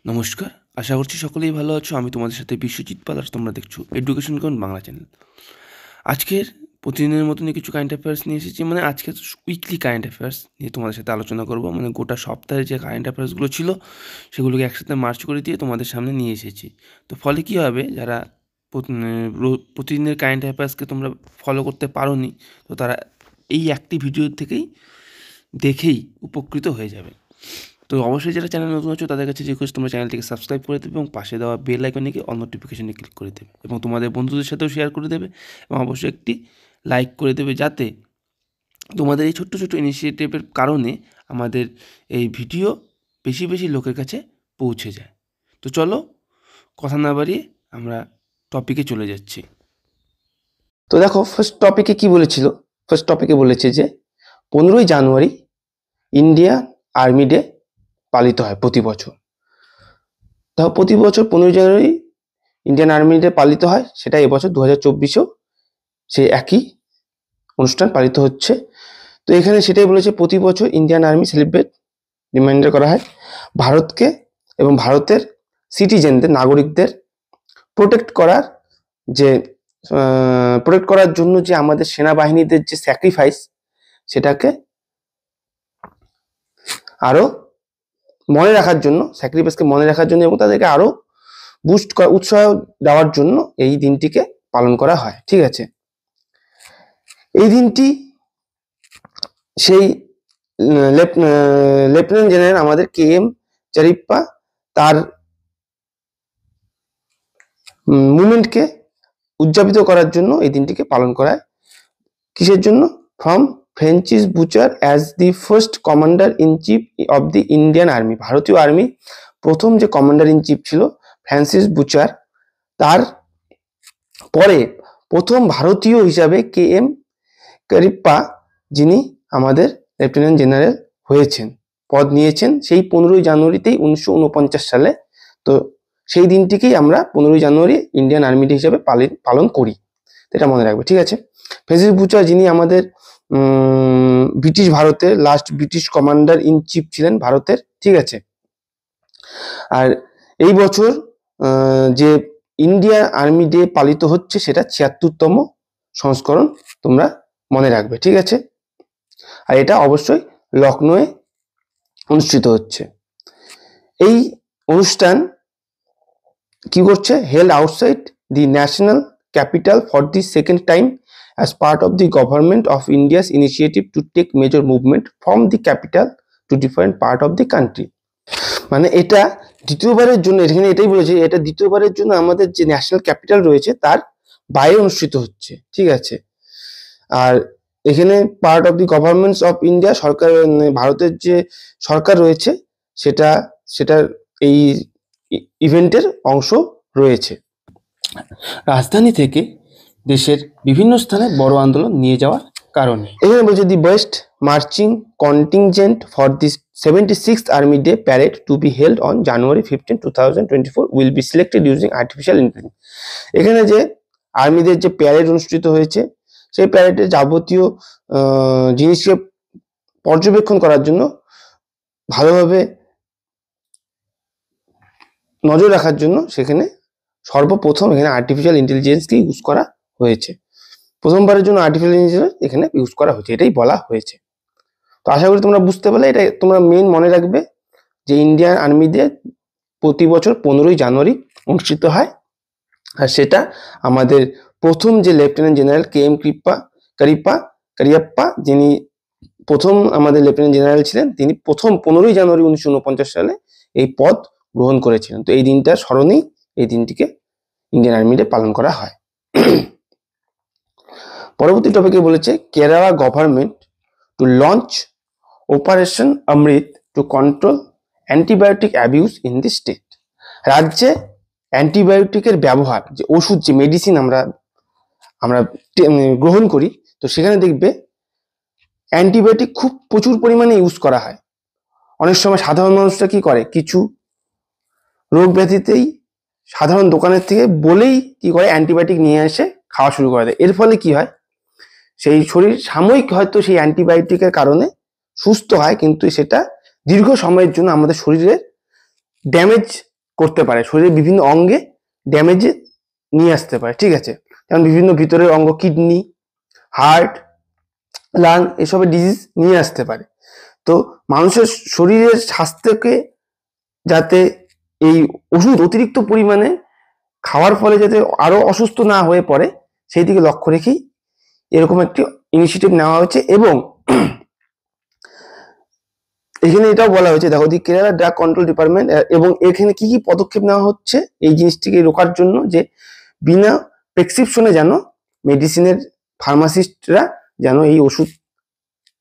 নমস্কার, আশা করছি সকলেই ভালো আছো। আমি তোমাদের সাথে বিশ্বজিৎ পাল আর তোমরা দেখছো এডুকেশন কোন বাংলা চ্যানেল। আজকের প্রতিদিনের মতনই কিছু কারেন্ট অ্যাফেয়ার্স নিয়ে এসেছি, মানে আজকে উইকলি কারেন্ট অ্যাফেয়ার্স নিয়ে তোমাদের সাথে আলোচনা করবো। মানে গোটা সপ্তাহে যে কারেন্ট অ্যাফেয়ার্সগুলো ছিল সেগুলোকে একসাথে মার্চ করে দিয়ে তোমাদের সামনে নিয়ে এসেছি। তো ফলে কী হবে, যারা প্রতিদিনের কারেন্ট অ্যাফেয়ার্সকে তোমরা ফলো করতে পারোনি, তো তারা এই একটি ভিডিও থেকেই দেখেই উপকৃত হয়ে যাবে। তো অবশ্যই যারা চ্যানেল নতুন আছো তাদের কাছে রিকোয়েস্ট, তোমরা চ্যানেলটিকে সাবস্ক্রাইব করে দেবে এবং পাশে দেওয়া বেল আইকনে গিয়ে অল নোটিফিকেশনে ক্লিক করে দেবে এবং তোমাদের বন্ধুদের সাথেও শেয়ার করে দেবে এবং অবশ্যই একটি লাইক করে দেবে, যাতে তোমাদের এই ছোট্ট ছোট্ট ইনিশিয়েটিভের কারণে আমাদের এই ভিডিও বেশি বেশি লোকের কাছে পৌঁছে যায়। তো চলো কথা না বাড়িয়ে আমরা টপিকে চলে যাচ্ছি। তো দেখো, ফার্স্ট টপিকে কি বলেছিল? ফার্স্ট টপিকে বলেছে যে 15ই জানুয়ারি ইন্ডিয়া আর্মি ডে পালিত হয় প্রতি বছর। দেখো, প্রতি বছর 15ই জানুয়ারি ইন্ডিয়ান আর্মি ডে পালিত হয়, সেটা এবছর 2024-এও সেই একই অনুষ্ঠান পালিত হচ্ছে। তো এখানে সেটাই বলেছে, প্রতি বছর ইন্ডিয়ান আর্মি সেলিব্রেট রিমাইন্ডার করা হয় ভারতকে এবং ভারতের সিটিজেনদের, নাগরিকদের প্রোটেক্ট করার যে প্রোটেক্ট করার জন্য যে আমাদের সেনাবাহিনীদের যে স্যাক্রিফাইস, সেটাকে আরো মনে রাখার জন্য, স্যাক্রিফাইসকে মনে রাখার জন্য এবং তাদেরকে আরো বুস্ট করা, উৎসাহ দেওয়ার জন্য এই দিনটিকে পালন করা হয়। ঠিক আছে, এই দিনটি সেই লেফটেন্যান্ট জেনারেল আমাদের KM চারিপ্পা তার মুভমেন্টকে উদযাপিত করার জন্য এই দিনটিকে পালন করা হয়। কিসের জন্য? From Francis Butcher as the first commander in chief of the Indian army. ভারতীয় আর্মি প্রথম যে কমান্ডার ইন চিফ ছিল ফ্রান্সিস বুচার, তার পরে প্রথম ভারতীয় হিসাবে KM কারিপ্পা, যিনি আমাদের লেফটেন্যান্ট জেনারেল হয়েছেন, পদ নিয়েছেন সেই 15ই জানুয়ারিতেই 1949 সালে। তো সেই দিনটিকেই আমরা 15ই জানুয়ারি ইন্ডিয়ান আর্মি ডে হিসাবে পালন করি, এটা মনে রাখবে। ঠিক আছে, ফ্রান্সিস বুচার, যিনি আমাদের ব্রিটিশ ভারতের last British commander in chief ছিলেন ভারতের। ঠিক আছে, আর এই বছর যে ইন্ডিয়া আর্মি ডে পালিত হচ্ছে সেটা 76তম সংস্করণ, তোমরা মনে রাখবে। ঠিক আছে, আর এটা অবশ্যই লখনৌয়ে অনুষ্ঠিত হচ্ছে। এই অনুষ্ঠান কি করছে? Held outside the national capital for the second time as part of the government of India's initiative to take major movement from the capital to different part of the country। মানে এটা দ্বিতীয়বারের জন্য, এখানে এটাই বলেছে, এটা দ্বিতীয়বারের জন্য আমাদের যে ন্যাশনাল ক্যাপিটাল রয়েছে তার বাইরে অনুষ্ঠিত হচ্ছে। ঠিক আছে, আর এখানে part of the governments of India, সরকার, ভারতের যে সরকার রয়েছে সেটার এই ইভেন্টের অংশ রয়েছে। রাজধানী থেকে দেশের বিভিন্ন স্থানে বড় আন্দোলন নিয়ে যাওয়ার কারণে এখানে বলছে the best marching contingent for this 76th army day parade to be held on January 15, 2024 will be selected using artificial intelligence. এখানে যে আর্মিদের যে প্যারেড অনুষ্ঠিত হয়েছে, সেই প্যারেডের যাবতীয় জিনিসকে পর্যবেক্ষণ করার জন্য, ভালোভাবে নজর রাখার জন্য সেখানে সর্বপ্রথম এখানে আর্টিফিশিয়াল ইন্টেলিজেন্সকে ইউজ করা হয়েছে। প্রথমবারের জন্য আর্টিফিশিয়াল ইন্টেলিজেন্স এখানে ইউজ করা হয়েছে, এটাই বলা হয়েছে। তো আশা করি তোমরা বুঝতে পারলে। এটা তোমরা মেন মনে রাখবে যে ইন্ডিয়ান আর্মি ডে প্রতি বছর 15ই জানুয়ারি অনুষ্ঠিত হয়, আর সেটা আমাদের প্রথম যে লেফটেন্যান্ট জেনারেল KM কারিয়াপ্পা, যিনি প্রথম আমাদের লেফটেন্যান্ট জেনারেল ছিলেন, তিনি প্রথম 15ই জানুয়ারি 1949 সালে এই পদ গ্রহণ করেছিলেন। তো এই দিনটার স্মরণেই এই দিনটিকে ইন্ডিয়ান আর্মি ডে পালন করা হয়। পরবর্তী টপিকে বলেছে Kerala government to launch operation Amrit to control antibiotic abuse in the state. রাজ্যে অ্যান্টিবায়োটিকের ব্যবহার, যে ওষুধ, যে মেডিসিন আমরা গ্রহণ করি, তো সেখানে দেখবে অ্যান্টিবায়োটিক খুব প্রচুর পরিমাণে ইউজ করা হয়। অনেক সময় সাধারণ মানুষরা কি করে, কিছু রোগ ব্যাধিতেই সাধারণ দোকানের থেকে বলেই কি করে অ্যান্টিবায়োটিক নিয়ে এসে খাওয়া শুরু করে দেয়। এর ফলে কি হয়, সেই শরীর সাময়িক হয়তো সেই অ্যান্টিবায়োটিকের কারণে সুস্থ হয়, কিন্তু সেটা দীর্ঘ সময়ের জন্য আমাদের শরীরে ড্যামেজ করতে পারে, শরীরের বিভিন্ন অঙ্গে ড্যামেজে নিয়ে আসতে পারে, ঠিক আছে। যেমন বিভিন্ন ভিতরের অঙ্গ, কিডনি, হার্ট, লাং, এসবের ডিজিজ নিয়ে আসতে পারে। তো মানুষের শরীরের স্বাস্থ্যকে যাতে এই ওষুধ অতিরিক্ত পরিমাণে খাওয়ার ফলে যাতে আরো অসুস্থ না হয়ে পড়ে, সেই দিকে লক্ষ্য রেখেই এরকম একটি ইনিশিয়েটিভ নেওয়া হয়েছে। এবং এখানে এটাও বলা হয়েছে, দেখো, দি কেরালা ড্রাগ কন্ট্রোল ডিপার্টমেন্ট, এবং এখানে কি কি পদক্ষেপ নেওয়া হচ্ছে এই জিনিসটিকে রোকার জন্য, যে বিনা প্রেসক্রিপশনে যেন মেডিসিনের ফার্মাসিস্টরা যেন এই ওষুধ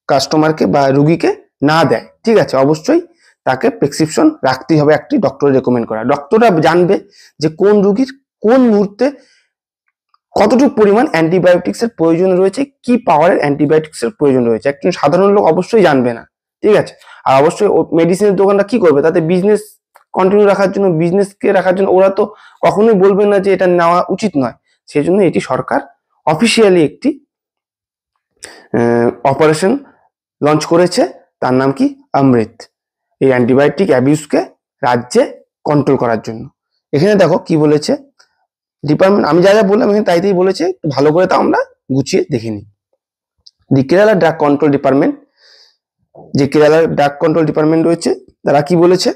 কাস্টমারকে বা রুগীকে না দেয়, ঠিক আছে। অবশ্যই তাকে প্রেসক্রিপশন রাখতেই হবে, একটি ডক্টর রেকমেন্ড করা। ডক্টররা জানবে যে কোন রুগীর কোন মুহূর্তে কতটুকু পরিমাণ অ্যান্টিবায়োটিক্স এর প্রয়োজন রয়েছে, কি পাওয়ারের অ্যান্টিবায়োটিক্স এর প্রয়োজন রয়েছে, একজন সাধারণ লোক অবশ্যই জানবে না, ঠিক আছে। আর অবশ্যই মেডিসিনের দোকানটা কি করবে, তাতে বিজনেস কন্টিনিউ রাখার জন্য, বিজনেসকে রাখার জন্য ওরা তো কখনোই বলবে না যে এটা নেওয়া উচিত নয়। সেই জন্য এটি সরকার অফিসিয়ালি একটি অপারেশন লঞ্চ করেছে, তার নাম কি, অমৃত, এই অ্যান্টিবায়োটিক অ্যাবিউজকে রাজ্যে কন্ট্রোল করার জন্য। এখানে দেখো কি বলেছে ডিপার্টমেন্ট, আমি যা যা বললাম এখানে তাই বলেছে, ভালো করে তা আমরা গুছিয়ে দেখে নিই। দি কেরালা ড্রাগ কন্ট্রোল ডিপার্টমেন্ট, যে কেরালা ড্রাগ কন্ট্রোল ডিপার্টমেন্ট রয়েছে, তারা কি বলেছে,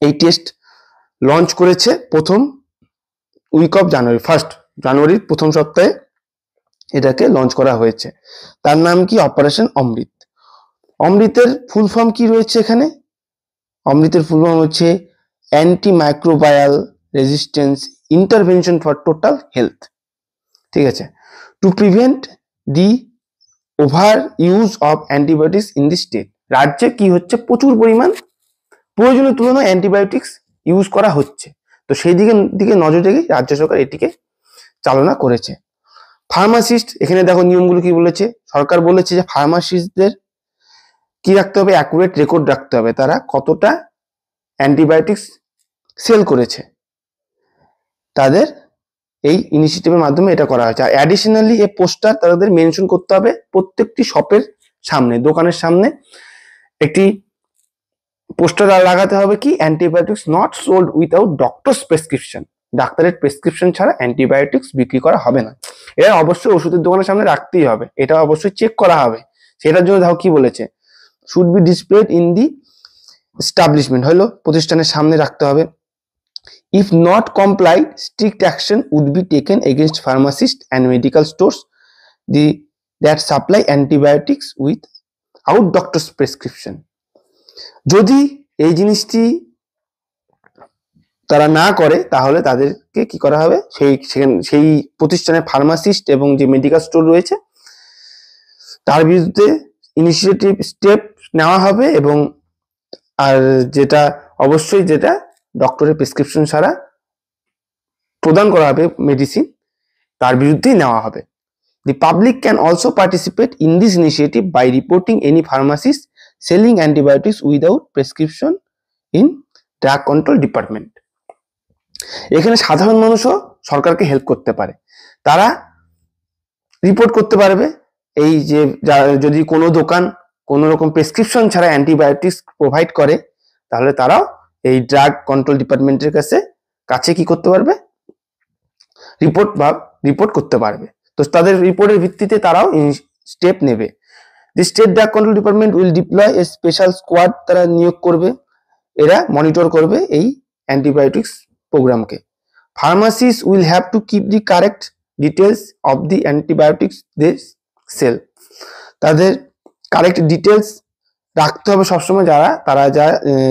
এই টেস্ট লঞ্চ করেছে প্রথম উইক অফ জানুয়ারি, 1 জানুয়ারির প্রথম সপ্তাহে এটাকে লঞ্চ করা হয়েছে। তার নাম কি, অপারেশন অমৃত। অমৃতের ফুল ফর্ম কি রয়েছে এখানে, অমৃতের ফুল ফর্ম হচ্ছে anti microbial resistance intervention for total health, ঠিক আছে, to prevent the over use of antibiotics in the state. রাজ্যে কি হচ্ছে, প্রচুর পরিমাণ প্রয়োজনের তুলনায় অ্যান্টিবায়োটিক্স ইউজ করা হচ্ছে, তো সেই দিকে নজর রেখে রাজ্য সরকার এটিকে চালনা করেছে। ফার্মাসিস্ট, এখানে দেখো নিয়মগুলো কি বলেছে, সরকার বলেছে যে ফার্মাসিস্টদের কি রাখতে হবে, অ্যাকুরেট রেকর্ড রাখতে হবে, তারা কতটা অ্যান্টিবায়োটিক্স সেল করেছে, তাদের এই ইনিশিয়েটিভের মাধ্যমে এটা করা হয়েছে। আর অ্যাডিশনালি এই পোস্টার তাদের মেনশন করতে হবে প্রত্যেকটি শপের সামনে, দোকানের সামনে একটি পোস্টার লাগাতে হবে, কি, antibiotics not sold without doctors prescription, ডাক্তারের প্রেসক্রিপশন ছাড়া অ্যান্টিবায়োটিক্স বিক্রি করা হবে না। এটা অবশ্যই ওষুধের দোকানের সামনে রাখতেই হবে, এটা অবশ্যই চেক করা হবে। সেটার জন্য দেখো কি বলেছে, should be displayed in the establishment, হলো প্রতিষ্ঠানের সামনে রাখতে হবে। If not complied, strict action would be taken against pharmacists and medical stores that supply antibiotics without doctor's prescription. যদি এই জিনিসটি তারা না করে তাহলে তাদেরকে কি করা হবে, সেই প্রতিষ্ঠানের ফার্মাসিস্ট এবং যে মেডিকেল স্টোর রয়েছে তার বিরুদ্ধে ইনিশিয়েটিভ স্টেপ নেওয়া হবে, এবং আর যেটা অবশ্যই যেটা ডক্টরের প্রেসক্রিপশন ছাড়া প্রদান করা হবে মেডিসিন, তার বিরুদ্ধেই নেওয়া হবে। The public can also participate in this initiative by reporting any pharmacist selling antibiotics without prescription in drug control department. এখানে সাধারণ মানুষও সরকারকে হেল্প করতে পারে, তারা রিপোর্ট করতে পারবে এই যে যদি কোনো দোকান কোনো রকম প্রেসক্রিপশন ছাড়া অ্যান্টিবায়োটিক্স প্রোভাইড করে, তাহলে তারাও এই ড্রাগ কন্ট্রোল ডিপার্টমেন্টের কাছে কি করতে পারবে, রিপোর্ট করতে পারবে। তো তাদের রিপোর্টের ভিত্তিতে তারাও স্টেপ নেবে। The state drug control department will deploy a special squad, তারা নিয়োগ করবে, এরা মনিটর করবে এই অ্যান্টিবায়োটিক্স প্রোগ্রামকে। Pharmacists will have to keep the correct details of the antibiotics they sell, তাদের কারেক্ট ডিটেলস রাখতে হবে সবসময়, তারা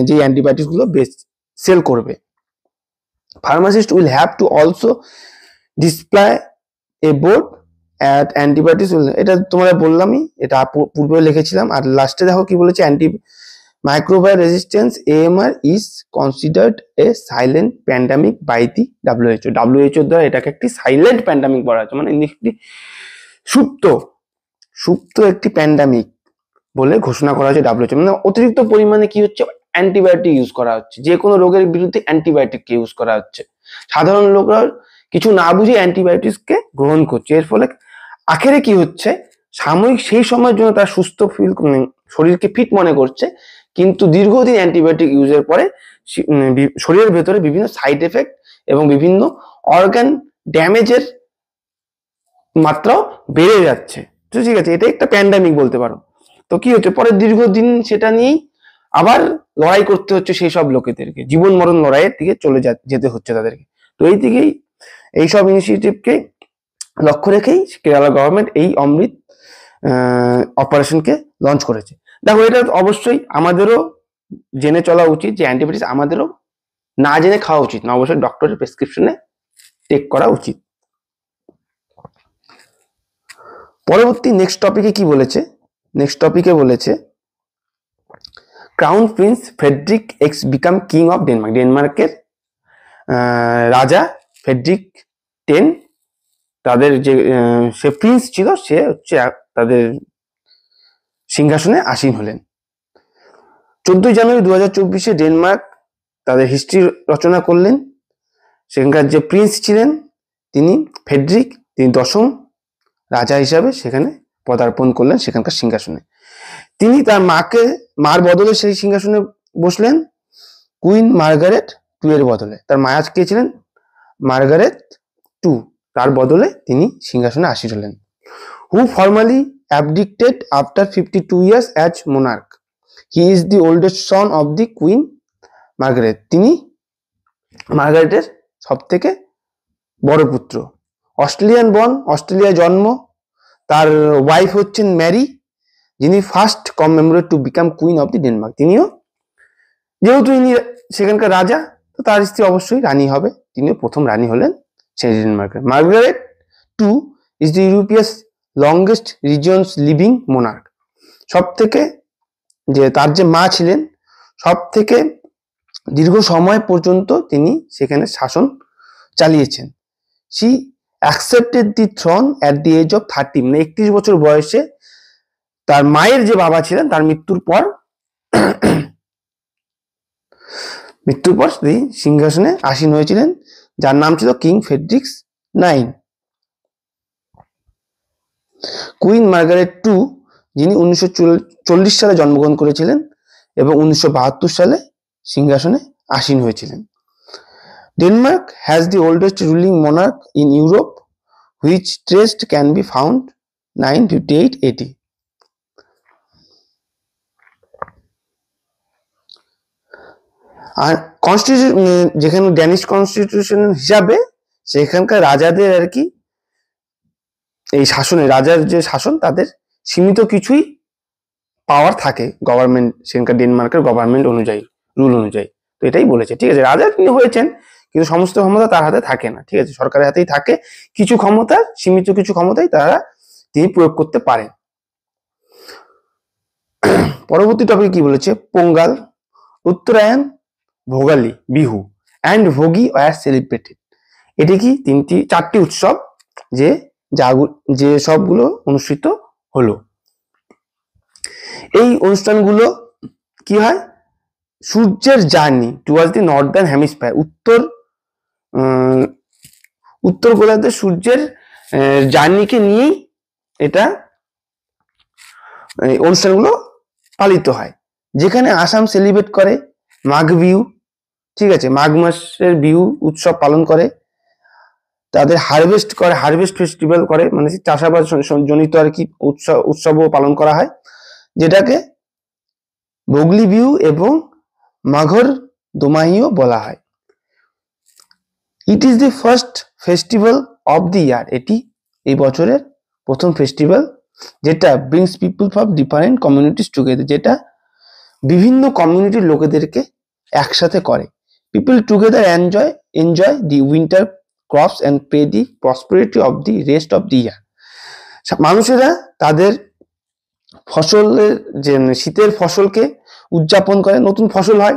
যে অ্যান্টিবায়োটিক্স গুলো সেল করবে। Pharmacist will have to also display a board at antibiotics, এটা তোমরা বললামই, এটা পূর্বে লিখেছিলাম। আর লাস্টে দেখো কি বলেছে, microbial resistance AMR is considered a silent pandemic by the WHO দ্বারা এটাকে একটি সাইলেন্ট প্যান্ডামিক বলা হয়েছে, মানে একটি সুপ্ত একটি প্যান্ডামিক বলে ঘোষণা করা হয়েছে WHO। মানে অতিরিক্ত পরিমাণে কি হচ্ছে, অ্যান্টিবায়োটিক ইউজ করা হচ্ছে, যে কোনো রোগের বিরুদ্ধে অ্যান্টিবায়োটিক ইউজ করা হচ্ছে, সাধারণ লোকরা কিছু না বুঝে অ্যান্টিবায়োটিক্সকে গ্রহণ করছে। এর ফলে আখেরে কি হচ্ছে, সাময়িক সেই সময়ের জন্য তার সুস্থ শরীরকে ফিট মনে করছে, কিন্তু দীর্ঘদিন অ্যান্টিবায়োটিক ইউজের পরে শরীরের ভেতরে বিভিন্ন সাইড এফেক্ট এবং বিভিন্ন অর্গান ড্যামেজের মাত্রাও বেড়ে যাচ্ছে। তো ঠিক আছে, এটা একটা প্যান্ডামিক বলতে পারো। তো কি হচ্ছে, পরে দীর্ঘদিন সেটা নিয়েই আবার লড়াই করতে হচ্ছে সেই সব লোকেদেরকে, জীবন মরণ লড়াইয়ের দিকে যেতে হচ্ছে তাদেরকে। তো এই দিকেই এইসব ইনিশিয়েটিভকে লক্ষ্য রেখেই কেরালা গভর্নমেন্ট এই অমৃত অপারেশনকে লঞ্চ করেছে। দেখো, এটা অবশ্যই আমাদেরও জেনে চলা উচিত যে অ্যান্টিবায়োটিক্স আমাদেরও না জেনে খাওয়া উচিত না, অবশ্যই ডক্টরের প্রেসক্রিপশনে টেক করা উচিত। পরবর্তী নেক্সট টপিকে কি বলেছে, নেক্সট টপিকে বলেছে crown prince Frederick X become king of Denmark. ডেনমার্কের রাজা ফ্রেডরিক 10 তাদের যে সে প্রিন্স ছিল, সে হচ্ছে তাদের সিংহাসনে আসীন হলেন। 14 জানুয়ারি 2024 ডেনমার্ক তাদের হিস্ট্রি রচনা করলেন। সেখানকার যে প্রিন্স ছিলেন তিনি ফ্রেডরিক, তিনি 10ম রাজা হিসাবে সেখানে পদার্পণ করলেন সেখানকার সিংহাসনে। তিনি তার মার বদলে সেই সিংহাসনে বসলেন কুইন মার্গারেট 2 এর বদলে। তার মা কে ছিলেন মার্গারেট 2, তার বদলে তিনি সিংহাসনে আসীন হলেন। হু formally abdicated after 52 years as monarch. He is the oldest son of the Queen Margaret. তিনি মার্গারেটের সব থেকে বড় পুত্র। অস্ট্রেলিয়ান বর্ন, অস্ট্রেলিয়ায় জন্ম। তার ওয়াইফ হচ্ছেন ম্যারি, যিনি first commemorate to become queen of the Denmark. তিনিও, যেহেতু ইনি সেখানকার রাজা, তো তার স্ত্রী অবশ্যই রানী হবে, তিনিও প্রথম রানী হলেন সেই ডেনমার্কের। Margaret 2 is the Europe's longest reigning living monarch. সব থেকে যে তার যে মা ছিলেন, সব থেকে দীর্ঘ সময় পর্যন্ত তিনি সেখানে শাসন চালিয়েছেন। She accepted the throne at the age of 30, মানে 31 বছর বয়সে তার মায়ের যে বাবা ছিলেন তার মৃত্যুর পর তিনি সিংহাসনে আসীন হয়েছিলেন, যার নাম ছিল কিং ফ্রেডরিক্স 9। কুইন মার্গারেট 2, যিনি 1940 সালে জন্মগ্রহণ করেছিলেন এবং 1972 সালে সিংহাসনে আসীন হয়েছিলেন। Denmark has the oldest ruling monarch in Europe, which traced can be found 958 AD। আর কনস্টিটিউশন, যেখানে ড্যানিশ কনস্টিটিউশন হিসাবে সেখানকার রাজাদের আর কি এই শাসনে, রাজার যে শাসন, তাদের সীমিত কিছুই পাওয়ার থাকে গভর্নমেন্ট, সেখানকার ডেনমার্কের গভর্নমেন্ট অনুযায়ী, রুল অনুযায়ী। তো এটাই বলেছে, ঠিক আছে। রাজা তিনি হয়েছেন, কিন্তু সমস্ত ক্ষমতা তার হাতে থাকে না, ঠিক আছে, সরকারের হাতেই থাকে। কিছু ক্ষমতা, সীমিত কিছু ক্ষমতাই তিনি প্রয়োগ করতে পারেন। পরবর্তী টপিক কি বলেছে, পোঙ্গাল, উত্তরায়ণ, ভোগালী, বিহু অ্যান্ড ভোগী ওয়ার সেলিব্রেটেড। এটি কি 4টি উৎসব যে সবগুলো অনুষ্ঠিত হলো। এই অনুষ্ঠানগুলো কি হয়, সূর্যের journey towards the Northern hemisphere, উত্তর গোলার্ধে সূর্যের জার্নিকে নিয়েই এটা অনুষ্ঠানগুলো পালিত হয়। যেখানে আসাম সেলিব্রেট করে মাঘ বিহু, ঠিক আছে, মাঘ মাসের বিহু উৎসব পালন করে। তাদের হারভেস্ট ফেস্টিভ্যাল করে, মানে চাষাবাদ জনিত আর কি উৎসবও পালন করা হয়, যেটাকে ভোগলি বিহু এবং মাঘর দোমাহিও বলা হয়। It is the first festival of the year. এটি এই বছরের প্রথম ফেস্টিভ্যাল, যেটা brings people from different communities together, যেটা বিভিন্ন কমিউনিটির লোকেদেরকে একসাথে করে। People together enjoy the winter crops and pray the prosperity of the rest of the year. মানুষেরা তাদের ফসলের যে শীতের ফসলকে উদযাপন করে, নতুন ফসল হয়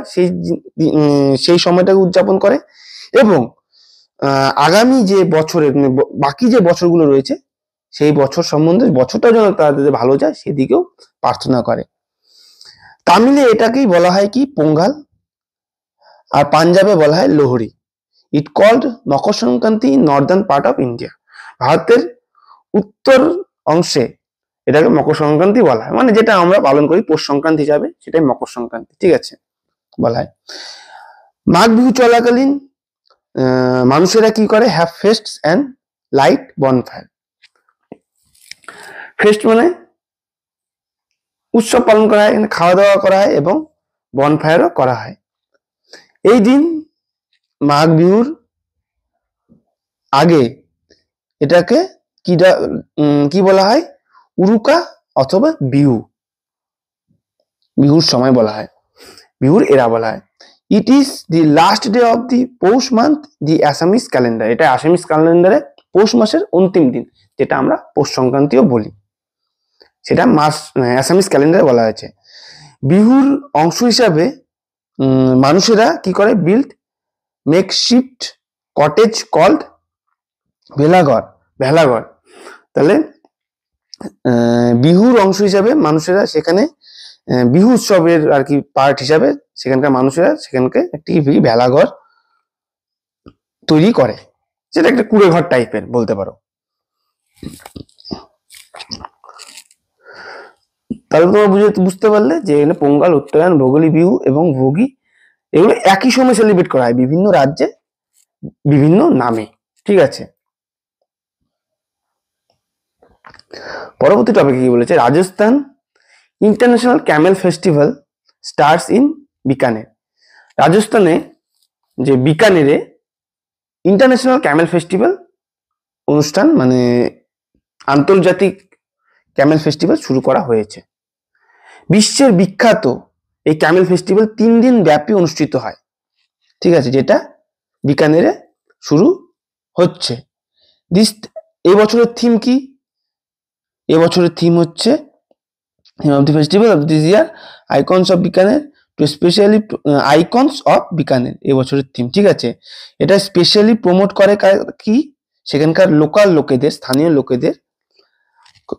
সেই সময়টাকে উদযাপন করে, এবং আগামী যে বছরের বাকি যে বছরগুলো রয়েছে সেই বছর সম্বন্ধে, বছরটা যেন তাদের ভালো যায় সেদিকেও প্রার্থনা করে। তামিলে এটাকেই বলা হয় কি, পোঙ্গাল, আর পাঞ্জাবে বলা হয় লোহরি। ইট called Makar Sankranti in Northern part of India. ভারতের উত্তর অংশে এটাকে মকর সংক্রান্তি বলা হয়, মানে যেটা আমরা পালন করি পৌষ সংক্রান্তি হিসাবে, সেটাই মকর সংক্রান্তি, ঠিক আছে, বলা হয়। মাঘ বিহু চলাকালীন মানুষেরা কি করে, have fests and light bonfire. Fest মানে উৎসব পালন করা হয়, এখানে খাওয়া দাওয়া করা হয় এবং বনফায়ারও করা হয়। এই দিন মাঘ বিহুর আগে এটাকে কি বলা হয়, উরুকা অথবা বিহুর সময় বলা হয়, বিহুর এরা বলা হয়। It is the last day of the Poush month the Assamese calendar. এটা আসামিস ক্যালেন্ডারে পৌষ মাসের অন্তিম দিন, যেটা আমরা পৌষ সংক্রান্তিও বলি, সেটা অ্যাসামিস ক্যালেন্ডারে বলা হয়েছে। বিহুর অংশ হিসাবে মানুষেরা কি করে, বিল্ড মেকশিফট কটেজ কল্ড ভেলাঘর। তাহলে বিহুর অংশ হিসাবে মানুষেরা সেখানে বিহু উৎসবের আর কি পার্ট হিসাবে সেখানকার মানুষেরা সেখানকে একটি ভেলাঘর তৈরি করে, যেটা একটা কুড়ে ঘর টাইপের বলতে পারো। তাহলে তোমরা বুঝতে পারলে যে এখানে পোঙ্গল, উত্তরায়ণ, ভোগালী বিহু এবং ভোগী এগুলো একই সময় সেলিব্রেট করা হয়, বিভিন্ন রাজ্যে বিভিন্ন নামে। ঠিক আছে, পরবর্তী টপিক কি বলেছে, Rajasthan international Camel festival starts in Bikaner. রাজস্থানে যে বিকানেরে ইন্টারন্যাশনাল ক্যামেল ফেস্টিভ্যাল অনুষ্ঠান, মানে আন্তর্জাতিক ক্যামেল ফেস্টিভ্যাল শুরু করা হয়েছে। বিশ্বের বিখ্যাত এই ক্যামেল ফেস্টিভ্যাল 3 দিন ব্যাপী অনুষ্ঠিত হয়। ঠিক আছে, যেটা বিকানেরে শুরু হচ্ছে। এই বছরের থিম কি? এবছরের থিম হচ্ছে of the festival of this year, icons of Bikaner to specially icons of Bikaner এবছরের থিম। ঠিক আছে, এটা স্পেশালি প্রমোট করে কি, সেখানকার লোকাল লোকেদের, স্থানীয় লোকেদের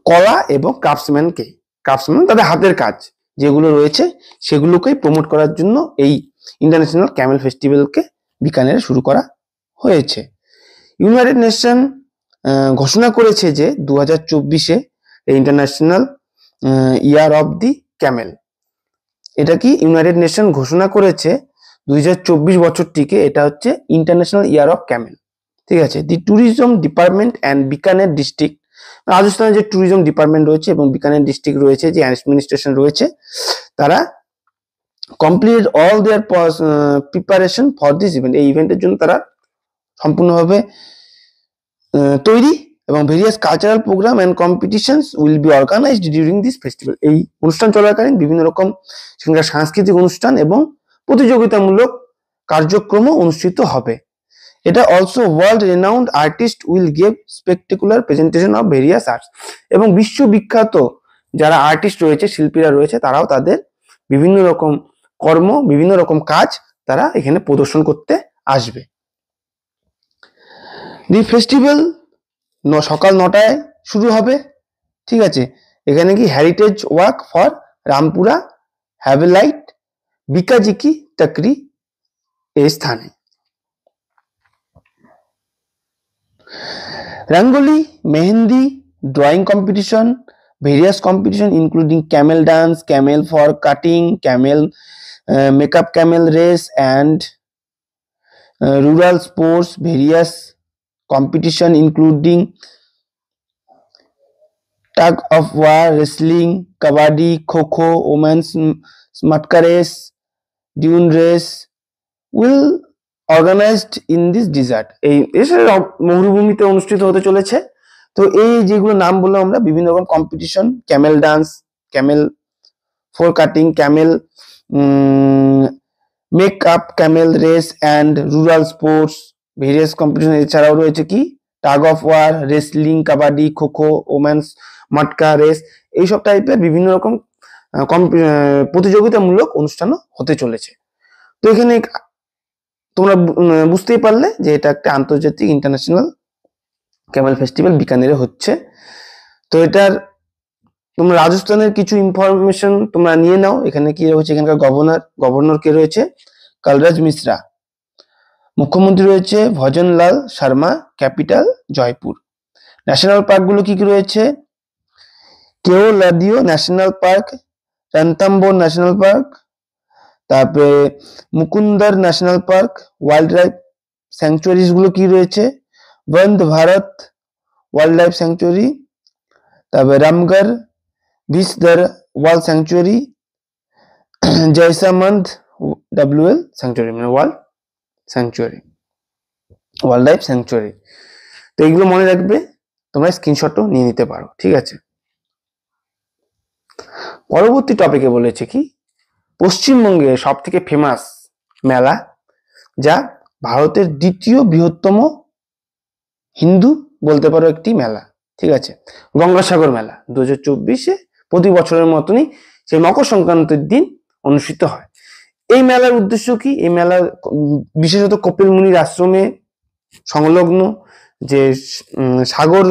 কলা এবং ক্রাফটসম্যান তাদের হাতের কাজ যেগুলো রয়েছে সেগুলোকেই প্রমোট করার জন্য এই ইন্টারন্যাশনাল ক্যামেল ফেস্টিভ্যালকে বিকানেরে শুরু করা হয়েছে। ইউনাইটেড নেশন ঘোষণা করেছে যে 2024-এ international year of the camel, এটা কি ইউনাইটেড নেশন ঘোষণা করেছে 2024 বছরটিকে, এটা হচ্ছে ইন্টারন্যাশনাল ইয়ার অফ ক্যামেল। ঠিক আছে, the tourism department and Bikaner district, রাজস্থানের যে ট্যুরিজম ডিপার্টমেন্ট রয়েছে এবং বিকানের ডিস্ট্রিক্ট রয়েছে, যে অ্যাডমিনিস্ট্রেশন রয়েছে, তারা complete all their preparation for this event. এই ইভেন্টের জন্য তারা সম্পূর্ণভাবে তৈরি, এবং various cultural program and competitions will be organised during this festival. এই অনুষ্ঠান চলাকালীন বিভিন্ন রকম সেখানকার সাংস্কৃতিক অনুষ্ঠান এবং প্রতিযোগিতামূলক কার্যক্রম অনুষ্ঠিত হবে। এটা also world renowned artist will give spectacular presentation of various arts, এবং বিশ্ববিখ্যাত যারা আর্টিস্ট রয়েছে, শিল্পীরা রয়েছে, তারাও তাদের বিভিন্ন রকম কর্ম, বিভিন্ন রকম কাজ তারা এখানে প্রদর্শন করতে আসবে। দি ফেস্টিভ্যাল সকাল 9টায় শুরু হবে। ঠিক আছে, এখানে কি হেরিটেজ ওয়াক ফর রামপুরা হ্যাভেলাইট বিকাজিকি টাকরি এই স্থানে। Rangoli, mehndi, drawing competition, various competition including camel dance, camel for cutting, camel makeup, camel race and rural sports, various competition including tug of war, wrestling, kabaddi, kho-kho, women's matka race, dune race will organized in this desert। এই মরুভূমিতে অনুষ্ঠিত হতে চলেছে। তো এই যেগুলো নাম বললাম আমরা, বিভিন্ন রকম competition, camel dance, camel fur cutting, camel make up, camel race and rural sports, various competition. এছাড়াও রয়েছে কি tug of war, wrestling, kabaddi, kho-kho, women's matka race, এইসব টাইপের বিভিন্ন রকম প্রতিযোগিতামূলক অনুষ্ঠানও হতে চলেছে। তো এখানে তোমরা বুঝতেই পারলে যে এটা একটা আন্তর্জাতিক ইন্টারন্যাশনাল ক্যামেল ফেস্টিভ্যাল বিকানেরে হচ্ছে। তো এটার তোমরা রাজস্থানের কিছু ইনফরমেশন তোমরা নিয়ে নাও। এখানে কি রয়েছে, এখানকার গভর্নর কে রয়েছে, কালরাজ মিশ্রা। মুখ্যমন্ত্রী রয়েছে Bhajanlal Sharma, capital Jaipur. National park গুলো কি কি রয়েছে, Keoladeo national park, Ranthambore national park, তারপরে Mukundra national park, wild life sanctuaries গুলো কি রয়েছে, বন্ধ ভারত ওয়াইল্ড লাইফ স্যাংচুয়ারি, তারপরে Ramgarh Vishdhari world sanctuary, Jaisamand WL sanctuary মানে world sanctuary, wild life sanctuary. তো এইগুলো মনে রাখবে, তোমরা স্ক্রিনশটও নিয়ে নিতে পারো, ঠিক আছে। পরবর্তী টপিকে বলেছে কি, পশ্চিমবঙ্গের সব থেকে ফেমাস মেলা, যা ভারতের দ্বিতীয় বৃহত্তম হিন্দু বলতে পারো একটি মেলা, ঠিক আছে, গঙ্গাসাগর মেলা 2024-এ প্রতি বছরের মতনই সেই মকর সংক্রান্তির দিন অনুষ্ঠিত হয়। এই মেলার উদ্দেশ্য কি, এই মেলা বিশেষত কপিল মুনির আশ্রমে সংলগ্ন যে সাগর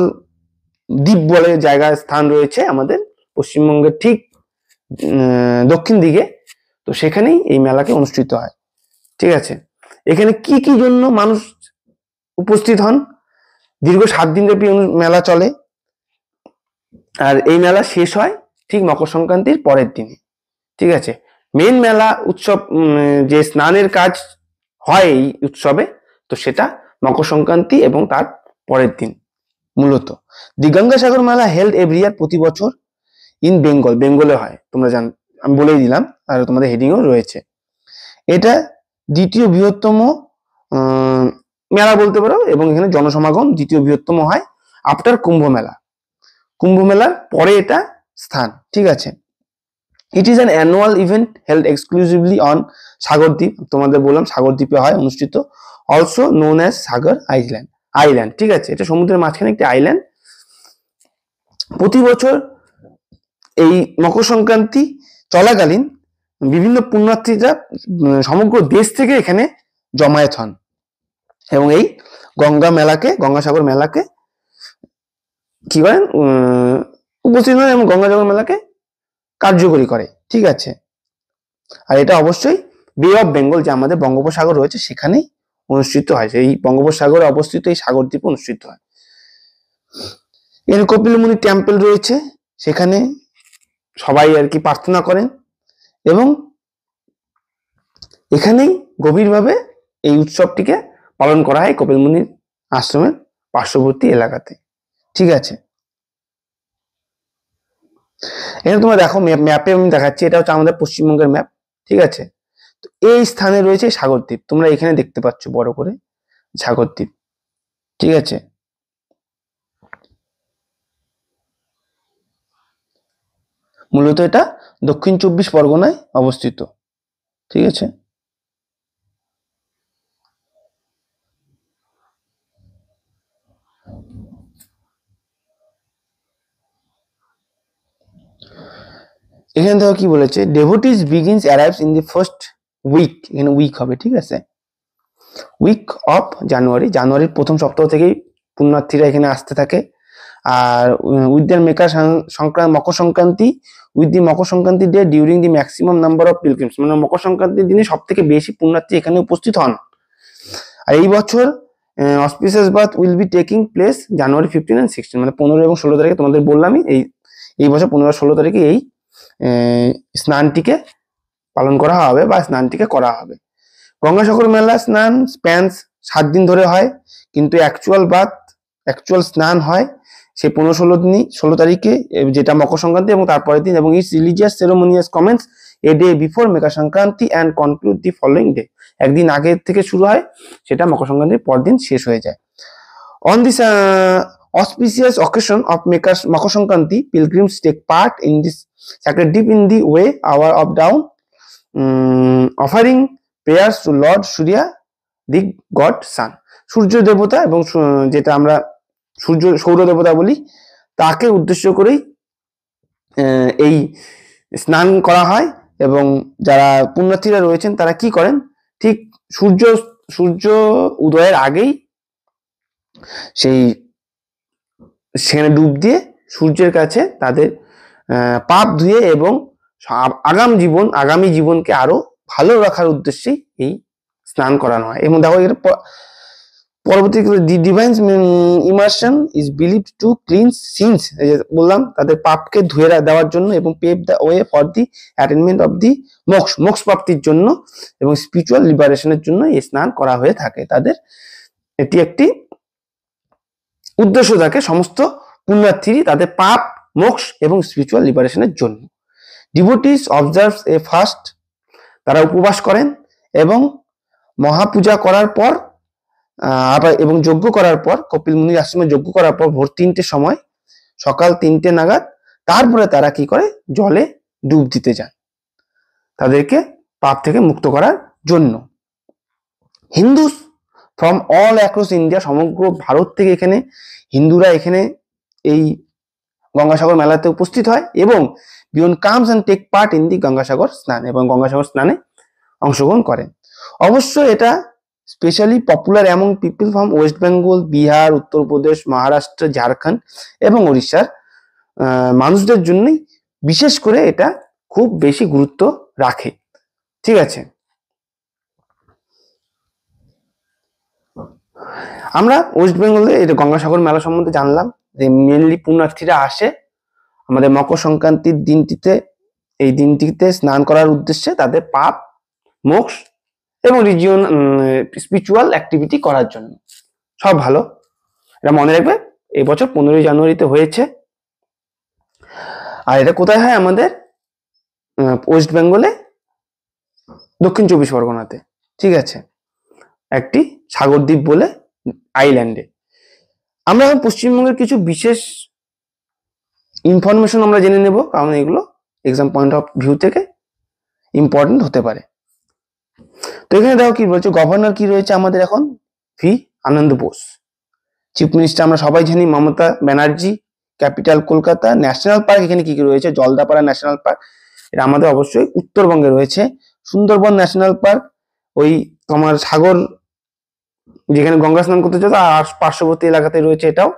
দ্বীপ বলে জায়গার স্থান রয়েছে আমাদের পশ্চিমবঙ্গের ঠিক দক্ষিণ দিকে, তো সেখানেই এই মেলাকে অনুষ্ঠিত হয়, ঠিক আছে। এখানে কি কি জন্য মানুষ উপস্থিত হন, দীর্ঘ 7 দিন ব্যাপী মেলা চলে, আর এই মেলা শেষ হয় ঠিক মকর সংক্রান্তির পরের দিনে, ঠিক আছে। মেন মেলা উৎসব যে স্নানের কাজ হয় এই উৎসবে, তো সেটা মকর সংক্রান্তি এবং তার পরের দিন মূলত। দি গঙ্গাসাগর মেলা হেল্ড এভরি ইয়ার, প্রতি বছর ইন বেঙ্গল, বেঙ্গলে হয়, তোমরা আমি বলেই দিলাম, আর তোমাদের হেডিংও রয়েছে। এটা দ্বিতীয় বৃহত্তম মেলা বলতে পারো, এবং এখানে জনসমাগম দ্বিতীয় বৃহত্তম হয় আফটার কুম্ভ মেলা, কুম্ভ মেলার পরে এটা স্থান, ঠিক আছে। It is an annual event held exclusively on Sagardwip, তোমাদের বললাম সাগরদ্বীপে হয় অনুষ্ঠিত, অলসো নোন অ্যাজ সাগর আইল্যান্ড, ঠিক আছে, এটা সমুদ্রের মাঝখানে একটি আইল্যান্ড। প্রতি বছর এই মকর সংক্রান্তি চলাকালীন বিভিন্ন পুণ্যার্থীরা সমগ্র দেশ থেকে এখানে জমায়েত হন এবং এই গঙ্গাসাগর মেলাকে কি করেন, উপস্থিত হন এবং গঙ্গাসাগর মেলাকে কার্যকরী করে, ঠিক আছে। আর এটা অবশ্যই বে অফ বেঙ্গল, যে আমাদের বঙ্গোপসাগর রয়েছে সেখানেই অনুষ্ঠিত হয়, এই বঙ্গোপসাগরে অবস্থিত এই সাগরদ্বীপে অনুষ্ঠিত হয়। এর কপিল মুনি টেম্পল রয়েছে, সেখানে সবাই আর কি প্রার্থনা করেন, এবং এখানেই গভীরভাবে এই উৎসবটিকে পালন করা হয় কপিল মুনির আশ্রমের পার্শ্ববর্তী এলাকাতে, ঠিক আছে। এখানে তোমরা দেখো ম্যাপে আমি দেখাচ্ছি, এটা হচ্ছে আমাদের পশ্চিমবঙ্গের ম্যাপ, ঠিক আছে। তো এই স্থানে রয়েছে সাগরদ্বীপ, তোমরা এখানে দেখতে পাচ্ছ বড় করে সাগরদ্বীপ, ঠিক আছে। মূলত এটা দক্ষিণ 24 পরগনায় অবস্থিত, ঠিক আছে। এখানে দেখো কি বলেছে, devotees begins arrives in the first week, এখানে উইক হবে, ঠিক আছে, উইক অফ জানুয়ারির প্রথম সপ্তাহ থেকেই পুণ্যার্থীরা এখানে আসতে থাকে। আর with the Makar Sankranti day during the maximum number of pilgrims, মানে মকর সংক্রান্তির দিনে সব থেকে বেশি পুণ্যার্থী এখানে উপস্থিত হন। আর এই বছর auspicious birth will be taking place January 15 and 16, মানে 15 এবং 16 তারিখে, তোমাদের বললামই এই বছর 15-16 তারিখে এই স্নানটিকে পালন করা হবে বা স্নানটিকে করা হবে। গঙ্গাসাগর মেলা স্নান স্প্যান্স 7 দিন ধরে হয়, কিন্তু অ্যাকচুয়াল স্নান হয় সেই 15-16 তারিখে, যেটা মকর সংক্রান্তি, এবং তারপরের দিন, এবং its religious ceremonious commence a day before Magha Sankranti and conclude the following day, একদিন আগে থেকে শুরু হয়, সেটা মকর সংক্রান্তির পর দিন শেষ হয়ে যায়। On this auspicious occasion of Makar Sankranti, pilgrims take part in this sacred deep in the way hour of dawn, offering prayers to Lord Surya, the god sun, সূর্য দেবতা, এবং যেটা আমরা সৌর দেবতা বলি, তাকে উদ্দেশ্য করেই এই স্নান করা হয়। এবং যারা পুণ্যার্থীরা রয়েছেন তারা কি করেন, ঠিক সূর্য উদয়ের আগেই সেখানে ডুব দিয়ে সূর্যের কাছে তাদের পাপ ধুয়ে এবং আগামী জীবনকে আরো ভালো রাখার উদ্দেশ্যেই এই স্নান করানো হয়। এবং দেখো এর পরবর্তীকালে the divine immersion is believe to cleanse sins, বললাম তাদের পাপকে ধুয়ে দেওয়ার জন্য, এবং pave the way for the attainment of the moksha, moksha প্রাপ্তির জন্য এবং স্পিরিচুয়াল লিবারেশনের জন্য এই স্নান করা হয়ে থাকে। তাদের এটি একটি উদ্দেশ্য থাকে সমস্ত পুণ্যার্থীরই, তাদের পাপ মোক্ষ এবং স্পিরিচুয়াল লিবারেশনের জন্য। ডিভোটিস অবজার্ভ এ ফাস্ট, তারা উপবাস করেন এবং মহাপূজা করার পর আবার এবং যজ্ঞ করার পর, কপিল মুনির আশ্রমে যজ্ঞ করার পর ভোর 3টে সময়, সকাল 3টে নাগাদ, তারপরে তারা কি করে, জলে ডুব দিতে যান তাদেরকে পাপ থেকে মুক্ত করার জন্য। Hindu from all across India, সমগ্র ভারত থেকে এখানে হিন্দুরা এখানে এই গঙ্গাসাগর মেলাতে উপস্থিত হয় এবং beyond comes and take part in the Gangasagar স্নান, এবং গঙ্গাসাগর স্নানে অংশগ্রহণ করেন। অবশ্য এটা specially popular among people from West Bengal, Bihar, Uttar Pradesh, Maharashtra, Jharkhand এবং উড়িষ্যার মানুষদের জন্যই বিশেষ করে এটা খুব বেশি গুরুত্ব রাখে। ঠিক আছে, আমরা ওয়েস্ট বেঙ্গলে এটা গঙ্গাসাগর মেলা সম্বন্ধে জানলাম যে মেনলি পুণ্যার্থীরা আসে আমাদের মকর সংক্রান্তির দিনটিতে, এই দিনটিতে স্নান করার উদ্দেশ্যে তাদের পাপ মোক্ষ এবং রিজিয়ন স্পিরিচুয়াল অ্যাক্টিভিটি করার জন্য। সব ভালো, এটা মনে রাখবে। এই বছর 15ই জানুয়ারিতে হয়েছে, আর এটা কোথায় হয়, আমাদের ওয়েস্ট বেঙ্গলে দক্ষিণ 24 পরগনাতে। ঠিক আছে, একটি সাগরদ্বীপ বলে আইল্যান্ডে। আমরা এখন পশ্চিমবঙ্গের কিছু বিশেষ ইনফরমেশন আমরা জেনে নেব, কারণ এগুলো এক্সাম পয়েন্ট অফ ভিউ থেকে ইম্পর্টেন্ট হতে পারে। তো এখানে দেখো কি বলছে, গভর্নর কি রয়েছে আমাদের এখন, ভি আনন্দ বোস। চিফ মিনিস্টার আমরা সবাই জানি Mamata Banerjee. Capital Kolkata. National park এখানে কি কি রয়েছে, জলদাপাড়া ন্যাশনাল পার্ক, এটা আমাদের অবশ্যই উত্তরবঙ্গে রয়েছে। সুন্দরবন ন্যাশনাল পার্ক, ওই তোমার সাগর যেখানে গঙ্গা স্নান করতে চাও আর পার্শ্ববর্তী এলাকাতে রয়েছে এটাও।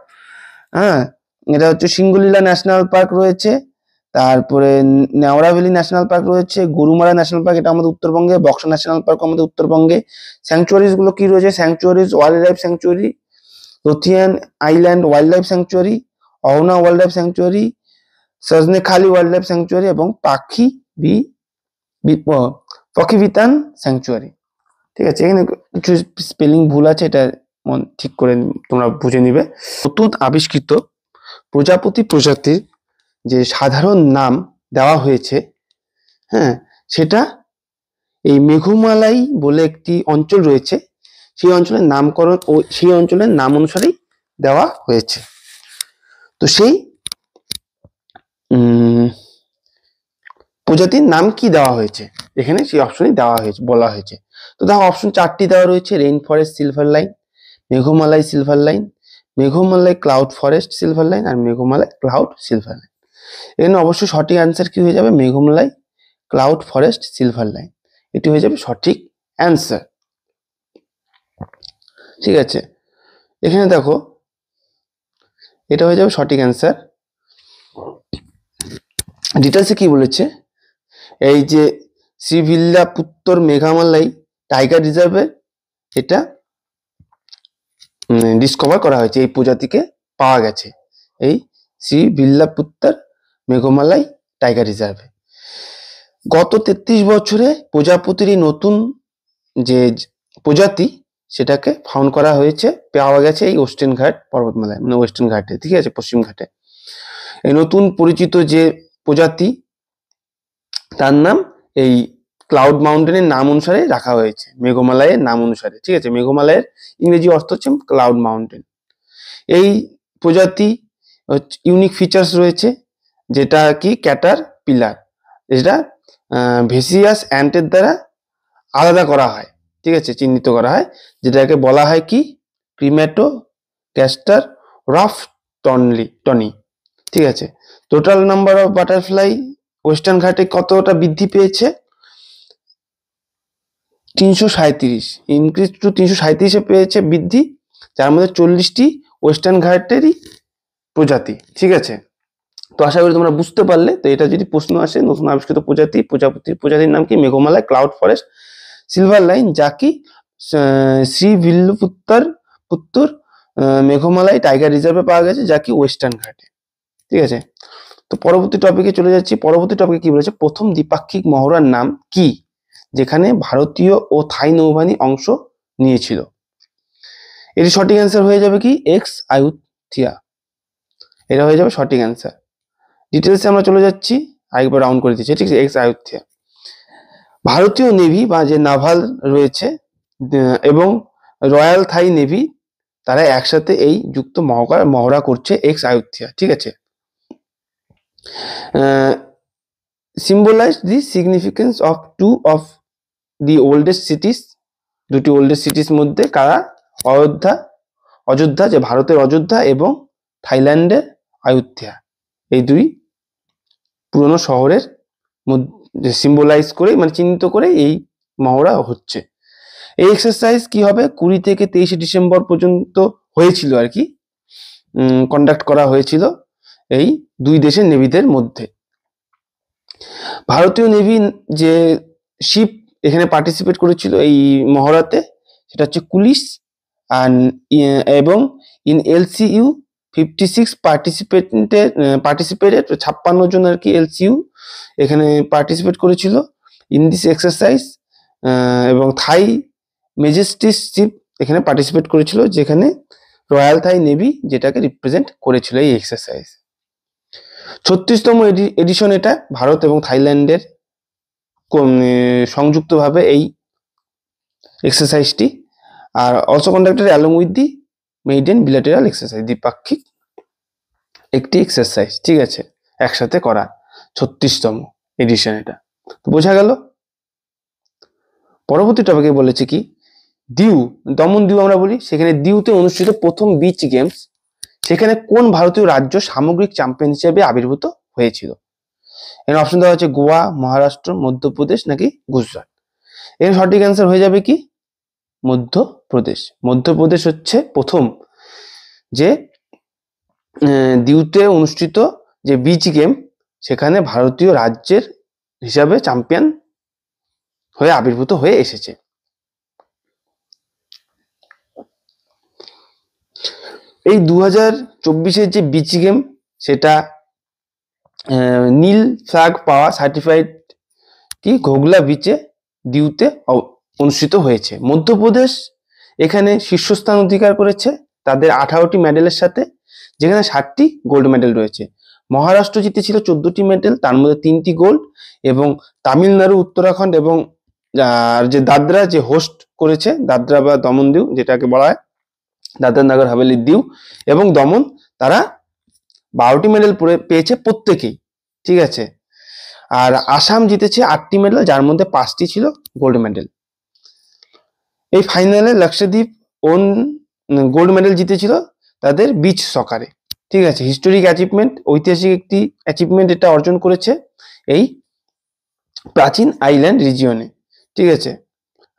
হ্যাঁ, এটা হচ্ছে সিঙ্গুলিলা ন্যাশনাল পার্ক রয়েছে, তারপরে নেওড়া ভ্যালি ন্যাশনাল পার্ক রয়েছে, গরুমারা ন্যাশনাল পার্ক এটা আমাদের উত্তরবঙ্গে, বক্সা ন্যাশনাল পার্ক আমাদের উত্তরবঙ্গে। স্যাংচুয়ারিজ গুলো কি রয়েছে, sanctuaries wild life sanctuary, Lothian island wild life sanctuary, অহনা wild life sanctuary, Sajnekhali wild life sanctuary এবং পখিবিতান স্যাংচুয়ারি। ঠিক আছে, এখানে কিছু স্পেলিং ভুল আছে, এটা ঠিক করে তোমরা বুঝে নিবে। নতুন আবিষ্কৃত প্রজাপতি প্রজাতির যে সাধারণ নাম দেওয়া হয়েছে, হ্যাঁ, সেটা এই মেঘমালাই বলে একটি অঞ্চল রয়েছে, সেই অঞ্চলের নামকরণ ও সেই অঞ্চলের নাম অনুসারেই দেওয়া হয়েছে। তো সেই প্রজাতির নাম কি দেওয়া হয়েছে, এখানে সেই অপশনই দেওয়া হয়েছে, বলা হয়েছে। তো দেখো অপশন 4টি দেওয়া রয়েছে, rain forest silver line, Meghamalai silver line, Meghamalai cloud forest silver line আর মেঘমালাই ক্লাউড সিলভার লাইন। এখানে অবশ্যই সঠিক অ্যান্সার কি হয়ে যাবে, Meghamalai cloud forest silver line, এটি হয়ে যাবে সঠিক অ্যান্সার। ঠিক আছে, এখানে দেখো এটা হয়ে যাবে সঠিক অ্যান্সার। ডিটেলসে কি বলেছে, এই যে শ্রীভিল্লাপুত্তর মেঘামালাই টাইগার রিজার্ভে এটা ডিসকভার করা হয়েছে, এই প্রজাতিকে পাওয়া গেছে এই শ্রীভিল্লাপুত্তর মেঘমালাই টাইগার রিজার্ভে। গত 33 বছরে প্রজাপতির এই নতুন যে প্রজাতি সেটাকে ফাউন্ড করা হয়েছে, পাওয়া গেছে এই ওয়েস্টার্ন ঘাট পর্বতমালায়, মানে ওয়েস্টার্ন ঘাটে। ঠিক আছে, পশ্চিম ঘাটে এই নতুন পরিচিত যে প্রজাতি, তার নাম এই ক্লাউড মাউন্টেনের নাম অনুসারে রাখা হয়েছে, মেঘমালয়ের নাম অনুসারে। ঠিক আছে, মেঘমালয়ের ইংরেজি অর্থ হচ্ছে ক্লাউড মাউন্টেন। এই প্রজাতি ইউনিক ফিচার্স রয়েছে, যেটা কি ক্যাটার পিলার, যেটা ভেসিয়াস অ্যান্টের দ্বারা আলাদা করা হয়। ঠিক আছে, চিহ্নিত করা হয়, যেটাকে বলা হয় কি ক্রিমেটো ক্যাস্টার রাফ টনি। ঠিক আছে, total number of butterfly western ঘাটে কতটা বৃদ্ধি পেয়েছে, 337, ইনক্রিজ টু 337-এ পেয়েছে বৃদ্ধি, যার মধ্যে 40টি ওয়েস্টার্ন ঘাটেরই প্রজাতি। ঠিক আছে, তো আশা করি তোমরা বুঝতে পারলে। তো এটা যদি প্রশ্ন আসে, নতুন আবিষ্কৃত প্রজাতির নাম কি, মেঘমালাই ক্লাউড ফরেস্ট সিলভার লাইন, যা কি শ্রীভিল্লাপুত্তর উত্তর মেঘমালাই টাইগার রিজার্ভে পাওয়া গেছে, যা কি ওয়েস্টার্ন ঘাটে। ঠিক আছে, তো পরবর্তী টপিকে চলে যাচ্ছি। পরবর্তী টপিকে কি বলেছে, প্রথম দ্বিপাক্ষিক মহড়ার নাম কি যেখানে ভারতীয় ও থাই নৌবাহিনী অংশ নিয়েছিল? এর সঠিক অ্যান্সার হয়ে যাবে কি এক্স আয়ুথিয়া, এটা হয়ে যাবে সঠিক অ্যান্সার। ডিটেলসে আমরা চলে যাচ্ছি, আরেকবার রাউন্ড করে দিচ্ছি, ঠিক আছে, এক্স আয়ুথিয়া। ভারতীয় নেভি বা যে নাভাল রয়েছে এবং রয়্যাল থাই নেভি তারা একসাথে এই যুক্ত মহড়া করছে এক্স আয়ুথিয়া। ঠিক আছে, symbolize the significance of two of the oldest cities, দুটি ওল্ডেস্ট সিটিস মধ্যে কারা? অযোধ্যা, যে ভারতের অযোধ্যা এবং থাইল্যান্ডের আয়ুথিয়া, এই দুই পুরনো শহরের মধ্যে সিম্বলাইজ করে মানে চিহ্নিত করে এই মহড়া হচ্ছে। এই এক্সারসাইজ কি হবে 20 থেকে 23 ডিসেম্বর পর্যন্ত হয়েছিল আর কি, কন্ডাক্ট করা হয়েছিল এই দুই দেশের নেভিদের মধ্যে। ভারতীয় নেভি যে শিপ এখানে পার্টিসিপেট করেছিল এই মহড়াতে সেটা হচ্ছে কুলিশ এবং ইন এলসিইউ 56 পার্টিসিপেটেড 56 জন আর কি এলসিইউ এখানে পার্টিসিপেট করেছিল ইন দিস এক্সারসাইজ, এবং থাই মেজেস্টিস শিপ এখানে পার্টিসিপেট করেছিল, যেখানে রয়্যাল থাই নেভি যেটাকে রিপ্রেজেন্ট করেছিল এই এক্সারসাইজ। 36তম এডিশন এটা, ভারত এবং থাইল্যান্ডের সংযুক্তভাবে এই এক্সারসাইজটি, আর also conducted along with the maiden bilateral exercise, দ্বিপাক্ষিক একটি এক্সারসাইজ। ঠিক আছে, একসাথে করা 36তম এডিশন এটা, তো বোঝা গেল। পরবর্তী টপিকে বলেছে কি দিউ, দমন দিউ আমরা বলি, সেখানে দিউতে অনুষ্ঠিত প্রথম বিচ গেমস সেখানে কোন ভারতীয় রাজ্য সামগ্রিক চ্যাম্পিয়ন হিসেবে আবির্ভূত হয়েছিল? এর অপশন দেওয়া হচ্ছে গোয়া, মহারাষ্ট্র, মধ্যপ্রদেশ নাকি গুজরাট। এর সঠিক অ্যান্সার হয়ে যাবে কি মধ্যপ্রদেশ। মধ্যপ্রদেশ হচ্ছে প্রথম যে দিউতে অনুষ্ঠিত যে বিচ গেম সেখানে ভারতীয় রাজ্যের হিসাবে চ্যাম্পিয়ন হয়ে আবির্ভূত হয়ে এসেছে। এই 2024-এর যে বিচ গেম সেটা নীল ফ্ল্যাগ পাওয়া সার্টিফাইড কি ঘোগলা বিচে দিউতে অনুষ্ঠিত হয়েছে। মধ্যপ্রদেশ এখানে শীর্ষস্থান অধিকার করেছে তাদের 18টি মেডেলের সাথে, যেখানে 60টি গোল্ড মেডেল রয়েছে। মহারাষ্ট্র জিতেছিল 14টি মেডেল, তার মধ্যে 3টি গোল্ড, এবং তামিলনাড়ু, উত্তরাখণ্ড এবং যে দাদরা যে হোস্ট করেছে, দাদরা বা দমন দিউ যেটাকে বলা হয় দাদরা নগর হাভেলি দিউ এবং দমন, তারা 12টি মেডেল পেয়েছে প্রত্যেকেই। ঠিক আছে, আর আসাম জিতেছে 8টি মেডেল, যার মধ্যে 5টি ছিল গোল্ড মেডেল। এই ফাইনালে লাক্ষাদ্বীপ গোল্ড মেডেল জিতেছিল তাদের বিচ সকারে। ঠিক আছে, হিস্টোরিক অ্যাচিভমেন্ট, ঐতিহাসিক একটি অ্যাচিভমেন্ট এটা অর্জন করেছে এই প্রাচীন আইল্যান্ড রিজিয়নে। ঠিক আছে,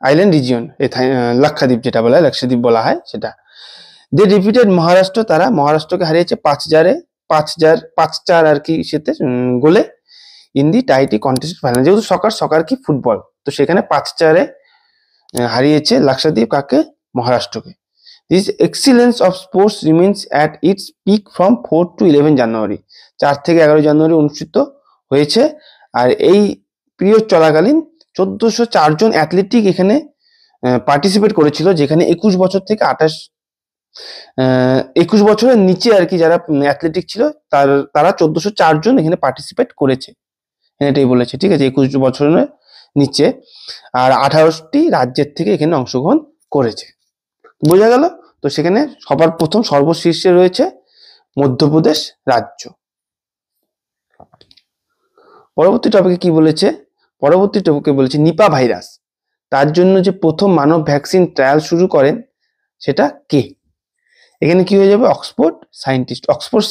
আইল্যান্ড রিজিয়ন এই লাক্ষাদ্বীপ যেটা বলা হয়, লাক্ষাদ্বীপ বলা হয় সেটা। দে ডিফিটেড মহারাষ্ট্র, তারা মহারাষ্ট্রকে হারিয়েছে 5-4 আর কি সেতে গোলে ইন দি টাইটি কন্টেস্ট ফাইনাল। যেহেতু সকার কি ফুটবল, তো সেখানে 5-4 হারিয়েছে লাক্ষাদ্বীপ কাকে? মহারাষ্ট্রকে। This excellence of sports remains at its peak from 4 to 11 January, 4 থেকে 11 জানুয়ারি অনুষ্ঠিত হয়েছে। আর এই পিরিয়ড চলাকালীন 1404 জন অ্যাথলেটিক এখানে পার্টিসিপেট করেছিল, যেখানে 21 বছর থেকে 21 বছরের নিচে আর কি যারা অ্যাথলেটিক ছিল তারা 1404 জন এখানে পার্টিসিপেট করেছে, এটাই বলেছে। ঠিক আছে, 21 বছরের নিচে, আর 18টি রাজ্যের থেকে এখানে অংশগ্রহণ করেছে, বোঝা গেল। তো সেখানে সবার প্রথম সর্বশীর্ষে রয়েছে মধ্যপ্রদেশ রাজ্য। পরবর্তী টপিকে কি বলেছে? পরবর্তী টপিকে বলেছে নিপা ভাইরাস, তার জন্য যে প্রথম মানব ভ্যাকসিন ট্রায়াল শুরু করেন সেটা কে? এখানে কি হয়ে যাবে? অক্সফোর্ড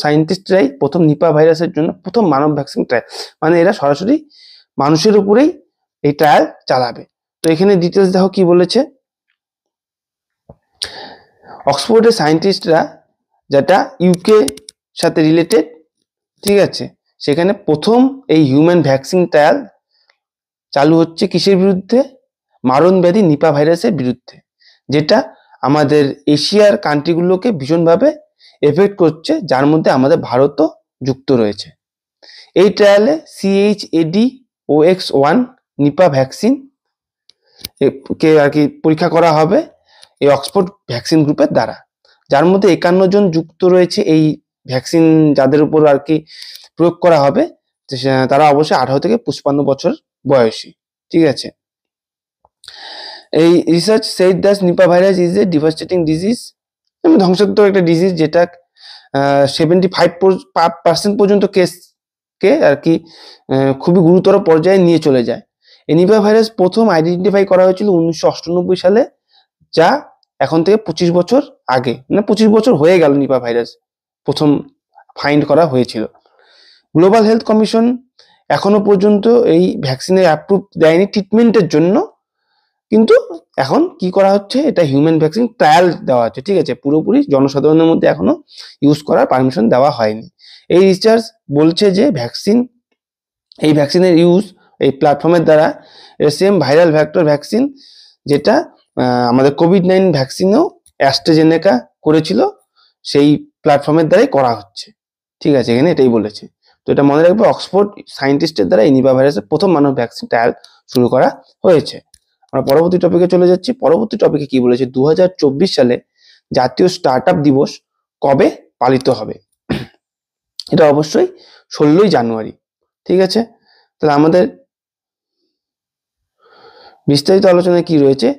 সায়েন্টিস্টরাই প্রথম নিপা ভাইরাসের জন্য প্রথম মানব ভ্যাকসিন ট্রায়াল, মানে এরা সরাসরি মানুষের উপরেই এই ট্রায়াল চালাবে। তো এখানে ডিটেলস দেখো কি বলেছে। অক্সফোর্ডের সায়েন্টিস্টরা, যেটা ইউকে সাথে রিলেটেড, ঠিক আছে, সেখানে প্রথম এই হিউম্যান ভ্যাকসিন ট্রায়াল চালু হচ্ছে কিসের বিরুদ্ধে? মারণ ব্যাধি নিপা ভাইরাসের বিরুদ্ধে, যেটা আমাদের এশিয়ার কান্ট্রিগুলোকে ভীষণভাবে এফেক্ট করছে, যার মধ্যে আমাদের ভারতও যুক্ত রয়েছে। এই ট্রায়ালে CHAdOx1 নিপা ভ্যাকসিন কে আর কি পরীক্ষা করা হবে এই অক্সফোর্ড ভ্যাকসিন গ্রুপের দ্বারা, যার মধ্যে 51 জন যুক্ত রয়েছে। এই ভ্যাকসিন যাদের উপর আর কি প্রয়োগ করা হবে তারা অবশ্যই 18 থেকে 55 বছর বয়সী। ঠিক আছে। এই research said that Nipah virus is a devastating disease, ধ্বংসাত্মক একটা ডিজিজ, যেটা 75% পর্যন্ত কেসকে আর কি খুবই গুরুতর পর্যায়ে নিয়ে চলে যায়। এই নিপা ভাইরাস প্রথম আইডেন্টিফাই করা হয়েছিল 1998 সালে, যা এখন থেকে 25 বছর আগে, মানে 25 বছর হয়ে গেল নিপা ভাইরাস প্রথম ফাইন্ড করা হয়েছিল। গ্লোবাল হেলথ কমিশন এখনো পর্যন্ত এই ভ্যাকসিনের অ্যাপ্রুভ দেয়নি ট্রিটমেন্টের জন্য, কিন্তু এখন কি করা হচ্ছে, এটা হিউম্যান ভ্যাকসিন ট্রায়াল দেওয়া হচ্ছে। ঠিক আছে, পুরোপুরি জনসাধারণের মধ্যে এখনো ইউজ করার পারমিশন দেওয়া হয়নি। এই রিসার্চ বলছে যে এই ভ্যাকসিনের ইউজ এই প্ল্যাটফর্মের দ্বারা সেম ভাইরাল ভেক্টর ভ্যাকসিন যেটা আমাদের কোভিড-19 ভ্যাকসিনও অ্যাস্ট্রাজেনেকা করেছিল, সেই প্ল্যাটফর্মের দ্বারাই করা হচ্ছে। ঠিক আছে, এখানে এটাই বলেছে। তো এটা মনে রাখবে, অক্সফোর্ড সায়েন্টিস্টের দ্বারা এই নিপা ভাইরাসের প্রথম মানব ভ্যাকসিন ট্রায়াল শুরু করা হয়েছে। আমরা পরবর্তী টপিকে চলে যাচ্ছি। পরবর্তী টপিকে কি বলেছে, 2024 সালে জাতীয় স্টার্টআপ দিবস কবে পালিত হবে? এটা অবশ্যই 16ই জানুয়ারি। ঠিক আছে, তাহলে আমাদের বিস্তারিত আলোচনায় কি রয়েছে?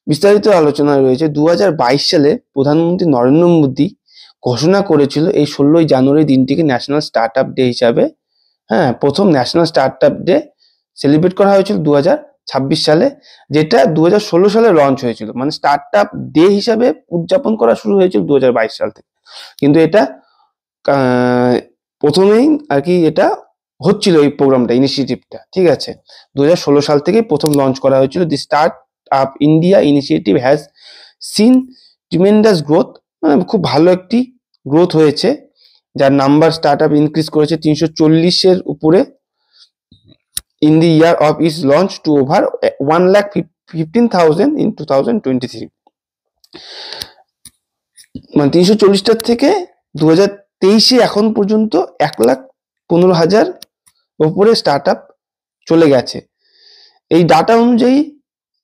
বিস্তারিত আলোচনায় রয়েছে 2022 সালে প্রধানমন্ত্রী নরেন্দ্র মোদী ঘোষণা করেছিল এই 16ই জানুয়ারি দিনটিকে ন্যাশনাল স্টার্টআপ ডে হিসাবে। হ্যাঁ, প্রথম ন্যাশনাল স্টার্টআপ ডে সেলিব্রেট করা হয়েছিল 2026 সালে, যেটা 2016 সালে লঞ্চ হয়েছিল। মানে স্টার্টআপ ডে হিসাবে উদযাপন করা শুরু হয়েছিল 2022 সাল থেকে, কিন্তু এটা প্রথমেই আর কি এটা হচ্ছিল এই প্রোগ্রামটা, ইনিশিয়েটিভটা। ঠিক আছে, 2016 সাল থেকে প্রথম লঞ্চ করা হয়েছিল। The start up India initiative has seen tremendous growth, মানে খুব ভালো একটি গ্রোথ হয়েছে, যার নাম্বার স্টার্টআপ ইনক্রিজ করেছে 340-এর উপরে in the year of its launch to over 1,15,000 in 2023। মানে 340টার থেকে 2023-এ এখন পর্যন্ত 1,15,000 উপরে স্টার্টআপ চলে গেছে। এই ডাটা অনুযায়ী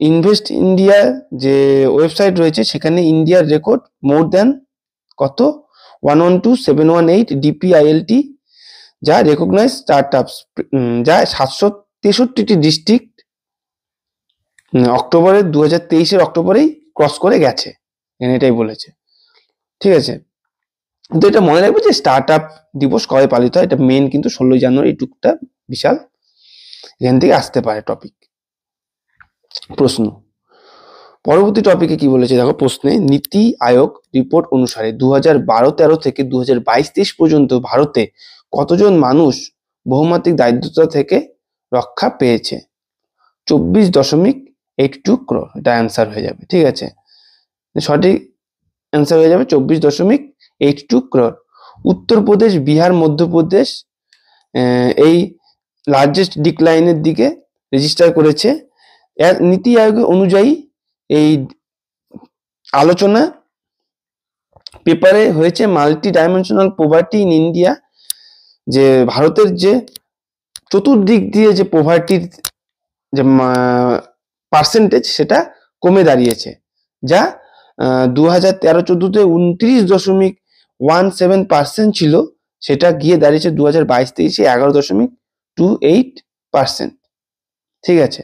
ইনভেস্ট ইন্ডিয়া যে ওয়েবসাইট রয়েছে, সেখানে ইন্ডিয়ার রেকর্ড মোর দ্যান কত 112,718 DPILT, যা রেকগনাইজ স্টার্টআপস, যা 763টি ডিস্ট্রিক্ট অক্টোবরের 2023-এর অক্টোবরেই ক্রস করে গেছে, এটাই বলেছে। ঠিক আছে, তো এটা মনে রাখবে যে স্টার্টআপ দিবস কবে পালিত হয়, এটা মেন কিন্তু 16ই জানুয়ারি। টুকটা বিশাল এখান থেকে আসতে পারে টপিক প্রশ্ন। পরবর্তী টপিকে কি বলেছে দেখো, প্রশ্নে নীতি আয়োগ রিপোর্ট অনুসারে 2012-13 থেকে 2022-23 পর্যন্ত ভারতে কতজন মানুষ বহুমাত্রিক দারিদ্রতা থেকে রক্ষা পেয়েছে? 24.82 crore, এটা অ্যান্সার হয়ে যাবে। ঠিক আছে, সঠিক অ্যান্সার হয়ে যাবে 24.82 crore। উত্তরপ্রদেশ, বিহার, মধ্যপ্রদেশ এই লার্জেস্ট ডিক্লাইনের দিকে রেজিস্টার করেছে। নীতি আয়োগ অনুযায়ী এই আলোচনা পেপারে হয়েছে multi dimensional poverty in India, যে ভারতের যে চতুর্দিক দিয়ে যে পভার্টির যে পার্সেন্টেজ সেটা কমে দাঁড়িয়েছে, যা 2013-14-তে 29.17% ছিল, সেটা গিয়ে দাঁড়িয়েছে 2022-23-এ 11.28%। ঠিক আছে,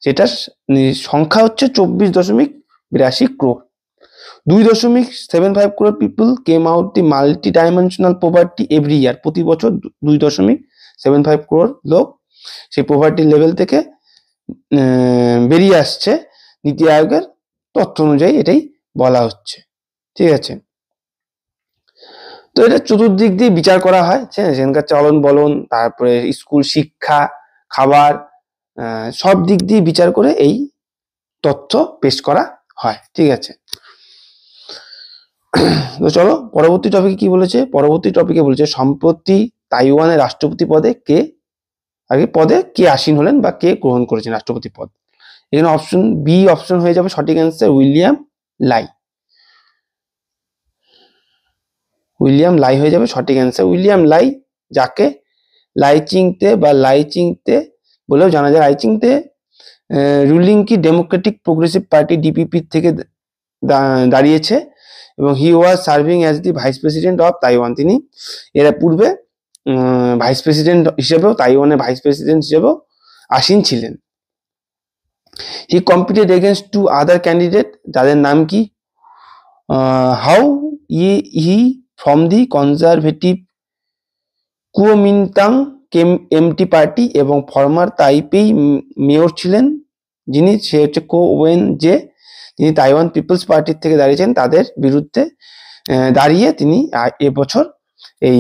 যেটার সংখ্যা হচ্ছে 24.82 crore। 2.75 crore people came out the multi dimensional poverty every year. প্রতি বছর 2.75 crore লোক সেই পভার্টি লেভেল থেকে বেরিয়ে আসছে, নীতি আয়োগের তথ্য অনুযায়ী এটাই বলা হচ্ছে। ঠিক আছে, তো এটা চতুর্দিক দিয়ে বিচার করা হয়, সেখানকার চলন বলন, তারপরে স্কুল শিক্ষা, খাবার, সব দিক দিয়ে বিচার করে এই তথ্য পেশ করা হয়। ঠিক আছে, তো চলো পরবর্তী টপিকে কি বলেছে। পরবর্তী টপিকে বলেছে সম্প্রতি তাইওয়ানের রাষ্ট্রপতি পদে কে আসীন হলেন বা কে গ্রহণ করেছেন রাষ্ট্রপতি পদ। এখানে অপশন বি অপশন হয়ে যাবে সঠিক অ্যান্সার, উইলিয়াম লাই। উইলিয়াম লাই হয়ে যাবে সঠিক অ্যান্সার। উইলিয়াম লাই, যাকে লাইচিংতে বা লাইচিংতে বলেও জানা যায়। লাইচিংতে রুলিং কি ডেমোক্রেটিক প্রোগ্রেসিভ পার্টি ডিপিপি থেকে দাঁড়িয়েছে এবং he was serving as the vice president of Taiwan. তিনি এর পূর্বে ভাইস প্রেসিডেন্ট হিসেবেও, তাইওয়ানের ভাইস প্রেসিডেন্ট হিসেবেও আসীন ছিলেন। He competed against two other candidate, যাদের নাম কি? Hou he from the conservative Kuomintang KMT party এবং ফর্মার তাইপেই মেয়র ছিলেন যিনি, সে হচ্ছে কো ওয়েন জে, তিনি তাইওয়ান পিপলস পার্টির থেকে দাঁড়িয়েছেন। তাদের বিরুদ্ধে দাঁড়িয়ে তিনি এবছর এই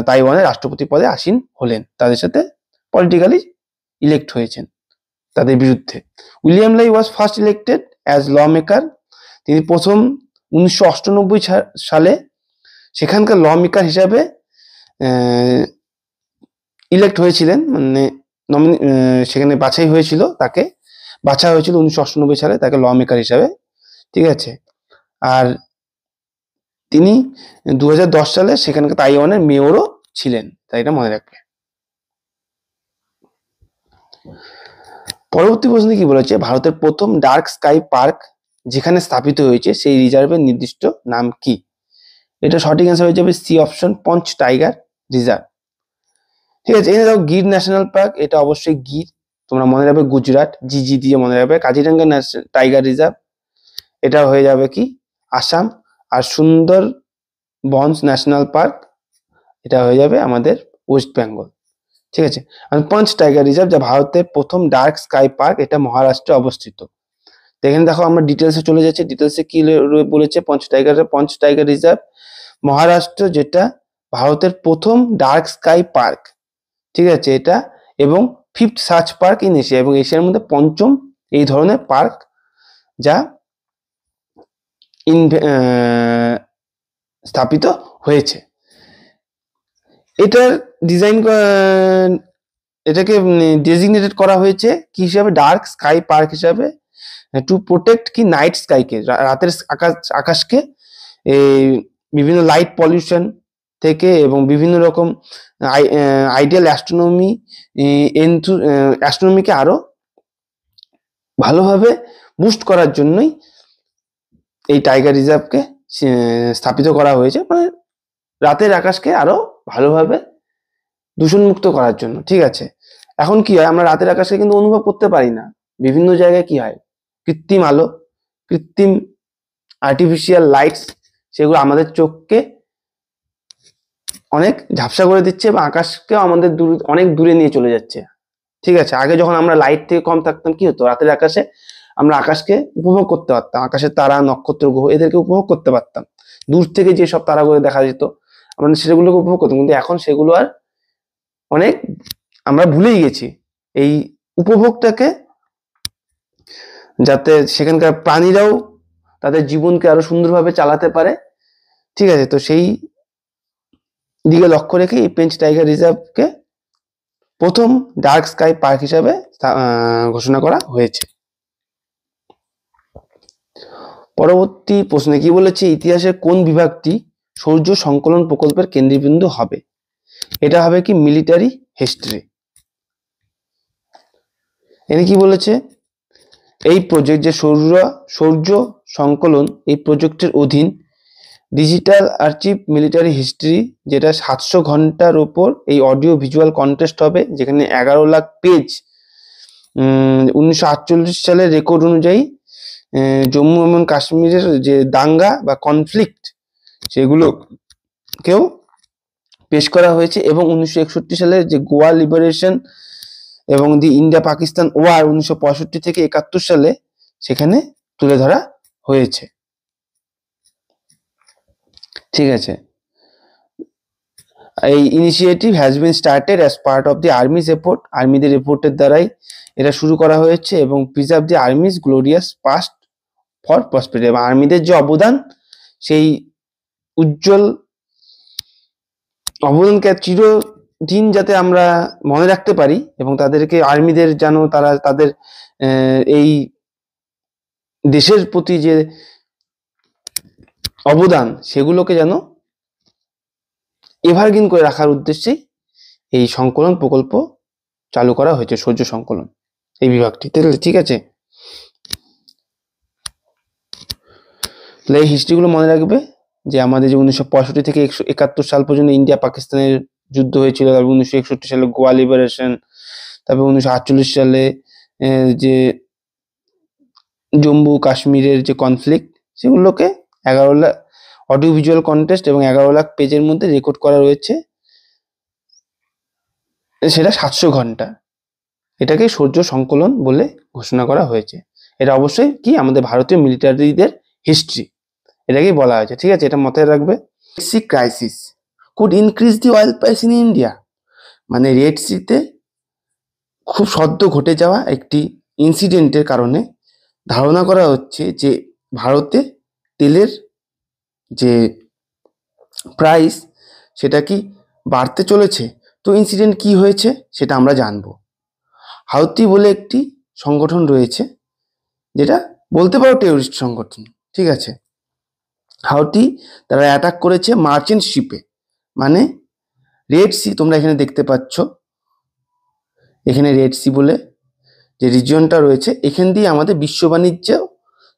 তাইওয়ানের রাষ্ট্রপতি পদে আসীন হলেন, তাদের সাথে পলিটিক্যালি ইলেক্ট হয়েছেন তাদের বিরুদ্ধে। William Lai was first elected as law maker, তিনি প্রথম 1998 সালে সেখানকার ল মেকার হিসাবে ইলেক্ট হয়েছিলেন, মানে সেখানে বাছাই হয়েছিল, তাকে বাছা হয়েছিল 1998 সালে তাকে ল মেকার হিসাবে, ঠিক আছে। আর তিনি 2010 সালে সেখানকার তাইওয়ানের মেয়রও ছিলেন, তাই এটা মনে রাখবে। পরবর্তী প্রশ্নে কি বলেছে? ভারতের প্রথম ডার্ক স্কাই পার্ক যেখানে স্থাপিত হয়েছে সেই রিজার্ভের নির্দিষ্ট নাম কি? এটা সঠিক অ্যান্সার হয়ে যাবে সি অপশন, পঞ্চ টাইগার রিজার্ভ। ঠিক আছে, এখানে দেখো গির ন্যাশনাল পার্ক, এটা অবশ্যই গির, তোমরা মনে রাখবে গুজরাট, জিজি দিয়ে মনে রাখবে। কাজিরাঙ্গা টাইগার রিজার্ভ, এটা হয়ে যাবে কি? আসাম। আর সুন্দর বনস ন্যাশনাল পার্ক, এটা হয়ে যাবে আমাদের ওয়েস্ট বেঙ্গল। ঠিক আছে, আর পাঁচ টাইগার রিজার্ভ যা ভারতের প্রথম ডার্ক স্কাই পার্ক, এটা মহারাষ্ট্রে অবস্থিত। এখানে দেখো আমরা ডিটেলসে চলে যাচ্ছি। ডিটেলসে কি বলেছে? পঞ্চ টাইগার রিজার্ভ মহারাষ্ট্র, যেটা ভারতের প্রথম ডার্ক স্কাই পার্ক, ঠিক আছে, এটা এবং fifth search park in Asia, এবং এশিয়ার মধ্যে পঞ্চম এই ধরনের পার্ক যা স্থাপিত হয়েছে। এটার ডিজাইন, এটাকে ডেজিগনেটেড করা হয়েছে কি হিসাবে? ডার্ক স্কাই পার্ক হিসাবে, টু প্রোটেক্ট কি নাইট স্কাইকে, রাতের আকাশকে এই বিভিন্ন লাইট পলিউশন থেকে এবং বিভিন্ন রকম আইডিয়াল অ্যাস্ট্রোনমিকে আরো ভালোভাবে বুস্ট করার জন্যই এই টাইগার রিজার্ভকে স্থাপিত করা হয়েছে, মানে রাতের আকাশকে আরো ভালোভাবে দূষণমুক্ত করার জন্য। ঠিক আছে, এখন কি হয়? আমরা রাতের আকাশকে কিন্তু অনুভব করতে পারি না। বিভিন্ন জায়গায় কি হয়? কৃত্রিম আলো, কৃত্রিম আর্টিফিশিয়াল লাইটস, সেগুলো আমাদের চোখকে অনেক ঝাপসা করে দিচ্ছে এবং আকাশকেও আমাদের অনেক দূরে নিয়ে চলে যাচ্ছে। ঠিক আছে, আগে যখন আমরা লাইট থেকে কম থাকতাম, কি হতো? রাতের আকাশে আমরা আকাশকে উপভোগ করতে পারতাম, আকাশের তারা, নক্ষত্র, গ্রহ, এদেরকে উপভোগ করতে পারতাম। দূর থেকে যে সব তারাগুলো দেখা যেত, আমরা সেগুলোকে উপভোগ করতাম, কিন্তু এখন সেগুলো আর অনেক আমরা ভুলেই গেছি। এই উপভোগটাকে, যাতে সেখানকার প্রাণীরাও তাদের জীবনকে আরো সুন্দরভাবে চালাতে পারে, ঠিক আছে, তো সেই দিকে লক্ষ্য রেখে এই পেঞ্চ টাইগার রিজার্ভকে প্রথম ডার্ক স্কাই পার্ক হিসাবে ঘোষণা করা হয়েছে। পরবর্তী প্রশ্নে কি বলেছে? ইতিহাসের কোন বিভাগটি সৌর সংকলন প্রকল্পের কেন্দ্রবিন্দু হবে? এটা হবে কি? Military history. এখানে কি বলেছে? এই প্রজেক্ট, যে সৌর সংকলন, এই প্রজেক্টের অধীন ডিজিটাল আর্চিভ মিলিটারি হিস্ট্রি, যেটা 700 ঘন্টার ওপর এই অডিও ভিজুয়াল কন্টেস্ট হবে, যেখানে 11 লাখ পেজ 1948 সালের রেকর্ড অনুযায়ী জম্মু এবং কাশ্মীরের যে দাঙ্গা বা কনফ্লিক্ট, সেগুলোকেও পেশ করা হয়েছে, এবং 1961 সালের যে গোয়া লিবারেশন এবং দি ইন্ডিয়া পাকিস্তান ওয়ার 1965 থেকে 71 সালে সেখানে তুলে ধরা হয়েছে। ঠিক আছে, এই initiative has been started as part of the army's effort, আর্মিদের এফোর্টের দ্বারাই এটা শুরু করা হয়েছে, এবং preserve the army's glorious past for prosperity, এবং আর্মিদের যে অবদান, সেই উজ্জ্বল অবদানকে চিরদিন যাতে আমরা মনে রাখতে পারি, এবং তাদেরকে, আর্মিদের যেন তারা তাদের এই দেশের প্রতি যে অবদান সেগুলোকে যেন এভারগ্রিন করে রাখার উদ্দেশ্যেই এই সংকলন প্রকল্প চালু করা হয়েছে, সৌর সংকলন এই বিভাগটি। ঠিক আছে, তাহলে এই হিস্ট্রিগুলো মনে রাখবে যে আমাদের যে 1965 থেকে 1971 সাল পর্যন্ত ইন্ডিয়া পাকিস্তানের যুদ্ধ হয়েছিল, তারপর 1961 সালে গোয়া লিবারেশন, তারপর 1948 সালে যে জম্মু কাশ্মীরের যে কনফ্লিক্ট, সেগুলোকে 11 লাখ অডিও ভিজুয়াল কন্টেস্ট এবং 11 লাখ পেজের মধ্যে রেকর্ড করা রয়েছে, সেটা 700 ঘন্টা। এটাকে সৌর সংকলন বলে ঘোষণা করা হয়েছে। এটা অবশ্যই কি আমাদের ভারতীয় মিলিটারিদের হিস্ট্রি, এটাকেই বলা হয়েছে। ঠিক আছে, এটা মাথায় রাখবে। Sea crisis could increase the oil price in India, মানে রেড সিতে খুব সদ্য ঘটে যাওয়া একটি ইনসিডেন্টের কারণে ধারণা করা হচ্ছে যে ভারতে তেলের যে প্রাইস সেটা কি বাড়তে চলেছে। তো ইনসিডেন্ট কি হয়েছে সেটা আমরা জানবো। হাউতি বলে একটি সংগঠন রয়েছে, যেটা বলতে পারো টেররিস্ট সংগঠন। ঠিক আছে, হাউতি তারা অ্যাটাক করেছে মার্চেন্ট শিপে, মানে রেড সি, তোমরা এখানে দেখতে পাচ্ছ, এখানে রেড সি বলে যে রিজিয়নটা রয়েছে, এখান দিয়ে আমাদের বিশ্ব বাণিজ্য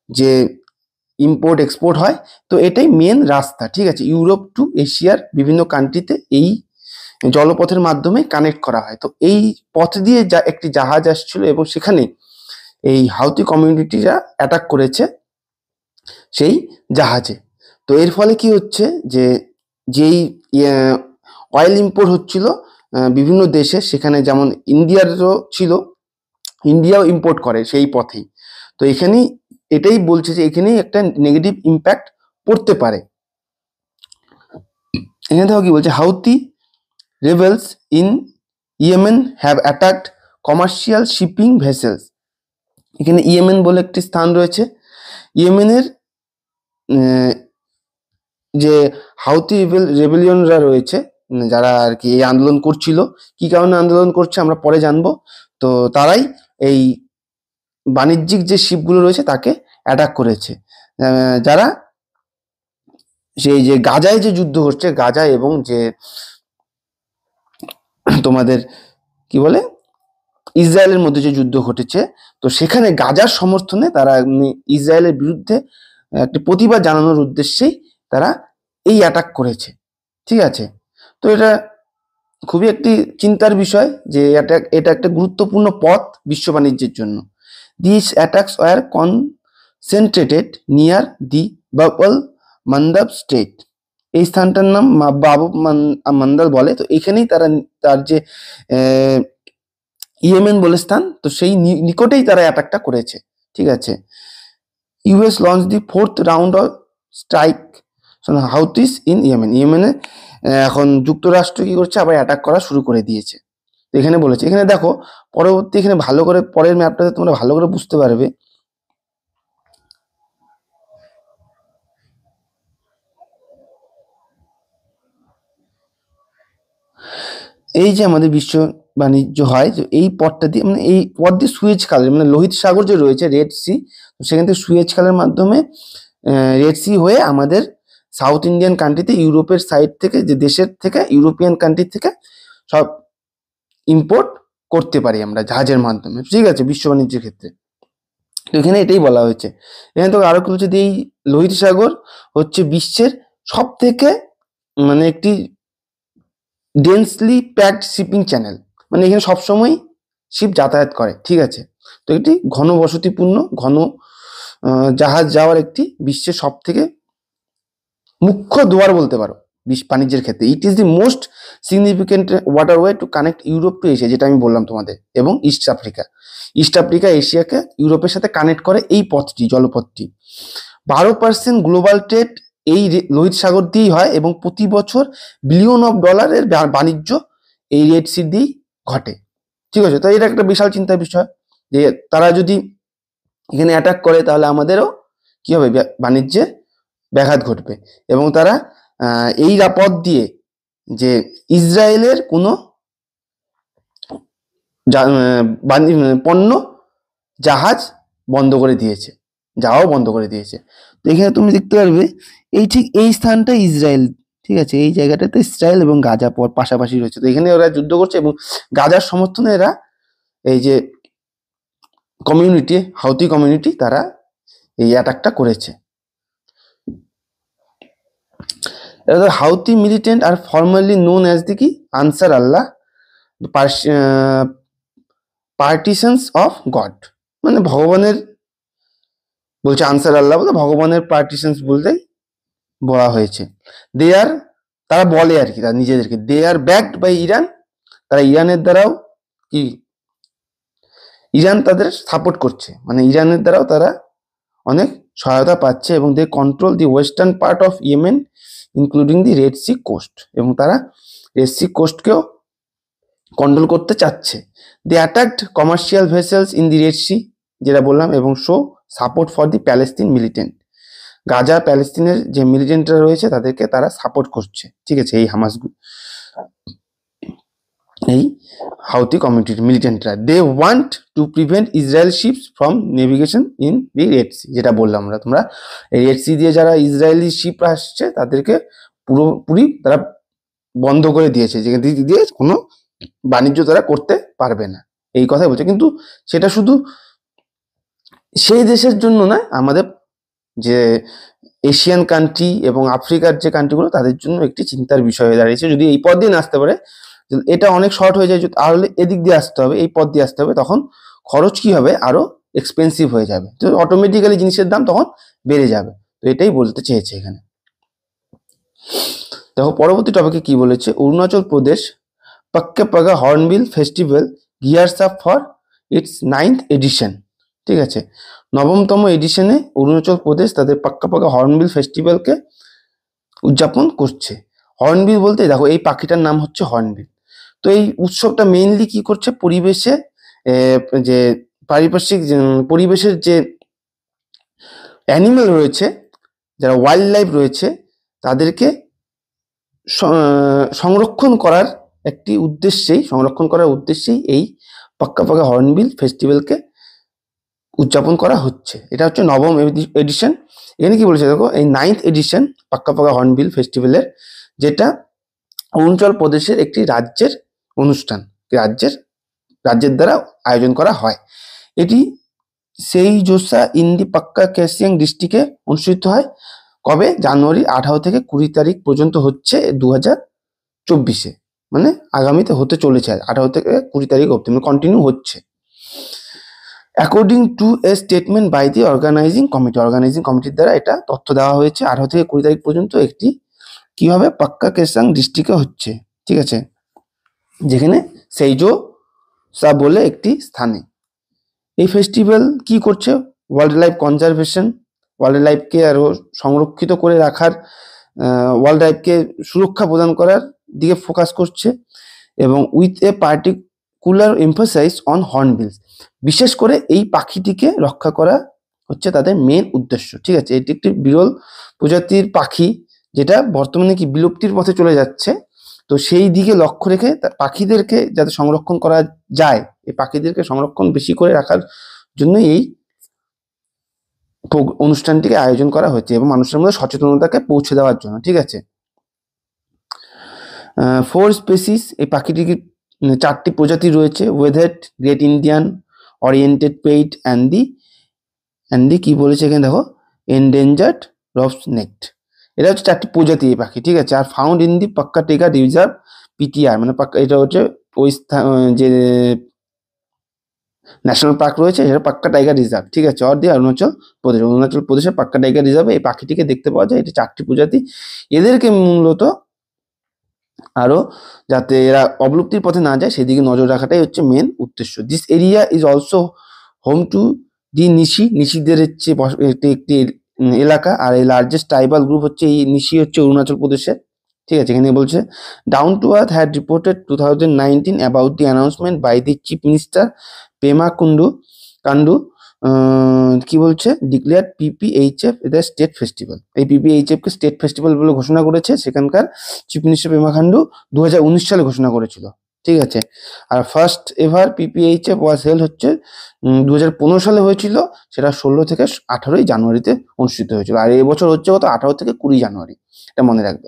যে ইম্পোর্ট এক্সপোর্ট হয়, তো এটাই মেন রাস্তা। ঠিক আছে, ইউরোপ টু এশিয়ার বিভিন্ন কান্ট্রিতে এই জলপথের মাধ্যমে কানেক্ট করা হয়। তো এই পথ দিয়ে একটি জাহাজ আসছিল এবং সেখানে এই হাউতি কমিউনিটিরা অ্যাটাক করেছে সেই জাহাজে। তো এর ফলে কি হচ্ছে যে যেই অয়েল ইম্পোর্ট হচ্ছিল বিভিন্ন দেশে, সেখানে যেমন ইন্ডিয়ারও ছিল, ইন্ডিয়াও ইম্পোর্ট করে সেই পথেই। তো এখানেই এটাই বলছে যে এখানেই একটা নেগেটিভ ইম্প্যাক্ট পড়তে পারে। এখানে দেখো কি বলছে, Houthi rebels in Yemen have attacked commercial shipping vessels. এখানে ইয়েমেন বলে একটি স্থান রয়েছে। ইয়েমেনের যে হাউতি রেবেলিয়নরা রয়েছে, যারা আর কি এই আন্দোলন করছিল, কি কারণে আন্দোলন করছে আমরা পরে জানবো। তো তারাই এই বাণিজ্যিক যে শিপগুলো রয়েছে তাকে অ্যাটাক করেছে, যারা সেই যে গাজায় যে যুদ্ধ হচ্ছে, গাজা এবং যে তোমাদের কি বলে ইসরায়েলের মধ্যে যে যুদ্ধ ঘটেছে, তো সেখানে গাজার সমর্থনে তারা ইসরায়েলের বিরুদ্ধে একটি প্রতিবাদ জানানোর উদ্দেশ্যেই তারা এই অ্যাটাক করেছে। ঠিক আছে, তো এটা খুবই একটি চিন্তার বিষয় যে এটা একটা গুরুত্বপূর্ণ পথ বিশ্ব বাণিজ্যের জন্য। This attacks war concentrated near the Bab el Mandeb strait. এই স্থানটার নাম বাবু মান্দাল বলে। তো এখানেই তার যে ইয়েমেন বলে স্থান, তো সেই নিকটেই তারা অ্যাটাকটা করেছে। ঠিক আছে, US launch the 4th round of strike Houthis in Yemen. ইয়েমেনে এখন যুক্তরাষ্ট্র কি করছে, আবার অ্যাটাক করা শুরু করে দিয়েছে। তো এখানে বলেছে, এখানে দেখো পরবর্তী, এখানে ভালো করে পরের ম্যাপটাতে তোমরা ভালো করে বুঝতে পারবে। এই যে আমাদের বিশ্ব বাণিজ্য হয়, তো এই পথটা দিয়ে, মানে এই পথ দিয়ে সুয়েজ খালের, মানে লোহিত সাগর যে রয়েছে রেড সি, তো সেখান থেকে সুয়েজ খালের মাধ্যমে রেড সি হয়ে আমাদের সাউথ ইন্ডিয়ান কান্ট্রিতে, ইউরোপের সাইড থেকে, যে দেশের থেকে, ইউরোপিয়ান কান্ট্রি থেকে সব ইম্পোর্ট করতে পারি আমরা জাহাজের মাধ্যমে। ঠিক আছে, বিশ্ব বাণিজ্যের ক্ষেত্রে। তো এখানে এটাই বলা হয়েছে। এখানে তো আরো কিছু, যদি এই লোহিত সাগর হচ্ছে বিশ্বের সব থেকে মানে একটি ডেন্সলি প্যাকড শিপিং চ্যানেল, মানে এখানে সবসময় শিপ যাতায়াত করে। ঠিক আছে, তো এটি ঘনবসতিপূর্ণ জাহাজ যাওয়ার একটি বিশ্বের সব থেকে মুখ্য দুয়ার বলতে পারো বাণিজ্যের ক্ষেত্রে। ইট is the most significant waterway to connect Europe two Asia, যেটা আমি বললাম তোমাদের, এবং ইস্ট আফ্রিকা এশিয়াকে ইউরোপের সাথে কানেক্ট করে এই পথটি, জলপথটি। 12% গ্লোবাল ট্রেড এই লোহিত সাগর দিয়েই হয় এবং প্রতি বছর বিলিয়ন অফ ডলারের বাণিজ্য এই রেড সি দিয়েই ঘটে। ঠিক আছে, তো এটা একটা বিশাল চিন্তার বিষয় যে তারা যদি এখানে অ্যাটাক করে তাহলে আমাদেরও কি হবে, বাণিজ্যে ব্যাঘাত ঘটবে। এবং তারা এই পথ দিয়ে যে ইসরায়েলের কোনো পণ্য জাহাজ বন্ধ করে দিয়েছে, যাওয়াও বন্ধ করে দিয়েছে। তো এখানে তুমি দেখতে পারবে ঠিক এই স্থানটা ইসরায়েল, ঠিক আছে, এই জায়গাটাতে ইসরায়েল এবং গাজা পাশাপাশি রয়েছে। তো এখানে ওরা যুদ্ধ করছে এবং গাজার সমর্থনে এরা এই যে কমিউনিটি, হাউতি কমিউনিটি, তারা এই অ্যাটাকটা করেছে। Houthi militant are formally known as the কি Ansar Allah partisans of God, মানে ভগবানের বলছে, আনসার আল্লাহ বলে ভগবানের পার্টিশনস বলতে বলা হয়েছে। দে আর, তারা বলে আর কি, তারা নিজেদেরকে, দে আর ব্যাকড বাই ইরান, তারা ইরানের দ্বারাও কি, ইরান তাদের সাপোর্ট করছে, মানে ইরানের দ্বারাও তারা অনেক সহায়তা পাচ্ছে, এবং they control the western part of Yemen including the Red Sea coast, এবং তারা রেড সি কোস্টকেও কন্ট্রোল করতে চাচ্ছে। They attacked commercial vessels in the Red Sea, যেটা বললাম, এবং show support for the Palestine militant, Gaza প্যালেস্তিনের যে মিলিটেন্টরা রয়েছে তাদেরকে তারা সাপোর্ট করছে, ঠিক আছে, এই হামাসগুলো, এই হাউতি কমিউনিটির মিলিটেন্টরা। They want to prevent Israel ships from navigation in the Red Sea, যেটা বললাম আমরা, তোমরা এই রেড সি দিয়ে যারা ইসরায়েলি শিপ আসছে তাদেরকে পুরোপুরি তারা বন্ধ করে দিয়েছে, যেখান দিয়ে কোনো বাণিজ্য তারা করতে পারবে না, এই কথাই বলছে। কিন্তু সেটা শুধু সেই দেশের জন্য নয়, আমাদের যে এশিয়ান কান্ট্রি এবং আফ্রিকার যে কান্ট্রিগুলো, তাদের জন্য একটি চিন্তার বিষয় হয়ে দাঁড়িয়েছে। যদি এই পথ দিয়ে না আসতে পারে, এটা অনেক শর্ট হয়ে যায়, তাহলে এদিক দিয়ে আসতে হবে, এই পথ দিয়ে আসতে হবে, তখন খরচ কি হবে, আরো এক্সপেন্সিভ হয়ে যাবে, তো অটোমেটিক্যালি জিনিসের দাম তখন বেড়ে যাবে। তো এটাই বলতে চেয়েছে এখানে। দেখো পরবর্তী টপিকে কি বলেছে, Arunachal Pradesh Pakke Paga hornbill festival gears up for its 9th edition, ঠিক আছে, 9তম এডিশনে অরুণাচল প্রদেশ তাদের পাক্কা পাগা হর্নবিল ফেস্টিভ্যালকে উদযাপন করছে। হর্নবিল বলতে দেখো এই পাখিটার নাম হচ্ছে হর্নবিল। তো এই উৎসবটা মেইনলি কি করছে, পরিবেশে যে পারিপার্শ্বিক পরিবেশের যে অ্যানিমেল রয়েছে, যারা ওয়াইল্ড লাইফ রয়েছে, তাদেরকে সংরক্ষণ করার উদ্দেশ্যেই এই পাক্কা পাগা হর্নবিল ফেস্টিভ্যালকে উদযাপন করা হচ্ছে। এটা হচ্ছে 9ম এডিশন। এখানে কি বলেছে দেখো, এই 9th এডিশন পাক্কা পাগা হর্নবিল ফেস্টিভ্যালের, যেটা অরুণাচল প্রদেশের একটি রাজ্যের অনুষ্ঠান, রাজ্যের দ্বারা আয়োজন করা হয়। এটি সেই জোসা ইন্দি পাক্কা কেসিয়াং ডিস্ট্রিক্টে অনুষ্ঠিত হয়। কবে, জানুয়ারি 18 থেকে 20 তারিখ পর্যন্ত হচ্ছে 2024-এ, মানে আগামীতে হতে চলেছে, 18 থেকে 20 তারিখ অব্দি কন্টিনিউ হচ্ছে। According to a statement by the organising কমিটির দ্বারা এটা তথ্য দেওয়া হয়েছে, 18 থেকে 20 তারিখ পর্যন্ত একটি কি হবে, পাক্কা কেসাং ডিস্ট্রিক্টে হচ্ছে, ঠিক আছে, যেখানে সেইজো সা বলে একটি স্থানে। এই ফেস্টিভ্যাল কি করছে, ওয়াইল্ড লাইফ কনজারভেশন, ওয়াইল্ড লাইফকে আরো সংরক্ষিত করে রাখার, ওয়াইল্ড লাইফকে সুরক্ষা প্রদান করার দিকে ফোকাস করছে, এবং with a particular emphasize on hornbills, বিশেষ করে এই পাখিটিকে রক্ষা করা হচ্ছে তাদের মেন উদ্দেশ্য, ঠিক আছে। এটি একটি বিরল প্রজাতির পাখি, যেটা বর্তমানে কি বিলুপ্তির পথে চলে যাচ্ছে। তো সেই দিকে লক্ষ্য রেখে পাখিদেরকে যাতে সংরক্ষণ করা যায়, এই পাখিদেরকে সংরক্ষণ বেশি করে রাখার জন্য এই অনুষ্ঠানটিকে আয়োজন করা হয়েছে, এবং মানুষের মধ্যে সচেতনতাকে পৌঁছে দেওয়ার জন্য, ঠিক আছে। 4 স্পেসিস, এই পাখিটির 4টি প্রজাতি রয়েছে, weather great Indian oriented pied and the কি বলেছে এখানে দেখো, এন্ডেঞ্জার্ড রফস নেক্ট, এটা হচ্ছে 4টি প্রজাতি এই পাখি, ঠিক আছে। আর ফাউন্ড ইন দি পাক্কা টেকা রিজার্ভ পিটিআর, মানে পাক্কা, এটা হচ্ছে ওই যে ন্যাশনাল পার্ক রয়েছে, সেটা পাক্কা টাইগার রিজার্ভ, ঠিক আছে, অর দি অরুণাচল প্রদেশের পাক্কা টাইগার রিজার্ভে এই পাখিটিকে দেখতে পাওয়া যায়। এটা 4টি প্রজাতি, এদেরকে মূলত আরো যাতে এরা অবলুপ্তির পথে না যায় সেদিকে নজর রাখাটাই হচ্ছে মেন উদ্দেশ্য। This area is also home to the নিশিদের হচ্ছে একটি এলাকা, আর এই লার্জেস্ট ট্রাইবাল গ্রুপ হচ্ছে এই নিশি, হচ্ছে অরুণাচল প্রদেশে, ঠিক আছে। এখানে বলছে Down to Earth had reported 2019 about the announcement by the chief minister Pema Khandu কি বলছে, ডিক্লেয়ার পিপিএইচএফ এটা স্টেট ফেস্টিভ্যাল, এই পিপিএইচএফ কে স্টেট ফেস্টিভ্যাল বলে ঘোষণা করেছে সেখানকার চিফ মিনিস্টার পেমা খান্ডু 2019 সালে ঘোষণা করেছিল, ঠিক আছে। আর first ever PPHF was held হচ্ছে 2015 সালে হয়েছিল, সেটা 16 থেকে 18 জানুয়ারিতে অনুষ্ঠিত হয়েছিল। আর এই বছর হচ্ছে কত, 18 থেকে 20 জানুয়ারি, এটা মনে রাখবে।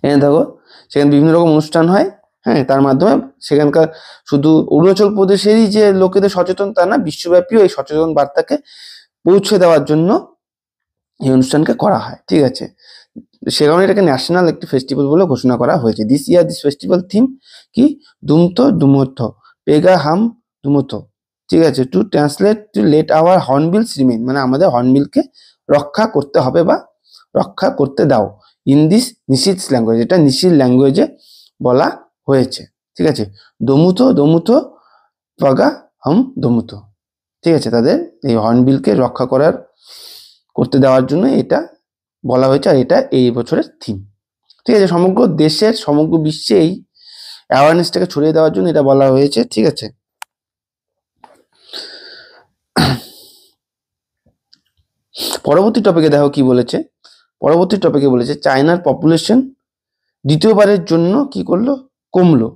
এখানে দেখো সেখানে বিভিন্ন রকম অনুষ্ঠান হয়, হ্যাঁ, তার মাধ্যমে সেখানকার শুধু অরুণাচল প্রদেশেরই যে লোকেদের সচেতন তা না, বিশ্বব্যাপীও এই সচেতন বার্তাকে পৌঁছে দেওয়ার জন্য এই অনুষ্ঠানকে করা হয়, ঠিক আছে। সে কারণে এটাকে ন্যাশনাল একটি ফেস্টিভ্যাল বলে ঘোষণা করা হয়েছে। This year this festival theme কি, দুমতো দুমথ পেগা হাম দুমথ, ঠিক আছে। To translate to let our hornbills remain, মানে আমাদের হর্নবিলকে রক্ষা করতে হবে বা রক্ষা করতে দাও, ইন দিস নিশিস ল্যাঙ্গুয়েজ, এটা নিশিস ল্যাঙ্গুয়েজে বলা হয়েছে, ঠিক আছে। দমুথো দমুথো পাগা হাম দমুথো, ঠিক আছে, তাদের এই হর্নবিলকে রক্ষা করতে দেওয়ার জন্য এটা বলা হয়েছে, আর এটা এই বছরের থিম, ঠিক আছে। সমগ্র দেশের সমগ্র বিশ্বে এই অ্যাওয়ারনেসটাকে ছড়িয়ে দেওয়ার জন্য এটা বলা হয়েছে, ঠিক আছে। পরবর্তী টপিকে দেখো কি বলেছে, পরবর্তী টপিকে বলেছে চায়নার পপুলেশন দ্বিতীয়বারের জন্য কি করলো, কমলো,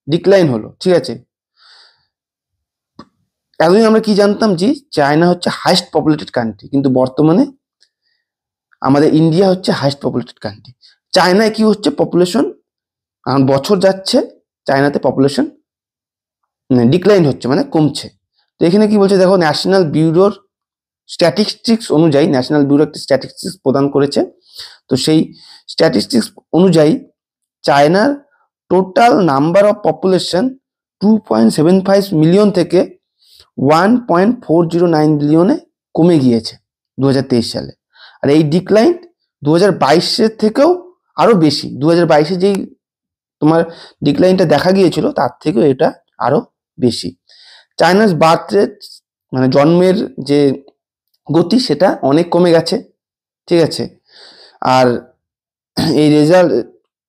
ডিক্লাইন হলো, ঠিক আছে। এতদিন আমরা কি জানতাম যে চায়না হচ্ছে হাইস্ট পপুলেটেড কান্ট্রি, কিন্তু বর্তমানে আমাদের ইন্ডিয়া হচ্ছে হাইস্ট পপুলেটেড কান্ট্রি। চায়নায় কি হচ্ছে, পপুলেশন বছর যাচ্ছে চায়নাতে পপুলেশন ডিক্লাইন হচ্ছে, মানে কমছে। তো এখানে কি বলছে দেখো, ন্যাশনাল ব্যুরোর স্ট্যাটিস্টিক্স অনুযায়ী, ন্যাশনাল ব্যুরো একটি স্ট্যাটিস্টিক্স প্রদান করেছে, তো সেই স্ট্যাটিস্টিক্স অনুযায়ী চায়নার total number of population 2.75 million থেকে 1.409 মিলিয়নে কমে গিয়েছে 2023 সালে। আর এই ডিক্লাইন 2022 থেকেও আরো বেশি, 2022 যেই তোমার ডিক্লাইনটা দেখা গিয়েছিল তার থেকেও এটা আরো বেশি। চায়নার বার্থ রেট, মানে জন্মের যে গতি, সেটা অনেক কমে গেছে, ঠিক আছে। আর এই রেজাল্ট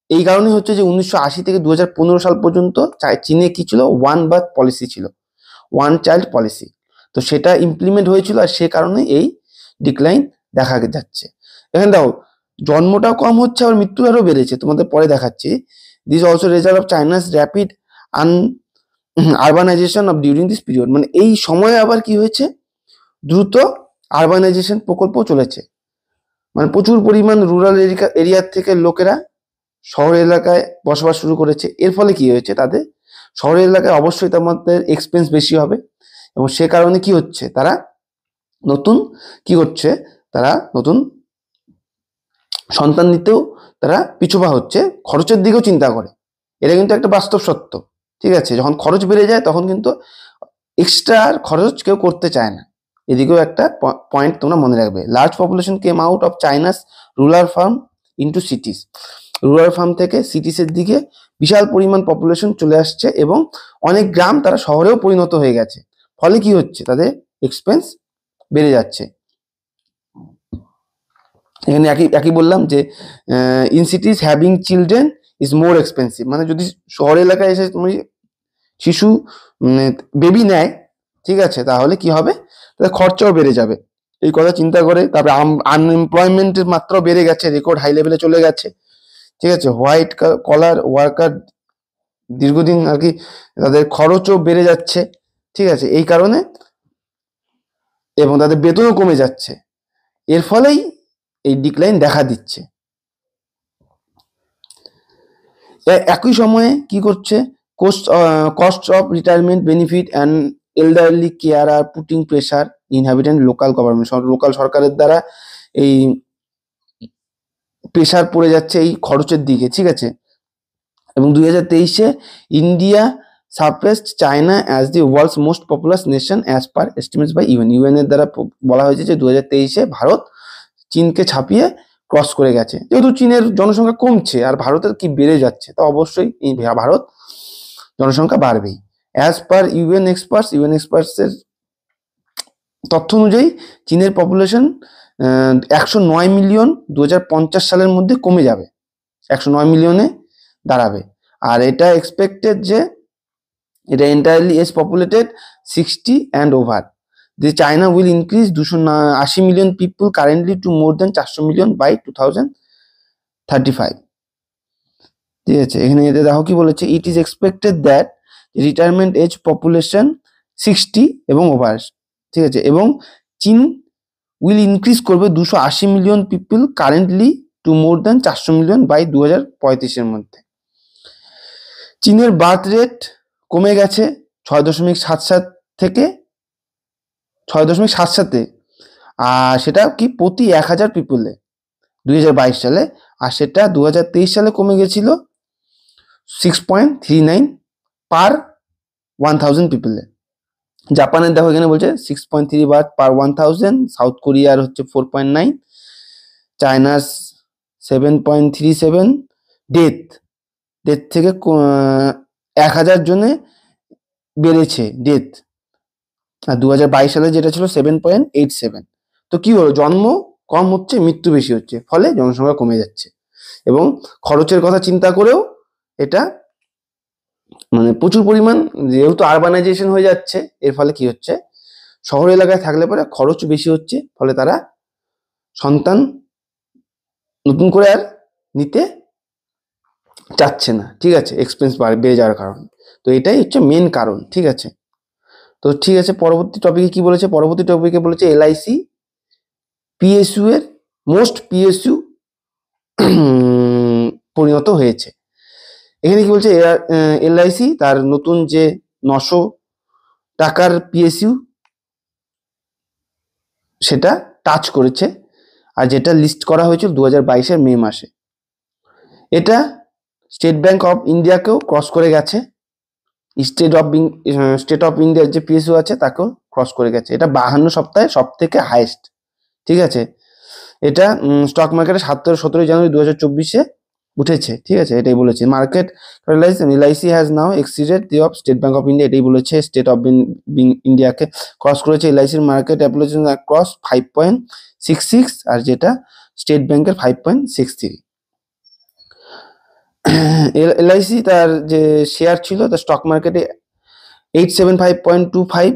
এই কারণে হচ্ছে যে 1980 থেকে 2015 সাল পর্যন্ত চীনে কি ছিল, ওয়ান বার্থ পলিসি ছিল, ওয়ান চাইল্ড পলিসি, তো সেটা ইমপ্লিমেন্ট হয়েছিল, আর সে কারণে এই ডিক্লাইন দেখা যাচ্ছে। এখানে দেখো জন্মটাও কম হচ্ছে, আবার মৃত্যু হারও বেড়েছে, তোমাদের পরে দেখাচ্ছি। This also result of China's rapid urbanisation of during this period, মানে এই সময়ে আবার কি হয়েছে, দ্রুত আরবানাইজেশন প্রকল্প চলেছে, মানে প্রচুর পরিমাণ রুরাল এরিয়ার থেকে লোকেরা শহর এলাকায় বসবাস শুরু করেছে। এর ফলে কি হয়েছে, তাদের শহরের এলাকায় অবশ্যই তাদের এক্সপেন্স বেশি হবে, এবং সে কারণে কি হচ্ছে, তারা নতুন কি করছে, তারা নতুন সন্তান নিতেও তারা পিছুপা হচ্ছে, খরচের দিকেও চিন্তা করে। এটা কিন্তু একটা বাস্তব সত্য, ঠিক আছে। যখন খরচ বেড়ে যায় তখন কিন্তু এক্সট্রা খরচ কেউ করতে চায় না, এদিকেও একটা পয়েন্ট তোমরা মনে রাখবে। Large population came out of China's rural farm into cities, rural farm থেকে সিটিসের দিকে বিশাল পরিমাণ পপুলেশন চলে আসছে, এবং অনেক গ্রাম তারা শহরেও পরিণত হয়ে গেছে। ফলে কি হচ্ছে, তাদের এক্সপেন্স বেড়ে যাচ্ছে। এখানে একই বললাম যে in সিটিজ having children is more expensive, মানে যদি শহর এলাকায় এসে তুমি শিশু বেবি নেয়, ঠিক আছে, তাহলে কি হবে, তাদের খরচাও বেড়ে যাবে। এই কথা চিন্তা করে তারপরে আনএমপ্লয়মেন্টের মাত্রাও বেড়ে গেছে, রেকর্ড হাই লেভেলে চলে গেছে, ঠিক আছে। হোয়াইট কলার ওয়ার্কার দীর্ঘদিন আর কি তাদের খরচও বেড়ে যাচ্ছে, ঠিক আছে, এই কারণে, এবং তাদের বেতনও কমে যাচ্ছে। এর ফলেই এই ডিক্লাইন দেখা দিচ্ছে। একই সময়ে কি করছে, cost of retirement benefit and elderly care are putting pressure inhabitant local government, local সরকারের দ্বারা এই প্রেশার পড়ে যাচ্ছে এই খরচের দিকে, ঠিক আছে। এবং 2023-এ India surpassed China as the world's most populous nation as per estimates by UN এর দ্বারা বলা হয়েছে যে 2023-এ ভারত চীনকে ছাপিয়ে ক্রস করে গেছে। যেহেতু চীনের জনসংখ্যা কমছে আর ভারতের কি বেড়ে যাচ্ছে, তো অবশ্যই ভারত জনসংখ্যা বাড়বেই। অ্যাজ পার ইউএন এক্সপার্টসের তথ্য অনুযায়ী চীনের পপুলেশন 109 মিলিয়ন 2050 সালের মধ্যে কমে যাবে, 109 মিলিয়নে দাঁড়াবে। আর এটা এক্সপেক্টেড যে এটা entirely age populated 60 and over. The China will increase 280 million people currently to more than 400 million by 2035. ঠিক আছে, এখানে এতে দেখো কি বলেছে, it is expected that retirement age population 60 এবং ওভার। ঠিক আছে, এবং চীন উইল ইনক্রিজ করবে 280 million people currently to more than 400 million by 2035-এর মধ্যে। চীনের বার্থ রেট কমে গেছে 6.77 থেকে 6.77-এ, আর সেটা কি প্রতি 1000 পিপলে 2022 সালে, আর সেটা 2023 সালে কমে গেছিল 6.39 পার 1000 পিপলে। জাপানের দেখো এখানে বলছে 6.3 বার্থ পার 1000, সাউথ কোরিয়ার হচ্ছে 4.9, চায়নার 7.37, ডেথ থেকে 1000 জনে বেড়েছে ডেথ, আর 2022 সালে যেটা ছিল 7.87। তো কি হলো, জন্ম কম হচ্ছে, মৃত্যু বেশি হচ্ছে, ফলে জনসংখ্যা কমে যাচ্ছে। এবং খরচের কথা চিন্তা করেও এটা মানে প্রচুর পরিমাণ, যেহেতু আরবানাইজেশন হয়ে যাচ্ছে, এর ফলে কি হচ্ছে, শহর এলাকায় থাকলে পরে খরচ বেশি হচ্ছে, ফলে তারা সন্তান নতুন করে আর নিতে চাচ্ছে না। ঠিক আছে, এক্সপেন্স বেড়ে যাওয়ার কারণে। তো এটাই হচ্ছে মেন কারণ। ঠিক আছে, তো ঠিক আছে, পরবর্তী টপিকে কি বলেছে, পরবর্তী টপিকে বলেছে এলআইসি পিএসইউ এর মোস্ট পিএসইউ পরিণত হয়েছে। এখানে কি বলছে, এলআইসি তার নতুন যে 900 টাকার পিএসইউ সেটা টাচ করেছে, আর যেটা লিস্ট করা হয়েছিল 2022-এর মে মাসে। এটা স্টেট ব্যাংক অফ ইন্ডিয়াকেও ক্রস করে গেছে, স্টেট অফ ইন্ডিয়ার যে পিএসইউ আছে তাকেও ক্রস করে গেছে। এটা 52 সপ্তাহে সব থেকে হাইয়েস্ট। ঠিক আছে, এটা স্টক মার্কেটে 17 জানুয়ারি 2024-এ উঠেছে। ঠিক আছে, এটাই বলেছে market LIC has now exceeded the of state bank of India, এটাই বলেছে স্টেট অফ ইন্ডিয়াকে ক্রস করেছে। এলআইসির মার্কেট অ্যাপ্লিকেশন ক্রস 5.66, আর যেটা স্টেট ব্যাংকের 5.63। এলআইসি তার যে শেয়ার ছিল তার স্টক মার্কেটে 875.25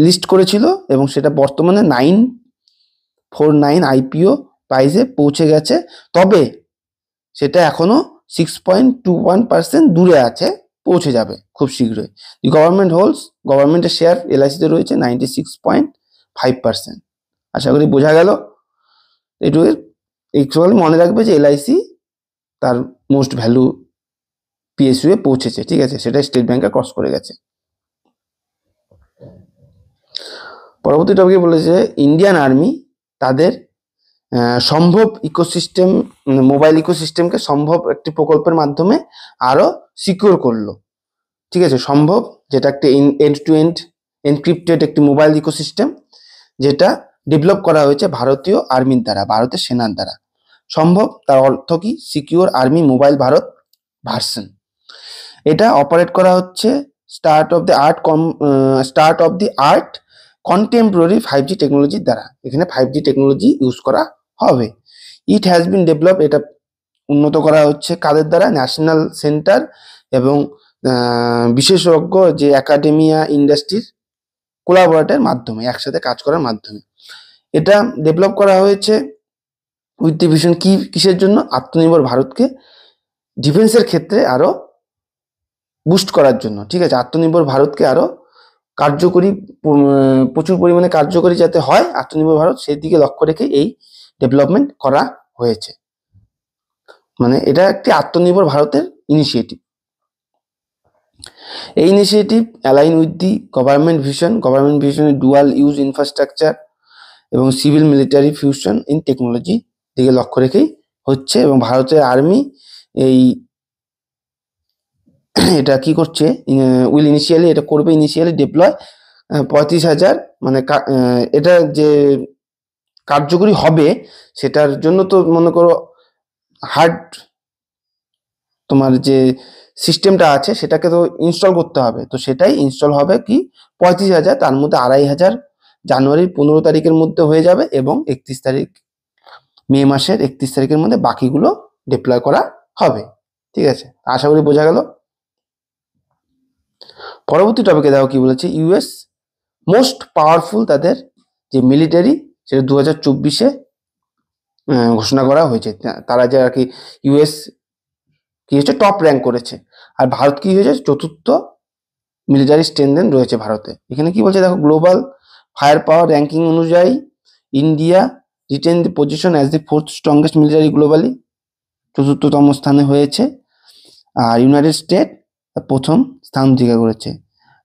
লিস্ট করেছিল, এবং সেটা বর্তমানে 949 আইপিও প্রাইসে পৌঁছে গেছে। তবে সেটা এখনো 6.21% দূরে আছে, পৌঁছে যাবে খুব শীঘ্রই। দি গভর্নমেন্ট হোল্ডস, গভর্নমেন্টের শেয়ার এলআইসিতে রয়েছে 96.5%। আশা করি বোঝা গেল। এটুকু একটু মনে রাখবে যে এলআইসি তার মোস্ট ভ্যালু পিএসইউ এ পৌঁছেছে। ঠিক আছে, সেটা স্টেট ব্যাংকে ক্রস করে গেছে। পরবর্তী টপিকে বলেছে ইন্ডিয়ান আর্মি তাদের সম্ভব ইকোসিস্টেম, মোবাইল ইকোসিস্টেমকে সম্ভব একটি প্রকল্পের মাধ্যমে আরো সিকিউর করলো। ঠিক আছে, সম্ভব যেটা একটা এন্ড টু এন্ড এনক্রিপ্টেড একটি মোবাইল ইকোসিস্টেম, যেটা ডেভেলপ করা হয়েছে ভারতীয় আর্মির দ্বারা, ভারতের সেনার দ্বারা। সম্ভব তার অর্থ কি, secure army mobile Bharat version. এটা অপারেট করা হচ্ছে start of the art contemporary 5G টেকনোলজির দ্বারা। এখানে 5G টেকনোলজি ইউজ করা হবে। ইট হ্যাজ বিন ডেভেলপ, এটা উন্নত করা হচ্ছে কাদের দ্বারা, ন্যাশনাল সেন্টার এবং বিশেষজ্ঞ যে একাডেমিয়া ইন্ডাস্ট্রির কোলাবোরেটের মাধ্যমে, একসাথে কাজ করার মাধ্যমে এটা ডেভেলপ করা হয়েছে। উইথ দি ভিশন, কিসের জন্য, আত্মনির্ভর ভারতকে ডিফেন্সের ক্ষেত্রে আরো বুস্ট করার জন্য। ঠিক আছে, আত্মনির্ভর ভারতকে আরো কার্যকরী, প্রচুর পরিমাণে কার্যকরী যাতে হয় আত্মনির্ভর ভারত, সেই দিকে লক্ষ্য রেখে এই ডেভেলপমেন্ট করা হয়েছে। মানে এটা একটি আত্মনির্ভর ভারতের ইনিশিয়েটিভ। এই initiative align with the government ভিশনের ডুয়াল ইউজ ইনফ্রাস্ট্রাকচার এবং civil military fusion in technology দিকে লক্ষ্য রেখেই হচ্ছে। এবং ভারতের আর্মি এটা কি করছে, এটা করবে ইনিশিয়ালি ডেপ্লয় 35,000, মানে এটা যে কার্যকরী হবে সেটার জন্য তো মনে করো হার্ড তোমার যে সিস্টেমটা আছে সেটাকে তো ইনস্টল করতে হবে। তো সেটাই ইনস্টল হবে কি 35,000, তার মধ্যে 2,500 জানুয়ারির 15 তারিখের মধ্যে হয়ে যাবে, এবং 31 তারিখ মে মাসের 31 তারিখের মধ্যে বাকিগুলো ডিপ্লয় করা হবে। ঠিক আছে, আশা করি বোঝা গেল। পরবর্তী টপিকে দেখো কি বলেছে, ইউএস মোস্ট পাওয়ারফুল তাদের যে মিলিটারি, সেটা 2024-এ ঘোষণা করা হয়েছে। তারা যে আর কি ইউএস কি হচ্ছে টপ র্যাঙ্ক করেছে, আর ভারত কি হয়েছে চতুর্থ মিলিটারি স্ট্রেংথ রয়েছে ভারতে। এখানে কি বলছে দেখো, গ্লোবাল ফায়ার পাওয়ার র্যাঙ্কিং অনুযায়ী India retain the position as the fourth strongest military globally, চতুর্থতম স্থানে হয়েছে। আর ইউনাইটেড স্টেট প্রথম স্থান অধিকার করেছে।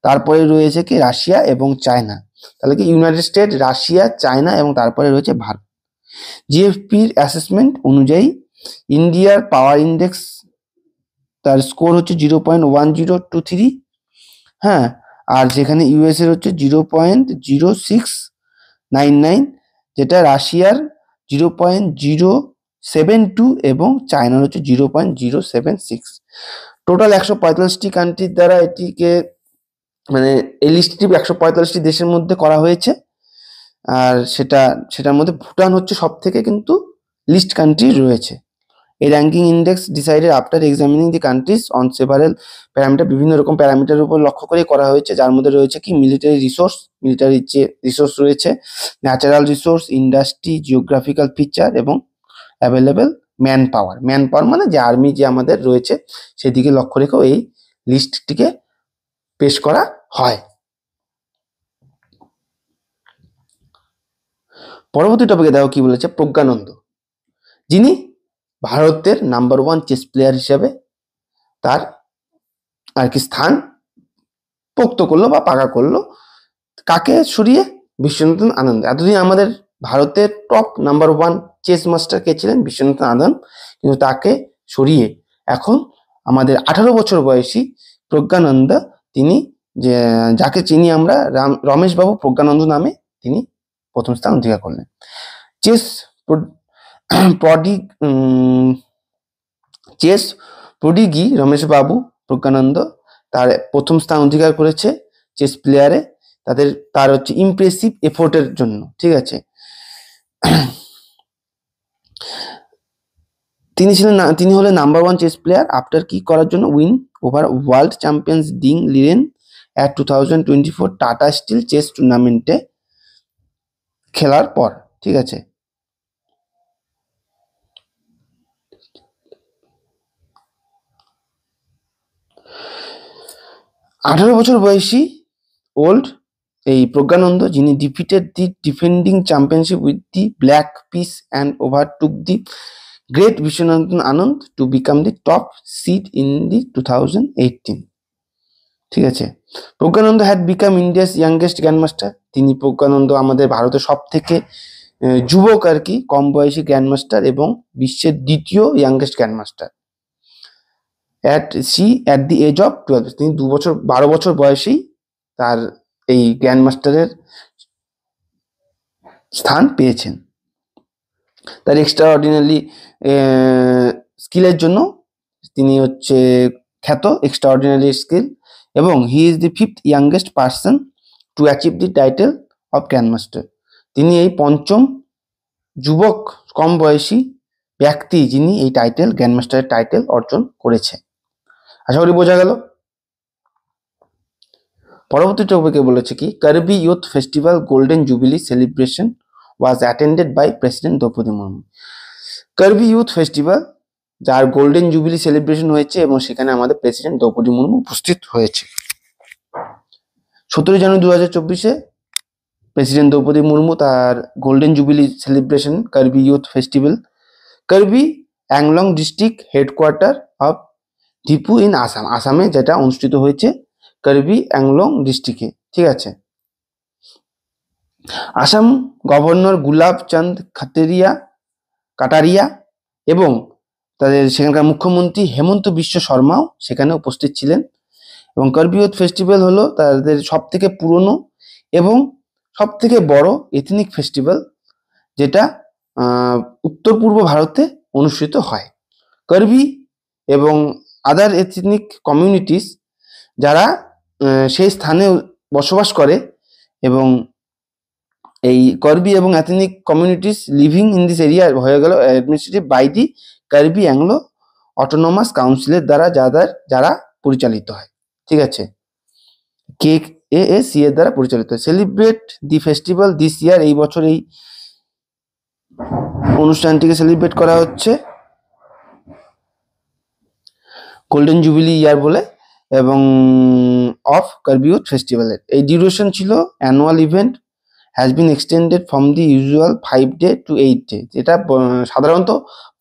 তারপরে রয়েছে কি রাশিয়া এবং চায়না। তাহলে কি ইউনাইটেড স্টেট, রাশিয়া, চায়না এবং তারপরে রয়েছে ভারত। জিএফপির অ্যাসেসমেন্ট অনুযায়ী ইন্ডিয়ার পাওয়ার ইন্ডেক্স তার স্কোর হচ্ছে 0.1023, হ্যাঁ, আর যেখানে ইউএস এর হচ্ছে 0.0699, যেটা রাশিয়ার 0.072 এবং চায়নার হচ্ছে 0.076। টোটাল 145টি কান্ট্রির দ্বারা এটিকে মানে এই লিস্টটি 145টি দেশের মধ্যে করা হয়েছে। আর সেটার মধ্যে ভুটান হচ্ছে সব থেকে কিন্তু লিস্ট কান্ট্রি রয়েছে। এই ranking index decided after examining the country's on several parameter, বিভিন্ন রকম প্যারামিটারের উপর লক্ষ্য করে করা হয়েছে, যার মধ্যে রয়েছে কি মিলিটারি যে রিসোর্স রয়েছে, natural resource, industry, geographical feature এবং অ্যাভেলেবেল ম্যান পাওয়ার মানে যে আর্মি যে আমাদের রয়েছে সেদিকে লক্ষ্য রেখেও এই লিস্টটিকে পেশ করা হয়। পরবর্তী টপিকে দেখো কি বলেছে, প্রজ্ঞানন্দ, যিনি ভারতের নাম্বার 1 চেস প্লেয়ার হিসেবে তার আর কি স্থান পোক্ত করলো বা পাকা করলো। কাকে সরিয়ে? বিশ্বনাথন আনন্দ। এতদিন আমাদের ভারতের টপ নাম্বার 1 চেস মাস্টার কে ছিলেন? বিশ্বনাথন আনন্দ, কিন্তু তাকে সরিয়ে এখন আমাদের 18 বছর বয়সী প্রজ্ঞানন্দ, তিনি যাকে চিনি আমরা রমেশ বাবু প্রজ্ঞানন্দ নামে, তিনি প্রথম স্থান অধিকার করলেন। চেস প্রডিগি রমেশ বাবু প্রজ্ঞানন্দ তার প্রথম স্থান অধিকার করেছে চেস প্লেয়ারে, তার হচ্ছে ইমপ্রেসিভ এফোর্টের জন্য, ঠিক আছে। তিনি হলেন নাম্বার 1 চেস প্লেয়ার আফটার কি করার জন্য? Win over world champions Ding Liren at 2024 Tata steel chess টুর্নামেন্টে খেলার পর, ঠিক আছে। আঠারো বছর বয়সী ওল্ড এই প্রজ্ঞানন্দ, যিনি defeated the defending championship with the black piece and overtook the great Viswanathan Anand to become the top seed in the 2018, ঠিক আছে। Praggnanandhaa had become India's youngest grandmaster. তিনি প্রজ্ঞানন্দ আমাদের ভারতের সব থেকে যুবক আর কি কম বয়সী গ্র্যান্ডমাস্টার এবং বিশ্বের দ্বিতীয় youngest grandmaster. At the age of 12, তিনি 12 বছর বয়সেই তার এই গ্র্যান্ড মাস্টারের স্থান পেয়েছেন। তার এক্সট্রা অর্ডিনারি স্কিলের জন্য তিনি হচ্ছে খ্যাত, এক্সট্রা অর্ডিনারি স্কিল, এবং he is the 5th youngest person to achieve the title of grand master. তিনি এই পঞ্চম যুবক কম বয়সী ব্যক্তি যিনি এই গ্র্যান্ড মাস্টারের টাইটেল অর্জন করেছে। আশা করি বোঝা গেল। পরবর্তী টপিকে বলেছে কি, Karbi youth festival golden jubilee celebration was attended by president Droupadi Murmu. Karbi youth festival, যার গোল্ডেন জুবিলি সেলিব্রেশন হয়েছে এবং সেখানে আমাদের প্রেসিডেন্ট দ্রৌপদী মুর্মু উপস্থিত হয়েছে। 17 জানুয়ারি 2024 প্রেসিডেন্ট দ্রৌপদী মুর্মু তার golden jubilee celebration Karbi youth festival Karbi Anglong district headquarter of Diphu in আসামে যেটা অনুষ্ঠিত হয়েছে কার্বি অ্যাংলং ডিস্ট্রিক্টে, ঠিক আছে। আসাম গভর্নর গুলাব চাঁদ কাটারিয়া এবং তাদের সেখানকার মুখ্যমন্ত্রী হেমন্ত বিশ্ব শর্মাও সেখানে উপস্থিত ছিলেন। এবং কার্বি ইউথ ফেস্টিভ্যাল হলো তাদের সব থেকে পুরনো এবং সব থেকে বড় এথনিক ফেস্টিভ্যাল, যেটা উত্তর পূর্ব ভারতে অনুষ্ঠিত হয়। কার্বি এবং আদার এথনিক কমিউনিটিস যারা সেই স্থানে বসবাস করে, এবং এই কার্বি এবং ethnic communities living in this area হয়ে গেল অ্যাডমিনিস্ট্রেটিভ বাই দি কার্বি অ্যাংলো অটোনমাস কাউন্সিলের দ্বারা যারা পরিচালিত হয়, ঠিক আছে, KAAC এর দ্বারা পরিচালিত হয়। সেলিব্রেট দি ফেস্টিভ্যাল দিস ইয়ার, এই বছর এই অনুষ্ঠানটিকে সেলিব্রেট করা হচ্ছে গোল্ডেন জুবিলি ইয়ার বলে এবং অফ কার্বি ইয়ুথ ফেস্টিভ্যালের। এই ডিউরেশন ছিল annual event has been extended from the usual 5 day to 8 day. যেটা সাধারণত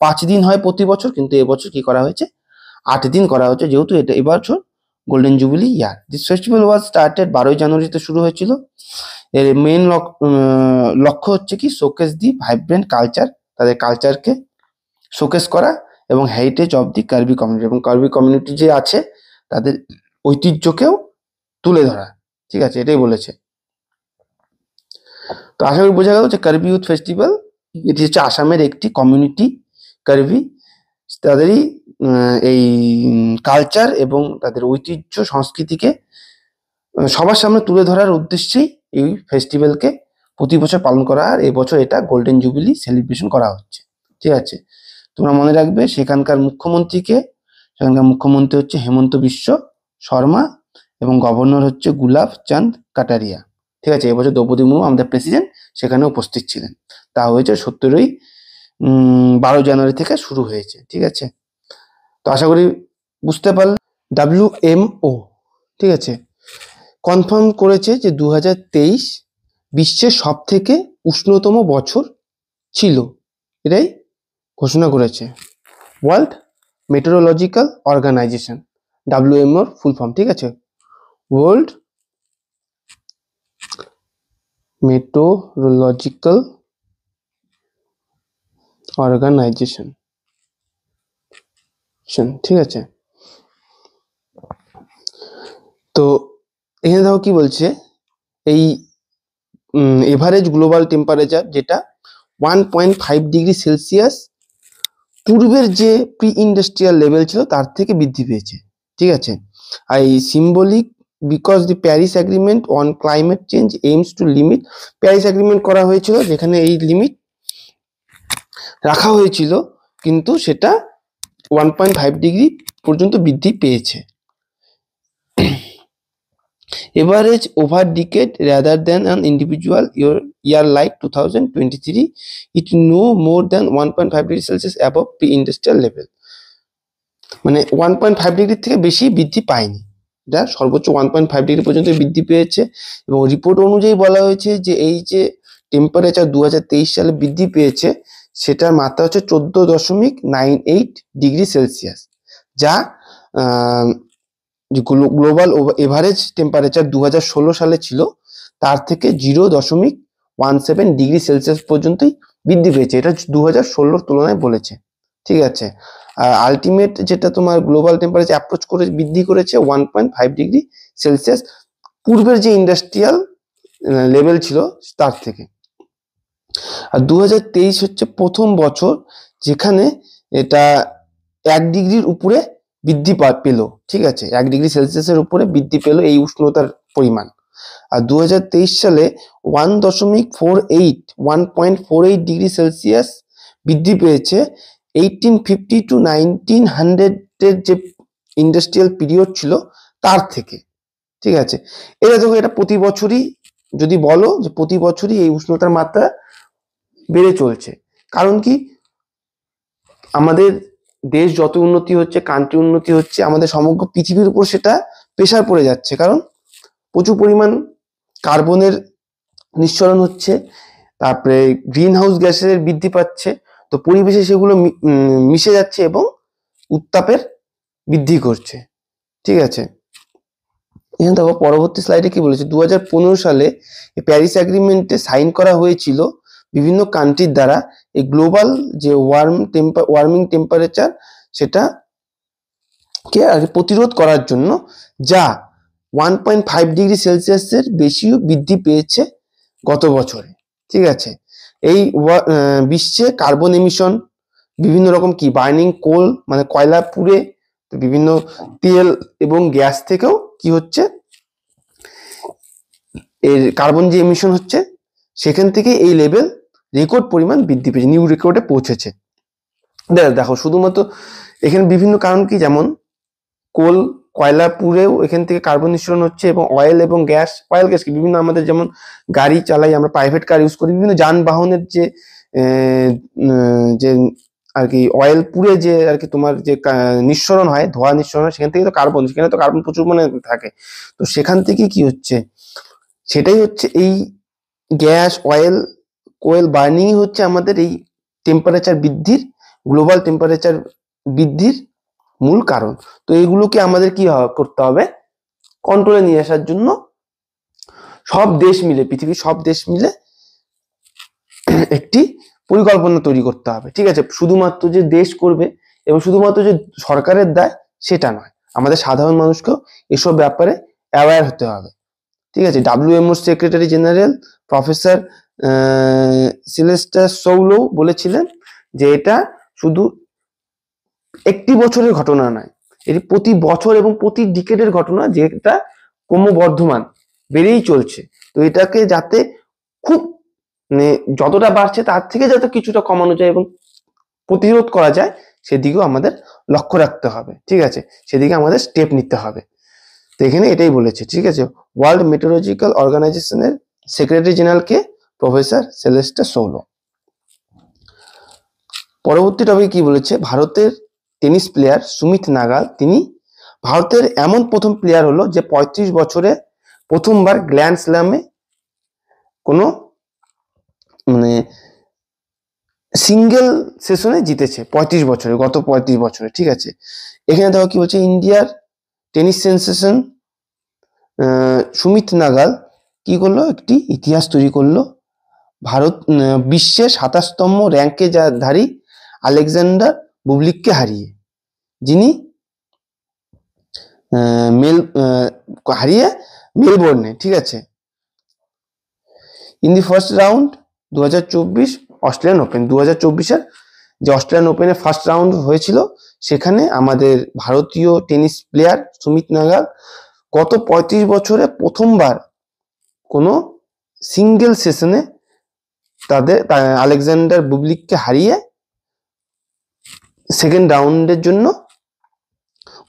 5 দিন হয় প্রতি বছর, কিন্তু এবছর কি করা হয়েছে 8 দিন করা হচ্ছে, যেহেতু এটা এবছর golden jubilee year. This festival was started 12 জানুয়ারিতে শুরু হয়েছিল। এর মেইন লক্ষ্য হচ্ছে কি শোকেস দি ভাইব্রেন্ট কালচার, তাদের কালচারকে শোকেস করা এবং heritage of the Karbi community, এবং কার্বি কমিউনিটি যে আছে তাদের ঐতিহ্যকেও তুলে ধরা। ঠিক আছে, এটাই বলেছে। তো আশা করি বোঝা গেল যে কার্বি ইউথ ফেস্টিভ্যাল এটি হচ্ছে আসামের একটি কমিউনিটি, কার্বি, তাদেরই এই কালচার এবং তাদের ঐতিহ্য সংস্কৃতিকে সবার সামনে তুলে ধরার উদ্দেশ্যেই এই ফেস্টিভ্যালকে প্রতি বছর পালন করা, আর এবছর এটা গোল্ডেন জুবিলি সেলিব্রেশন করা হচ্ছে। ঠিক আছে, তোমরা মনে রাখবে সেখানকার মুখ্যমন্ত্রী হচ্ছে হেমন্ত বিশ্ব শর্মা এবং গভর্নর হচ্ছে গুলাব চাঁদ কাটারিয়া। ঠিক আছে, এবছর দ্রৌপদী মুর্মু আমাদের প্রেসিডেন্ট সেখানে উপস্থিত ছিলেন। তা হয়েছে 12 জানুয়ারি থেকে শুরু হয়েছে। ঠিক আছে, তো আশা করি বুঝতে পারলে। WMO ঠিক আছে কনফার্ম করেছে যে 2023 বিশ্বের সব থেকে উষ্ণতম বছর ছিল, এটাই ঘোষণা করেছে ওয়ার্ল্ড মেটেরোলজিক্যাল অর্গানাইজেশন, WMO এর ফুল ফর্ম। ঠিক আছে, ওয়ার্ল্ড মেটেরোলজিক্যাল অর্গানাইজেশন। ঠিক আছে, তো এখানে দেখো কি বলছে, এই এভারেজ গ্লোবাল টেম্পারেচার যেটা 1.5 ডিগ্রি সেলসিয়াস পূর্বের যে প্রি ইন্ডাস্ট্রিয়াল লেভেল ছিল তার থেকে বৃদ্ধি পেয়েছে। ঠিক আছে, আর এই symbolic because the Paris agreement on climate change aims to limit, Paris agreement করা হয়েছিল যেখানে এই লিমিট রাখা হয়েছিল, কিন্তু সেটা 1.5 ডিগ্রি পর্যন্ত বৃদ্ধি পেয়েছে। Average over decade rather than an individual year like 2023, it no more than 1.5 degree Celsius above pre-industrial level, মানে 1.5 ডিগ্রি থেকে বেশি বৃদ্ধি পায়নি, এটা সর্বোচ্চ 1.5 ডিগ্রি পর্যন্ত বৃদ্ধি পেয়েছে। এবং রিপোর্ট অনুযায়ী বলা হয়েছে যে এই যে টেম্পারেচার 2023 সালে বৃদ্ধি পেয়েছে সেটার মাত্রা হচ্ছে 14.98 ডিগ্রি সেলসিয়াস, যা গ্লোবাল এভারেজ টেম্পারেচার 2016 সালে ছিল তার থেকে 0.17 ডিগ্রি সেলসিয়াস পর্যন্তই বৃদ্ধি পেয়েছে, এটা 2016 তুলনায় বলেছে। ঠিক আছে, আর আলটিমেট যেটা তোমার গ্লোবাল টেম্পারেচার অ্যাপ্রোচ করে বৃদ্ধি করেছে 1.5 ডিগ্রি সেলসিয়াস পূর্বের যে ইন্ডাস্ট্রিয়াল লেভেল ছিল তার থেকে। আর 2023 হচ্ছে প্রথম বছর যেখানে এটা 1 ডিগ্রির উপরে বৃদ্ধি পেল। ঠিক আছে, 1 ডিগ্রি সেলসিয়াসের উপরে বৃদ্ধি পেল এই উষ্ণতার পরিমাণ। আর 2023 সালে 1.48 ডিগ্রি সেলসিয়াস বৃদ্ধি পেয়েছে 1850 টু 1900 এর যে ইন্ডাস্ট্রিয়াল পিরিয়ড ছিল তার থেকে। ঠিক আছে, এটা দেখো এটা প্রতি বছরই যদি বলো যে প্রতি বছরই এই উষ্ণতার মাত্রা বেড়ে চলছে। কারণ কি, আমাদের দেশ যত উন্নতি হচ্ছে, কান্ট্রি উন্নতি হচ্ছে, আমাদের সমগ্র পৃথিবীর উপর সেটা প্রেসার পড়ে যাচ্ছে, কারণ প্রচুর পরিমাণ কার্বনের নিঃসরণ হচ্ছে, তারপরে গ্রিন হাউস গ্যাসের বৃদ্ধি পাচ্ছে, তো পরিবেশে সেগুলো মিশে যাচ্ছে এবং উত্তাপের বৃদ্ধি করছে। ঠিক আছে, এখানে দেখো পরবর্তী স্লাইডে কি বলেছে, 2015 সালে প্যারিস অ্যাগ্রিমেন্টে সাইন করা হয়েছিল বিভিন্ন কান্ট্রির দ্বারা এই গ্লোবাল যে ওয়ার্মিং টেম্পারেচার সেটা কে আগে প্রতিরোধ করার জন্য, যা 1.5 ডিগ্রি সেলসিয়াসের বেশিও বৃদ্ধি পেয়েছে গত বছরে। ঠিক আছে, এই বিশ্বে কার্বন এমিশন বিভিন্ন রকম কি বার্নিং কোল মানে কয়লা পুড়ে বিভিন্ন তেল এবং গ্যাস থেকেও কি হচ্ছে, এর কার্বন যে এমিশন হচ্ছে সেখান থেকে এই লেভেল রেকর্ড পরিমাণ বৃদ্ধি পেয়েছে, নিউ রেকর্ডে পৌঁছেছে। দেখো শুধুমাত্র এখানে বিভিন্ন কারণ কি, যেমন কোল কয়লা পুড়েও এখান থেকে কার্বন নিঃসরণ হচ্ছে, এবং অয়েল গ্যাস কি বিভিন্ন আমাদের যেমন গাড়ি চালাই আমরা, প্রাইভেট কার ইউজ করি, বিভিন্ন যানবাহনের যে যে আর কি অয়েল পুড়ে যে আর কি তোমার যে নিঃসরণ হয়, ধোঁয়া নিঃসরণ হয়, সেখান থেকে তো কার্বন, সেখানে তো কার্বন প্রচুর মানে থাকে। তো সেখান থেকে কি হচ্ছে, সেটাই হচ্ছে এই গ্যাস, অয়েল, কোয়েল বার্নিং হচ্ছে আমাদের এই টেম্পারেচার বৃদ্ধির, গ্লোবাল টেম্পারেচার বৃদ্ধির মূল কারণ। তো এইগুলোকে আমাদের কি করতে হবে, কন্ট্রোলে নিয়ে আসার জন্য সব দেশ মিলে, পৃথিবীর সব দেশ মিলে একটি পরিকল্পনা তৈরি করতে হবে। ঠিক আছে, শুধুমাত্র যে দেশ করবে এবং শুধুমাত্র যে সরকারের দায় সেটা নয়, আমাদের সাধারণ মানুষকেও এসব ব্যাপারে অ্যাওয়্যার হতে হবে। ঠিক আছে, WMO সেক্রেটারি জেনারেল প্রফেসর সিলেস্টার সৌলো বলেছিলেন যে এটা শুধু একটি বছরের ঘটনা নয়, এটি প্রতি বছর এবং প্রতি ডিকেডের ঘটনা, যেটা ক্রমবর্ধমান বেড়েই চলছে। তো এটাকে যাতে খুব মানে যতটা বাড়ছে তার থেকে যাতে কিছুটা কমানো যায় এবং প্রতিরোধ করা যায়, সেদিকেও আমাদের লক্ষ্য রাখতে হবে। ঠিক আছে, সেদিকে আমাদের স্টেপ নিতে হবে। তো এখানে এটাই বলেছে। ঠিক আছে, ওয়ার্ল্ড মেটেরোলজিক্যাল অর্গানাইজেশনের সেক্রেটারি জেনারেলকে প্রফেসর সেলেস্টার সৌলো। পরবর্তী টপিক কি বলেছে, ভারতের টেনিস প্লেয়ার সুমিত নাগাল, তিনি ভারতের এমন প্রথম প্লেয়ার হলো যে 35 বছরে প্রথমবার গ্র্যান্ড স্ল্যামে কোনো মানে সিঙ্গেল সেশনে জিতেছে 35 বছরে, গত 35 বছরে। ঠিক আছে, এখানে দেখো কি বলছে, ইন্ডিয়ার টেনিস সেন্সেশন সুমিত নাগাল কি করলো, একটি ইতিহাস তৈরি করলো। ভারত বিশ্বের 27তম র্যাঙ্কে ধারী আলেকজান্ডার বুবলিককে হারিয়ে, যিনি হারিয়ে মেলবোর্নে। ঠিক আছে, in the first round 2024 Australian Open, 2024-এর যে অস্ট্রেলিয়ান ওপেনের ফার্স্ট রাউন্ড হয়েছিল, সেখানে আমাদের ভারতীয় টেনিস প্লেয়ার সুমিত নাগাল গত 35 বছরে প্রথমবার কোনো সিঙ্গেল সেশনে আলেকজান্ডার বুবলিককে হারিয়ে সেকেন্ড রাউন্ডের জন্য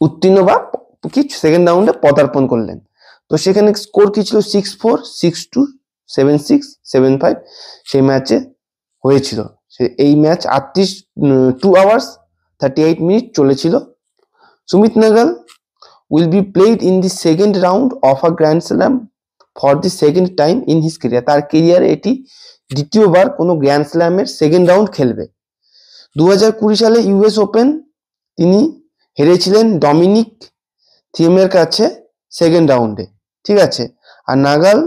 উত্তীর্ণ বা কি সেকেন্ড রাউন্ডে পদার্পণ করলেন। তো সেখানে স্কোর কি ছিল, 6-4, 6-2, 7-6, 7-5 সেই ম্যাচে হয়েছিল। এই ম্যাচ 2 hours 38 মিনিট চলেছিল। সুমিত নাগাল will be played in the second round of a Grand Slam for the second time in his career, তার কেরিয়ারে এটি দ্বিতীয়বার কোনো গ্র্যান্ড স্ল্যামের সেকেন্ড রাউন্ড খেলবে। 2020 সালে ইউএস ওপেন তিনি হেরেছিলেন ডমিনিক থিয়েমের কাছে সেকেন্ড রাউন্ডে। ঠিক আছে, আর নাগাল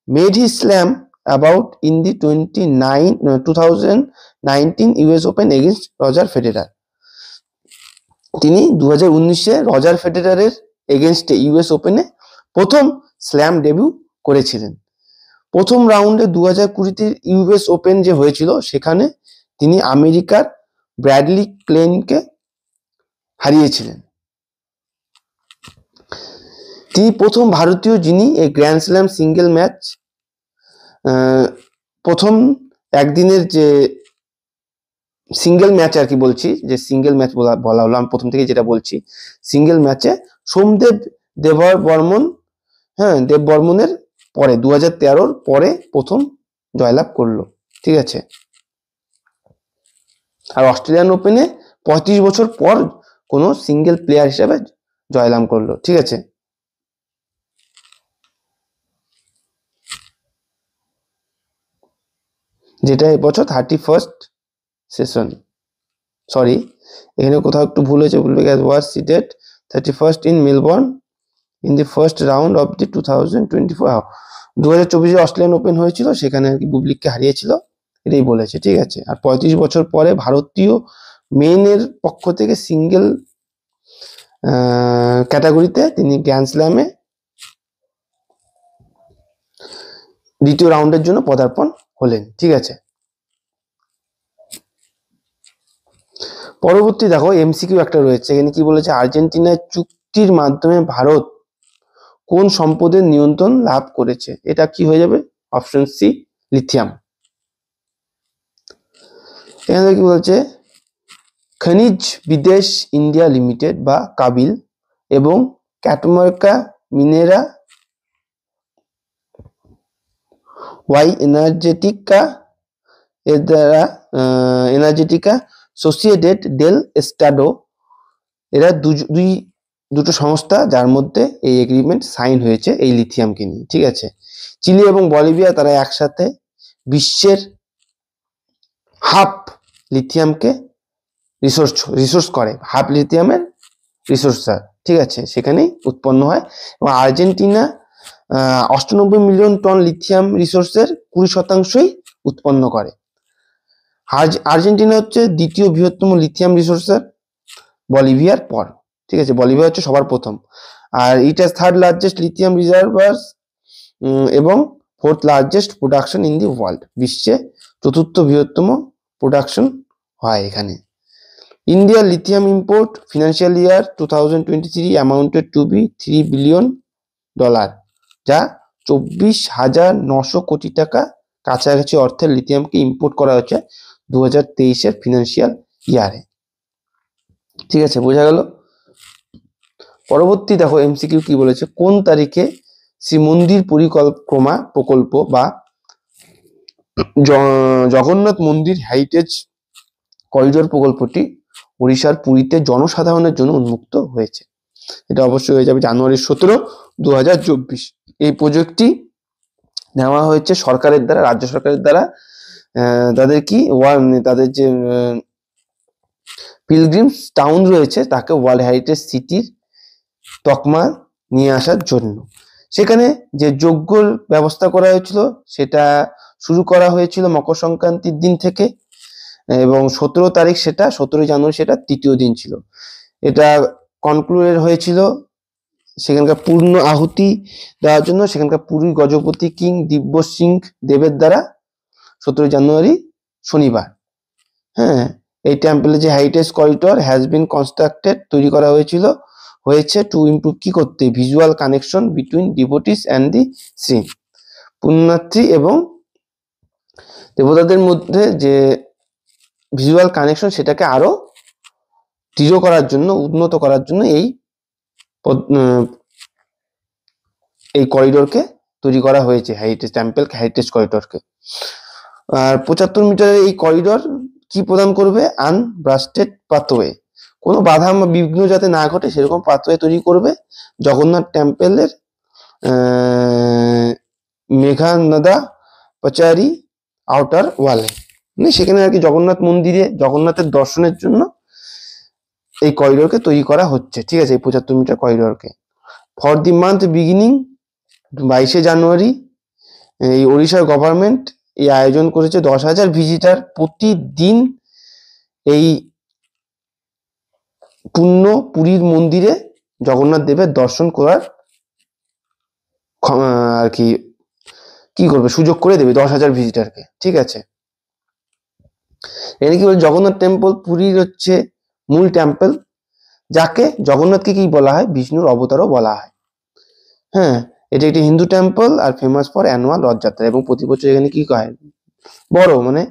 made his slam about in the 2019 US open against Roger Federer. তিনি 2019-এ রজার ফেডেরারের এগেইনস্টে ইউএস ওপেনে প্রথম স্ল্যাম ডেবিউ করেছিলেন। প্রথম রাউন্ডে 2020-তে ইউএস ওপেন যে হয়েছিল, সেখানে তিনি আমেরিকার ব্র্যাডলি ক্লেনকে হারিয়েছিলেন। তিনি প্রথম ভারতীয় যিনি এই গ্র্যান্ড স্ল্যাম সিঙ্গেল ম্যাচ, প্রথম একদিনের যে সিঙ্গেল ম্যাচ আর কি বলছি, যে সিঙ্গেল ম্যাচ বলা হলো, আমি প্রথম থেকে যেটা বলছি, সিঙ্গেল ম্যাচে সোমদেব দেববর্মন, দেব বর্মনের পরে 2013-র পরে প্রথম জয়লাভ করলো। ঠিক আছে, আর অস্ট্রেলিয়ান ওপেনে 35 বছর পর কোনো সিঙ্গেল প্লেয়ার হিসেবে জয়লাভ করলো। ঠিক আছে, যেটা এবছর 31st সেশন, সরি এখানে কোথাও একটু ভুল হয়েছে, ভুল হয়ে গেছে, was seated 31st in Melbourne in the first round of the 2024। 2024-এ অস্ট্রেলিয়ান ওপেন হয়েছিল, সেখানে আর কি বুবলিককে হারিয়েছিল, এটাই বলেছে। ঠিক আছে, আর 35 বছর পরে ভারতীয় মেনের পক্ষ থেকে সিঙ্গেল ক্যাটাগরিতে তিনি গ্র্যান্ড স্ল্যামে দ্বিতীয় রাউন্ডের জন্য পদার্পণ হলেন। ঠিক আছে, পরবর্তী দেখো এমসিকিউ একটা রয়েছে, এখানে কি বলেছে, আর্জেন্টিনার চুক্তির মাধ্যমে ভারত কোন সম্পদের নিয়ন্ত্রণ লাভ করেছে? এটা কি হয়ে যাবে, অপশন সি লিথিয়াম। এখানে কি বলছে, খনিজ বিদেশ ইন্ডিয়া লিমিটেড বা কাবিল এবং ক্যাটমার্কা মিনেরা ওয়াই এনার্জেটিকা এর দ্বারা এনার্জেটিকা সোসিয়েটেড ডেল এস্টাডো, এরা দুটো সংস্থা যার মধ্যে এই এগ্রিমেন্ট সাইন হয়েছে এই লিথিয়ামকে নিয়ে, ঠিক আছে। চিলি এবং বলিভিয়া তারা একসাথে বিশ্বের হাফ লিথিয়ামকে রিসোর্স করে, হাফ লিথিয়ামের রিসোর্স, ঠিক আছে, সেখানেই উৎপন্ন হয়। এবং আর্জেন্টিনা 98 মিলিয়ন টন লিথিয়াম রিসোর্সের 20% উৎপন্ন করে। আর্জেন্টিনা হচ্ছে দ্বিতীয় বৃহত্তম লিথিয়াম রিসোর্সের বলিভিয়ার পর, ঠিক আছে। বলিভিয়া হচ্ছে সবার প্রথম, আর it has third largest lithium reserves এবং fourth largest production in the world, বিশ্বে চতুর্থ বৃহত্তম প্রোডাকশন হয় এখানে। ইন্ডিয়ার lithium import financial year 2023 amounted to be $3 billion, যা 24,900 কোটি টাকা কাছাকাছি অর্থের লিথিয়ামকে ইম্পোর্ট করা হচ্ছে 2023-এর ফিনান্সিয়াল ইয়ারে, ঠিক আছে, বোঝা গেল। পরবর্তী দেখো এমসিকিউ কি বলেছে, কোন তারিখে শ্রী মন্দির পরিকল্পনা প্রকল্প বা জগন্নাথ মন্দির হেরিটেজ করিডোর প্রকল্পটি ওড়িশার পুরীতে জনসাধারণের জন্য উন্মুক্ত হয়েছে? এটা অবশ্যই হয়ে যাবে জানুয়ারি 17, 2024। এই প্রজেক্টটি নেওয়া হয়েছে সরকারের দ্বারা, রাজ্য সরকারের দ্বারা, তাদের যে পিলগ্রিমস টাউন রয়েছে তাকে ওয়ার্ল্ড হেরিটেজ সিটির তকমা নিয়ে আসার জন্য। সেখানে যে যজ্ঞর ব্যবস্থা করা হয়েছিল সেটা শুরু করা হয়েছিল মকর সংক্রান্তির দিন থেকে, এবং 17 জানুয়ারি সেটা তৃতীয় দিন ছিল। এটা কনক্লুডেড হয়েছিল সেখানকার পূর্ণ আহুতি দেওয়ার জন্য সেখানকার পুরী গজপতি কিং দিব্য সিং দেবের দ্বারা 17 জানুয়ারি শনিবার। হ্যাঁ, এই টেম্পলে যে heritage corridor has been constructed, তৈরি করা হয়েছে টু ইমপ্রুভ কি করতে, visual connection between devotees and the scene, পুণ্যার্থী এবং দেবতাদের মধ্যে যে ভিজুয়াল কানেকশন সেটাকে আরো দৃঢ় করার জন্য, উন্নত করার জন্য এই করিডোরকে তৈরি করা হয়েছে, হেরিটেজ করিডোরকে। আর 75 মিটারের এই করিডোর কি প্রদান করবে, আনব্রাস্টেড পাথওয়ে, কোনো বাধা বা বিঘ্ন যাতে না ঘটে সেরকম পাথওয়ে তৈরি করবে জগন্নাথ টেম্পলের মেঘানদা পচারি আউটার ওয়ালে, মানে সেখানে আর কি জগন্নাথ মন্দিরে জগন্নাথের দর্শনের জন্য এই করিডোরকে তৈরি করা হচ্ছে, ঠিক আছে, এই 75 মিটার করিডোরকে। For the month beginning 22 January এই ওড়িশার গভর্নমেন্ট এই আয়োজন করেছে 10,000 ভিজিটার প্রতিদিন এই পুরীর মন্দিরে জগন্নাথ দেবের দর্শন করার আর কি করবে, সুযোগ করে দেবে 10,000 ভিজিটারকে, ঠিক আছে। এখানে কি বলে, জগন্নাথ টেম্পল পুরীর হচ্ছে মূল টেম্পল, যাকে জগন্নাথকে কি বলা হয়, বিষ্ণুর অবতারও বলা হয়। হ্যাঁ, এটা একটি হিন্দু টেম্পল আর ফেমাস ফর অ্যানুয়াল রথযাত্রা, এবং প্রতি বছর এখানে কি হয়, বড় মানে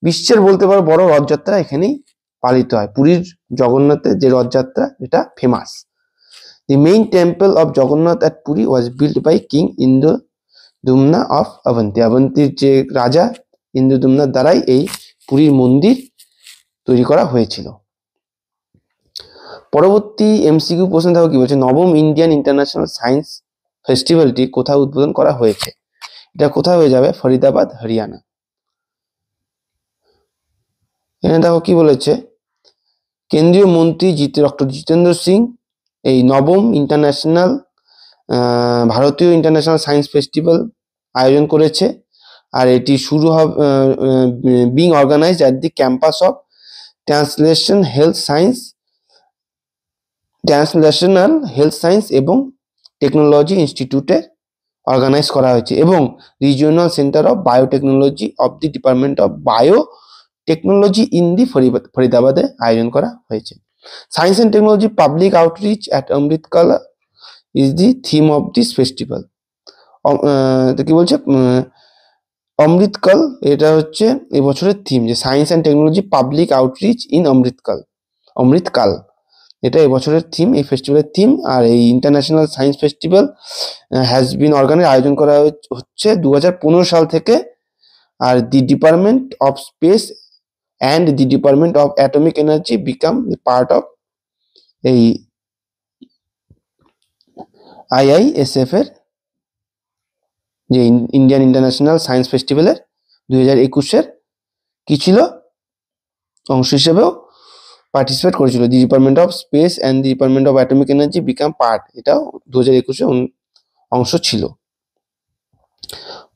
বিশ্বের বলতে পারো বড় রথযাত্রা এখানেই পালিত হয়। পুরীর জগন্নাথের যে রথযাত্রা এটা famous. The main temple of Jagannath at Puri was built by king Indradyumna of Avanti, অবন্তীর যে রাজা ইন্দ্রদুম্নার দ্বারাই এই পুরীর মন্দির তৈরি করা হয়েছিল। পরবর্তী এমসিকিউ প্রশ্ন দেখো কি বলছে, নবম ইন্ডিয়ান ইন্টারন্যাশনাল সায়েন্স ফেস্টিভ্যালটি কোথায় উদ্বোধন করা হয়েছে? এটা কোথায় হয়ে যাবে, ফরিদাবাদ, হরিয়ানা। এখানে দেখো কি বলেছে, কেন্দ্রীয় মন্ত্রী ডক্টর জিতেন্দ্র সিং এই নবম ভারতীয় ইন্টারন্যাশনাল সায়েন্স ফেস্টিভ্যাল আয়োজন করেছে, আর এটি শুরু হবে being organised at the campus of translational health science এবং টেকনোলজি ইনস্টিটিউটে অর্গানাইজ করা হয়েছে, এবং regional centre of biotechnology of the department of biotechnology in the ফরিদাবাদে আয়োজন করা হয়েছে। Science and technology public outreach at Amritkaal is the theme of this festival. কি বলছে, অমৃতকাল এটা হচ্ছে এবছরের থিম, যে science and technology public outreach in Amritkaal এটা এবছরের থিম, এই ফেস্টিভ্যালের থিম। আর এই international science festival has been আয়োজন করা হচ্ছে 2015 সাল থেকে আর the department of space and the department of atomic energy become part of এই আইআইএসএফ এর যে ইন্ডিয়ান ইন্টারন্যাশনাল সায়েন্স ফেস্টিভ্যালের 2021-এর কি ছিল অংশ হিসেবেও পার্টিসিপেট করেছিল। The department of space and the department of atomic energy become part, এটাও 2021-এ অংশ ছিল।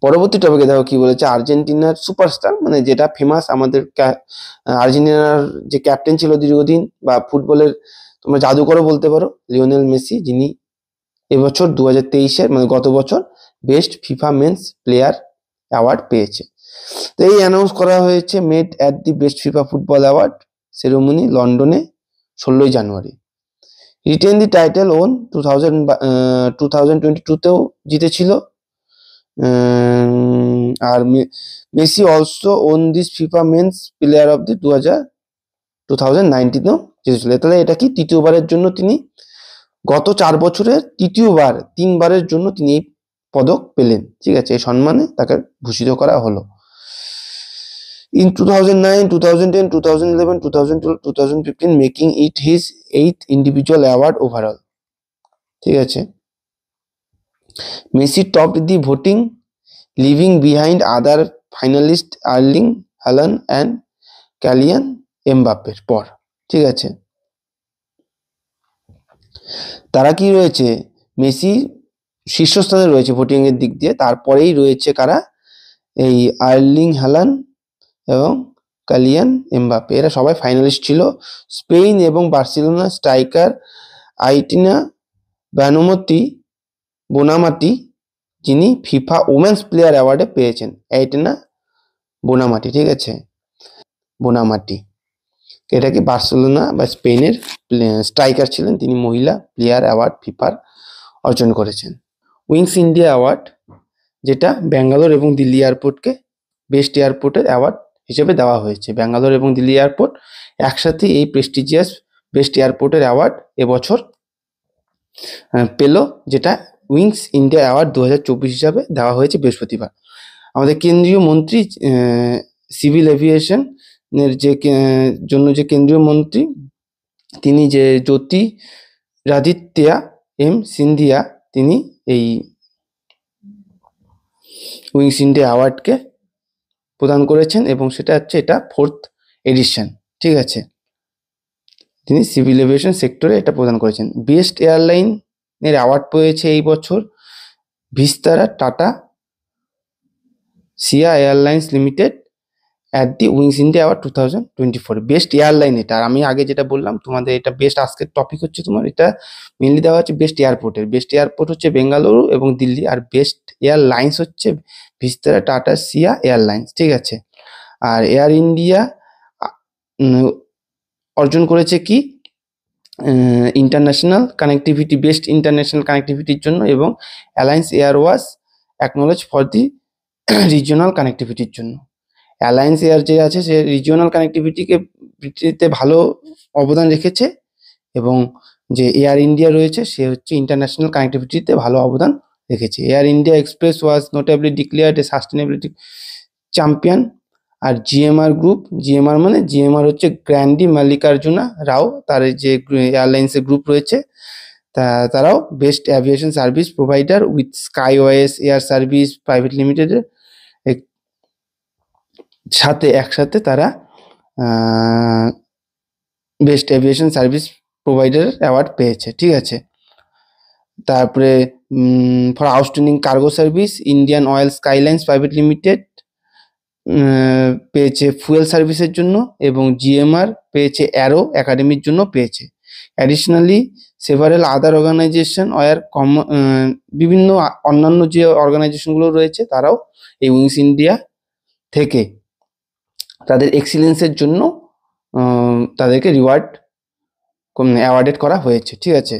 পরবর্তী টপিকে দেখো কি বলেছে, আর্জেন্টিনার সুপারস্টার মানে যেটা ফেমাস আমাদের আর্জেন্টিনার যে ক্যাপ্টেন ছিল দীর্ঘদিন বা ফুটবলের তোমরা জাদুকরও বলতে পারো, লিওনেল মেসি, যিনি এবছর 2023-এর মানে গত বছর best FIFA men's player award পেয়েছে। তো এই অ্যানাউন্স করা হয়েছে made at the best FIFA football award ceremony লন্ডনে 16ই জানুয়ারি। রিটেন দি টাইটেল ওন 2022-তেও জিতেছিল। আর Messi also won this FIFA men's player of the 2019-তেও জিতেছিল। তাহলে এটা কি তৃতীয়বারের জন্য তিনি গত 4 বছরের তৃতীয়বার 3বারের জন্য তিনি এই পদক পেলেন। ঠিক আছে, এই সম্মানে তাকে ভূষিত করা হলো। In 2009, 2010, 2011, 2012, 2015, making it his 8th individual award overall. ঠিক আছে, Messi topped the voting, leaving behind other finalists Erling Haaland and Kylian Mbappe পর। ঠিক আছে, তারা কি রয়েছে, মেসি শীর্ষস্থানে রয়েছে ভোটিং এর দিক দিয়ে, তারপরেই রয়েছে কারা, এই আর্লিং হ্যালান্ড এবং কালিয়ান এমবাপ্পে, এরা সবাই ফাইনালিস্ট ছিল। স্পেন এবং বার্সেলোনা স্ট্রাইকার আইটিনা বোনামাটি যিনি ফিফা ওমেন্স প্লেয়ার অ্যাওয়ার্ডে পেয়েছেন, আইটিনা বোনামাটি। ঠিক আছে, বোনামাটি এটা কি বার্সেলোনা বা স্পেনের স্ট্রাইকার ছিলেন, তিনি মহিলা প্লেয়ার অ্যাওয়ার্ড ফিফার অর্জন করেছেন। উইংস ইন্ডিয়া অ্যাওয়ার্ড, যেটা ব্যাঙ্গালোর এবং দিল্লি এয়ারপোর্টকে বেস্ট এয়ারপোর্টের অ্যাওয়ার্ড হিসেবে দেওয়া হয়েছে। ব্যাঙ্গালোর এবং দিল্লি এয়ারপোর্ট একসাথে এই প্রেস্টিজিয়াস বেস্ট এয়ারপোর্টের অ্যাওয়ার্ড এবছর পেল, যেটা উইংস ইন্ডিয়া অ্যাওয়ার্ড 2024 হিসাবে দেওয়া হয়েছে বৃহস্পতিবার। আমাদের কেন্দ্রীয় মন্ত্রী সিভিল এভিয়েশনের জন্য যে কেন্দ্রীয় মন্ত্রী, তিনি যে জ্যোতিরাদিত্যা সিন্ধিয়া, তিনি এই উইংস ইন্ডিয়া অ্যাওয়ার্ডকে প্রদান করেছেন এবং সেটা হচ্ছে এটা 4th এডিশন। ঠিক আছে, তিনি সিভিল এভিয়েশন সেক্টরে এটা প্রদান করেছেন। বেস্ট এয়ারলাইনের অ্যাওয়ার্ড পেয়েছে এই বছর Vistara Tata SIA airlines limited at the wings India award 2024। Best airline এটা, আর আমি আগে যেটা বললাম তোমাদের, এটা বেস্ট আজকের টপিক হচ্ছে তোমার, এটা মেনলি দেওয়া হচ্ছে বেস্ট এয়ারপোর্টের। বেস্ট এয়ারপোর্ট হচ্ছে বেঙ্গালুরু এবং দিল্লি, আর বেস্ট এয়ারলাইন্স হচ্ছে ভিস্তারা টাটা সিয়া এয়ারলাইন্স। ঠিক আছে, আর এয়ার ইন্ডিয়া অর্জন করেছে কি ইন্টারন্যাশনাল কানেক্টিভিটি, বেস্ট ইন্টারন্যাশনাল কানেক্টিভিটির জন্য, এবং Alliance Air was acknowledge for the regional কানেক্টিভিটির জন্য। অ্যালায়েন্স এয়ার যে আছে সে রিজিওনাল কানেক্টিভিটিতে ভালো অবদান রেখেছে, এবং যে এয়ার ইন্ডিয়া রয়েছে সে হচ্ছে ইন্টারন্যাশনাল কানেক্টিভিটিতে ভালো অবদান রেখেছে। Air India Express was notably declared a sustainability champion. আর জিএমআর মানে জিএমআর হচ্ছে গ্র্যান্ডি মাল্লিকার্জুনা রাও, তার যে এয়ারলাইন্সের গ্রুপ রয়েছে তারাও best aviation service provider with Skyways Air Service private লিমিটেডের সাথে একসাথে তারা best aviation service provider award পেয়েছে। ঠিক আছে, তারপরে for outstanding cargo service Indian Oil Skylines private limited পেয়েছে ফুয়েল সার্ভিসের জন্য, এবং জিএমআর পেয়েছে অ্যারো একাডেমির জন্য পেয়েছে। অ্যাডিশনালি সেভারেল আদার অর্গানাইজেশন বিভিন্ন অন্যান্য যে অর্গানাইজেশনগুলো রয়েছে তারাও এই উইংস ইন্ডিয়া থেকে তাদের এক্সিলেন্সের জন্য তাদেরকে অ্যাওয়ার্ডেড করা হয়েছে। ঠিক আছে,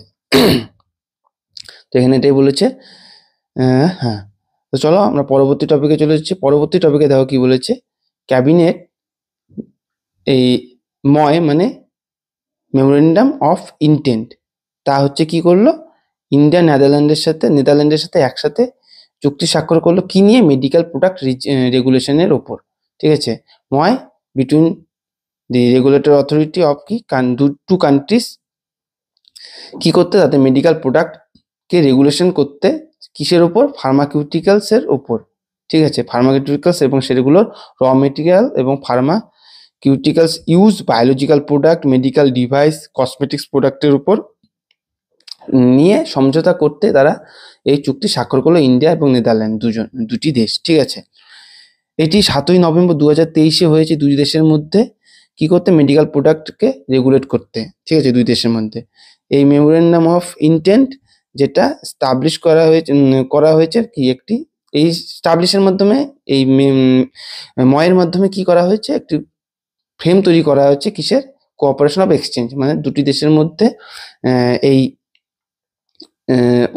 তো এখানে এটাই বলেছে। হ্যাঁ, তো চলো আমরা পরবর্তী টপিকে চলে যাচ্ছি। পরবর্তী টপিকে দেখো কি বলেছে, ক্যাবিনেট এই মানে মেমোরেন্ডাম অফ ইন্টেন্ট, তা হচ্ছে কি করলো, নেদারল্যান্ডের সাথে একসাথে চুক্তি স্বাক্ষর করলো কি নিয়ে? মেডিকেল প্রোডাক্ট রেগুলেশনের ওপর, ঠিক আছে। Why between the regulator authority of কি টু কান্ট্রিজ কি করতে? তাদের মেডিকেল প্রোডাক্টকে রেগুলেশন করতে, কিসের ওপর? ফার্মাকিউটিক্যালসের ওপর, ঠিক আছে। ফার্মাকিউটিক্যালস এবং সেগুলোর র মেটেরিয়াল এবং pharmaceuticals use, biological product, medical device, cosmetics প্রোডাক্টের উপর নিয়ে সমঝোতা করতে তারা এই চুক্তি স্বাক্ষর করলো ইন্ডিয়া এবং নেদারল্যান্ড, দুটি দেশ, ঠিক আছে। এটি 7ই নভেম্বর 2023 হয়েছে দুই দেশের মধ্যে। কি করতে? মেডিকেল প্রোডাক্টকে রেগুলেট করতে, ঠিক আছে, দুই দেশের মধ্যে। এই মেমোরেন্ডাম অফ ইন্টেন্ট যেটা স্টাবলিশ করা হয়েছে কি একটি, এই স্টাবলিশের মাধ্যমে, এই ময়ের মাধ্যমে কি করা হয়েছে? একটি ফ্রেম তৈরি করা হয়েছে কিসের? কোঅপারেশন অফ এক্সচেঞ্জ, মানে দুটি দেশের মধ্যে এই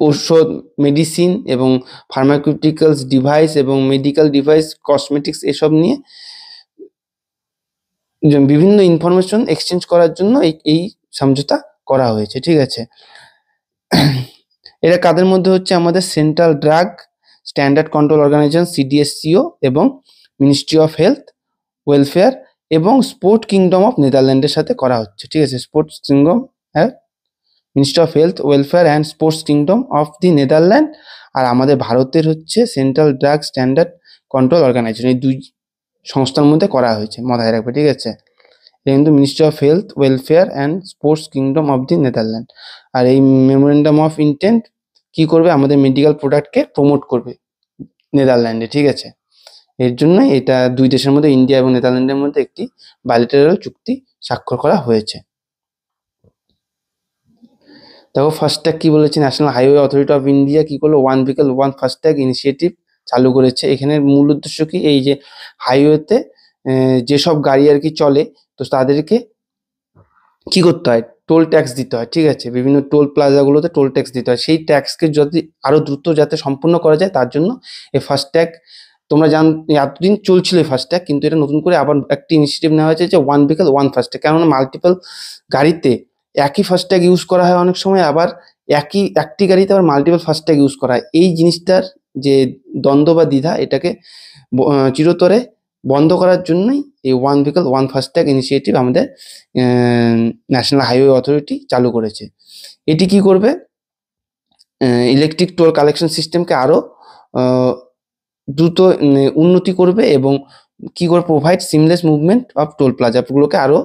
ঔষধ, মেডিসিন এবং ফার্মাকিউটিক্যালস ডিভাইস এবং মেডিকেল ডিভাইস, কসমেটিক্স এসব নিয়ে বিভিন্ন ইনফরমেশন এক্সচেঞ্জ করার জন্য এই সমঝোতা করা হয়েছে, ঠিক আছে। এরা কাদের মধ্যে হচ্ছে? আমাদের central drug standard control organisation CDSCO এবং মিনিস্ট্রি অফ হেলথ ওয়েলফেয়ার এবং স্পোর্ট কিংডম অফ নেদারল্যান্ডের সাথে করা হচ্ছে, ঠিক আছে। স্পোর্টস কিংডম, হ্যাঁ, ministry of health welfare and sports kingdom of the Netherland. আর আমাদের ভারতের হচ্ছে central drug standard control organisation. এই দুই সংস্থার মধ্যে করা হয়েছে, মাথায় রাখবে, ঠিক আছে। কিন্তু ministry of health welfare and sports kingdom of the Netherland. আর এই মেমোরেন্ডাম অফ ইন্টেন্ট কি করবে? আমাদের মেডিকেল প্রোডাক্টকে প্রমোট করবে নেদারল্যান্ডে, ঠিক আছে। এর জন্য এটা দুই দেশের মধ্যে, ইন্ডিয়া এবং নেদারল্যান্ডের মধ্যে একটি বাইলেটারাল চুক্তি স্বাক্ষর করা হয়েছে। দেখো ফাস্ট্যাগ কি বলেছে? National highway authority of India কি করলো? One vehicle one FASTag initiative চালু করেছে। এখানে মূল উদ্দেশ্য কি? এই যে হাইওয়েতে যেসব গাড়ি আর কি চলে, তো তাদেরকে কি করতে হয়? টোল ট্যাক্স দিতে হয়, ঠিক আছে। বিভিন্ন টোল প্লাজাগুলোতে টোল ট্যাক্স দিতে হয়। সেই ট্যাক্সকে যদি আরো দ্রুত যাতে সম্পূর্ণ করা যায়, তার জন্য এই ফাস্ট্যাগ, তোমরা এতদিন চলছিল এই ফাস্ট্যাগ, কিন্তু এটা নতুন করে আবার একটি ইনিশিয়েটিভ নেওয়া হয়েছে যে ওয়ান ভেহিকল ওয়ান ফাস্ট্যাগ। কেননা মাল্টিপল গাড়িতে একই ফাস্ট্যাগ ইউজ করা হয় অনেক সময়, আবার একটি গাড়িতে আবার মাল্টিপল ফাস্ট্যাগ ইউজ করা হয়। এই জিনিসটার যে দ্বন্দ্ব বা দ্বিধা, এটাকে চিরতরে বন্ধ করার জন্যই এই one vehicle one FASTag initiative আমাদের ন্যাশনাল হাইওয়ে অথরিটি চালু করেছে। এটি কি করবে? ইলেকট্রিক টোল কালেকশন সিস্টেমকে আরো দ্রুত উন্নতি করবে এবং কি করে? Provide seamless movement of toll প্লাজাগুলোকে আরো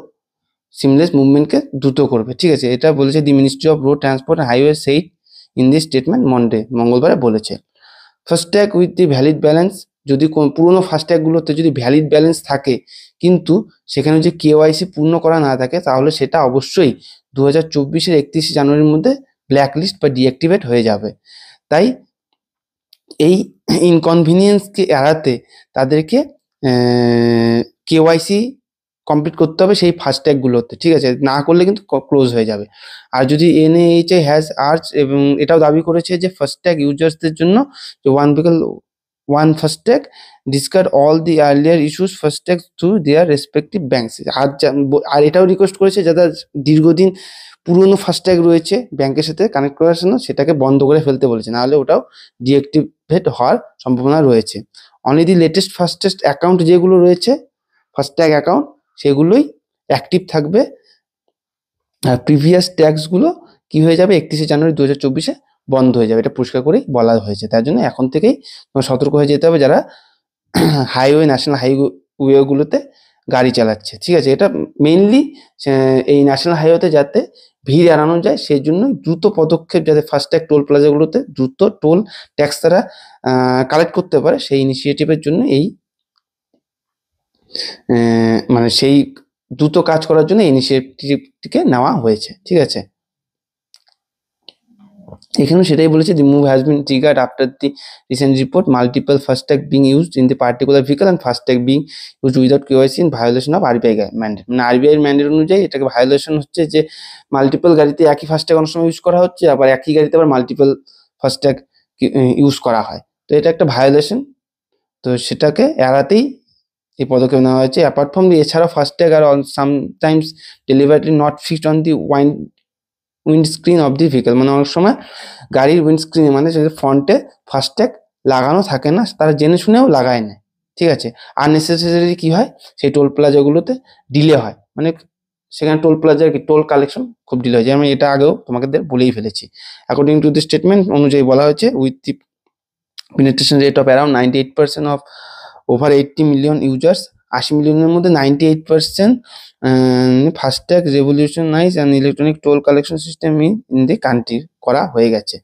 সিমলেস মুভমেন্টকে দ্রুত করবে, ঠিক আছে। এটা বলেছে the ministry of road transport and highway said in this statement মঙ্গলবারে বলেছে। FASTag with the valid balance, যদি পুরোনো ফাস্ট্যাগুলোতে যদি ভ্যালিড ব্যালেন্স থাকে কিন্তু সেখানে যদি কেওয়াইসি পূর্ণ করা না থাকে, তাহলে সেটা অবশ্যই 2024-এর 31শে জানুয়ারির মধ্যে ব্ল্যাক লিস্ট বা ডিঅ্যাক্টিভেট হয়ে যাবে। তাই এই ইনকনভিনিয়েন্সকে এড়াতে তাদেরকে কেওয়াইসি কমপ্লিট করতে হবে সেই ফাস্ট্যাগুলোতে, ঠিক আছে। না করলে কিন্তু ক্লোজ হয়ে যাবে। আর যদি এনএইচএ হ্যাজ আর্চ, এবং এটাও দাবি করেছে যে ফাস্ট্যাগ ইউজার্সদের জন্য যে one vehicle one FASTag discard all the earlier issues FASTag through their respective banks. আর এটাও রিকোয়েস্ট করেছে যাদের দীর্ঘদিন পুরনো ফাস্ট্যাগ রয়েছে ব্যাংকের সাথে কানেক্ট করার জন্য, সেটাকে বন্ধ করে ফেলতে বলেছে, নাহলে ওটাও ডিঅ্যাক্টিভেট হওয়ার সম্ভাবনা রয়েছে। Only the latest fastest account যেগুলো রয়েছে ফাস্ট্যাগ অ্যাকাউন্ট, সেগুলোই অ্যাক্টিভ থাকবে। আর প্রিভিয়াস ট্যাক্সগুলো কি হয়ে যাবে? 31শে জানুয়ারি 2024-এ বন্ধ হয়ে যাবে। এটা পরিষ্কার করেই বলা হয়েছে। তার জন্য এখন থেকেই তোমার সতর্ক হয়ে যেতে হবে যারা হাইওয়ে, ন্যাশনাল হাইওয়েগুলোতে গাড়ি চালাচ্ছে, ঠিক আছে। এটা মেইনলি এই ন্যাশনাল হাইওয়েতে যাতে ভিড় এড়ানো যায়, সেই জন্যই দ্রুত পদক্ষেপ, যাতে ফাস্ট্যাগ টোল প্লাজাগুলোতে দ্রুত টোল ট্যাক্স তারা কালেক্ট করতে পারে, সেই ইনিশিয়েটিভের জন্য এই মানে সেই দ্রুত কাজ করার জন্য ইনিশিয়েটিভটিকে নেওয়া হয়েছে, ঠিক আছে। এখানেও সেটাই বলেছে, the move has been triggered after the recent report multiple FASTag being used in the particular vehicle and FASTag being used without KYC in violation of RBI mandate. মানে আরবিআই ম্যান্ডেট অনুযায়ী এটাকে ভায়োলেশন হচ্ছে, যে multiple গাড়িতে একই FASTag অনেক সময় use করা হচ্ছে, আবার একই গাড়িতে আবার মাল্টিপল ফাস্ট্যাগ ইউজ করা হয়। তো এটা একটা ভায়োলেশন, তো সেটাকে এড়াতেই এই পদক্ষেপ নেওয়া হয়েছে। অ্যাপার্ট ফ্রম দি, এছাড়াও ফাস্ট্যাগ আর সামটাইমস ডেলিভারিলি not fixed on the windscreen of the vehicle, মানে অনেক সময় গাড়ির উইন্ডস্ক্রিনে, মানে ফ্রন্টে ফাস্ট্যাগ লাগানো থাকে না, তারা জেনে শুনেও লাগায় না, ঠিক আছে। আননেসেসারি কি হয়, সেই টোল প্লাজাগুলোতে ডিলে হয়, মানে সেখানে টোল প্লাজার কি টোল কালেকশন খুব ডিলে হয়, যেমন এটা আগেও তোমাকে বলেই ফেলেছি। অ্যাকর্ডিং টু দি স্টেটমেন্ট অনুযায়ী বলা হয়েছে, with the penetration rate of around 98% of over 80 million users, 80 মিলিয়নের মধ্যে 98% FASTag রেভলিউশনাইজ and electronic toll collection system in the country করা হয়ে গেছে।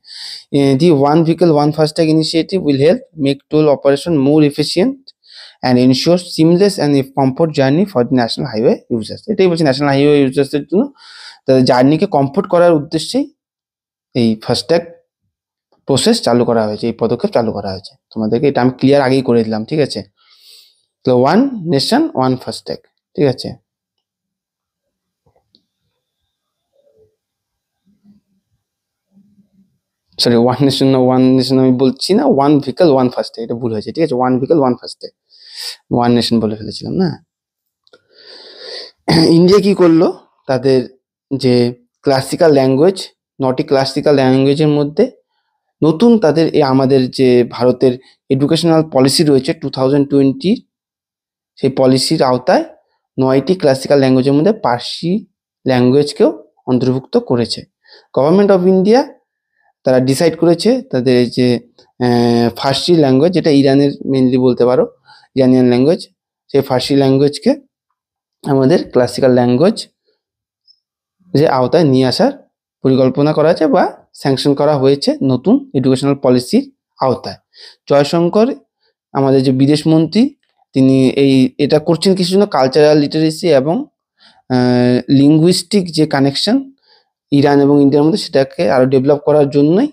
The one vehicle one FASTag initiative will help make toll operation more efficient and ensure seamless and comfort journey for the national highway users. এটাই বলছি, national highway ইউজার্সের জন্য তাদের জার্নিকে comfort করার উদ্দেশ্যেই এই ফাস্ট্যাগ প্রসেস চালু করা হয়েছে, এই পদক্ষেপ চালু করা হয়েছে। তোমাদেরকে এটা আমি ক্লিয়ার আগেই করে দিলাম, ঠিক আছে। তো ওয়ান নেশন ওয়ান ফাস্ট্যাগ, ঠিক আছে। সরি, ওয়ান নেশন আমি বলছি না, ওয়ান ভেহিকল ওয়ান ফাস্ট্যাগ, এটা ভুল হয়েছে, ঠিক আছে। One vehicle one FASTag, one nation বলে ফেলেছিলাম না। ইন্ডিয়া কি করলো, তাদের যে ক্লাসিক্যাল ল্যাঙ্গুয়েজ, 9টি ক্লাসিক্যাল ল্যাঙ্গুয়েজের মধ্যে নতুন তাদের আমাদের যে ভারতের এডুকেশনাল পলিসি রয়েছে 2020, সেই পলিসির আওতায় 9টি ক্লাসিক্যাল ল্যাঙ্গুয়েজের মধ্যে পার্সি ল্যাঙ্গুয়েজকেও অন্তর্ভুক্ত করেছে। গভর্নমেন্ট অফ ইন্ডিয়া তারা ডিসাইড করেছে তাদের যে ফার্সি ল্যাঙ্গুয়েজ, যেটা ইরানের মেনলি বলতে পারো, ইরানিয়ান ল্যাঙ্গুয়েজ, সেই ফার্সি ল্যাঙ্গুয়েজকে আমাদের ক্লাসিক্যাল ল্যাঙ্গুয়েজ যে আওতায় নিয়ে আসার পরিকল্পনা করা আছে বা স্যাংশন করা হয়েছে নতুন এডুকেশনাল পলিসির আওতায়। জয়শঙ্কর আমাদের যে বিদেশ মন্ত্রী, তিনি এটা করছেন কিছু জন্য কালচারাল লিটারেসি এবং লিঙ্গুইস্টিক যে কানেকশন ইরান এবং ইন্ডিয়ার মধ্যে, সেটাকে আরো ডেভেলপ করার জন্যই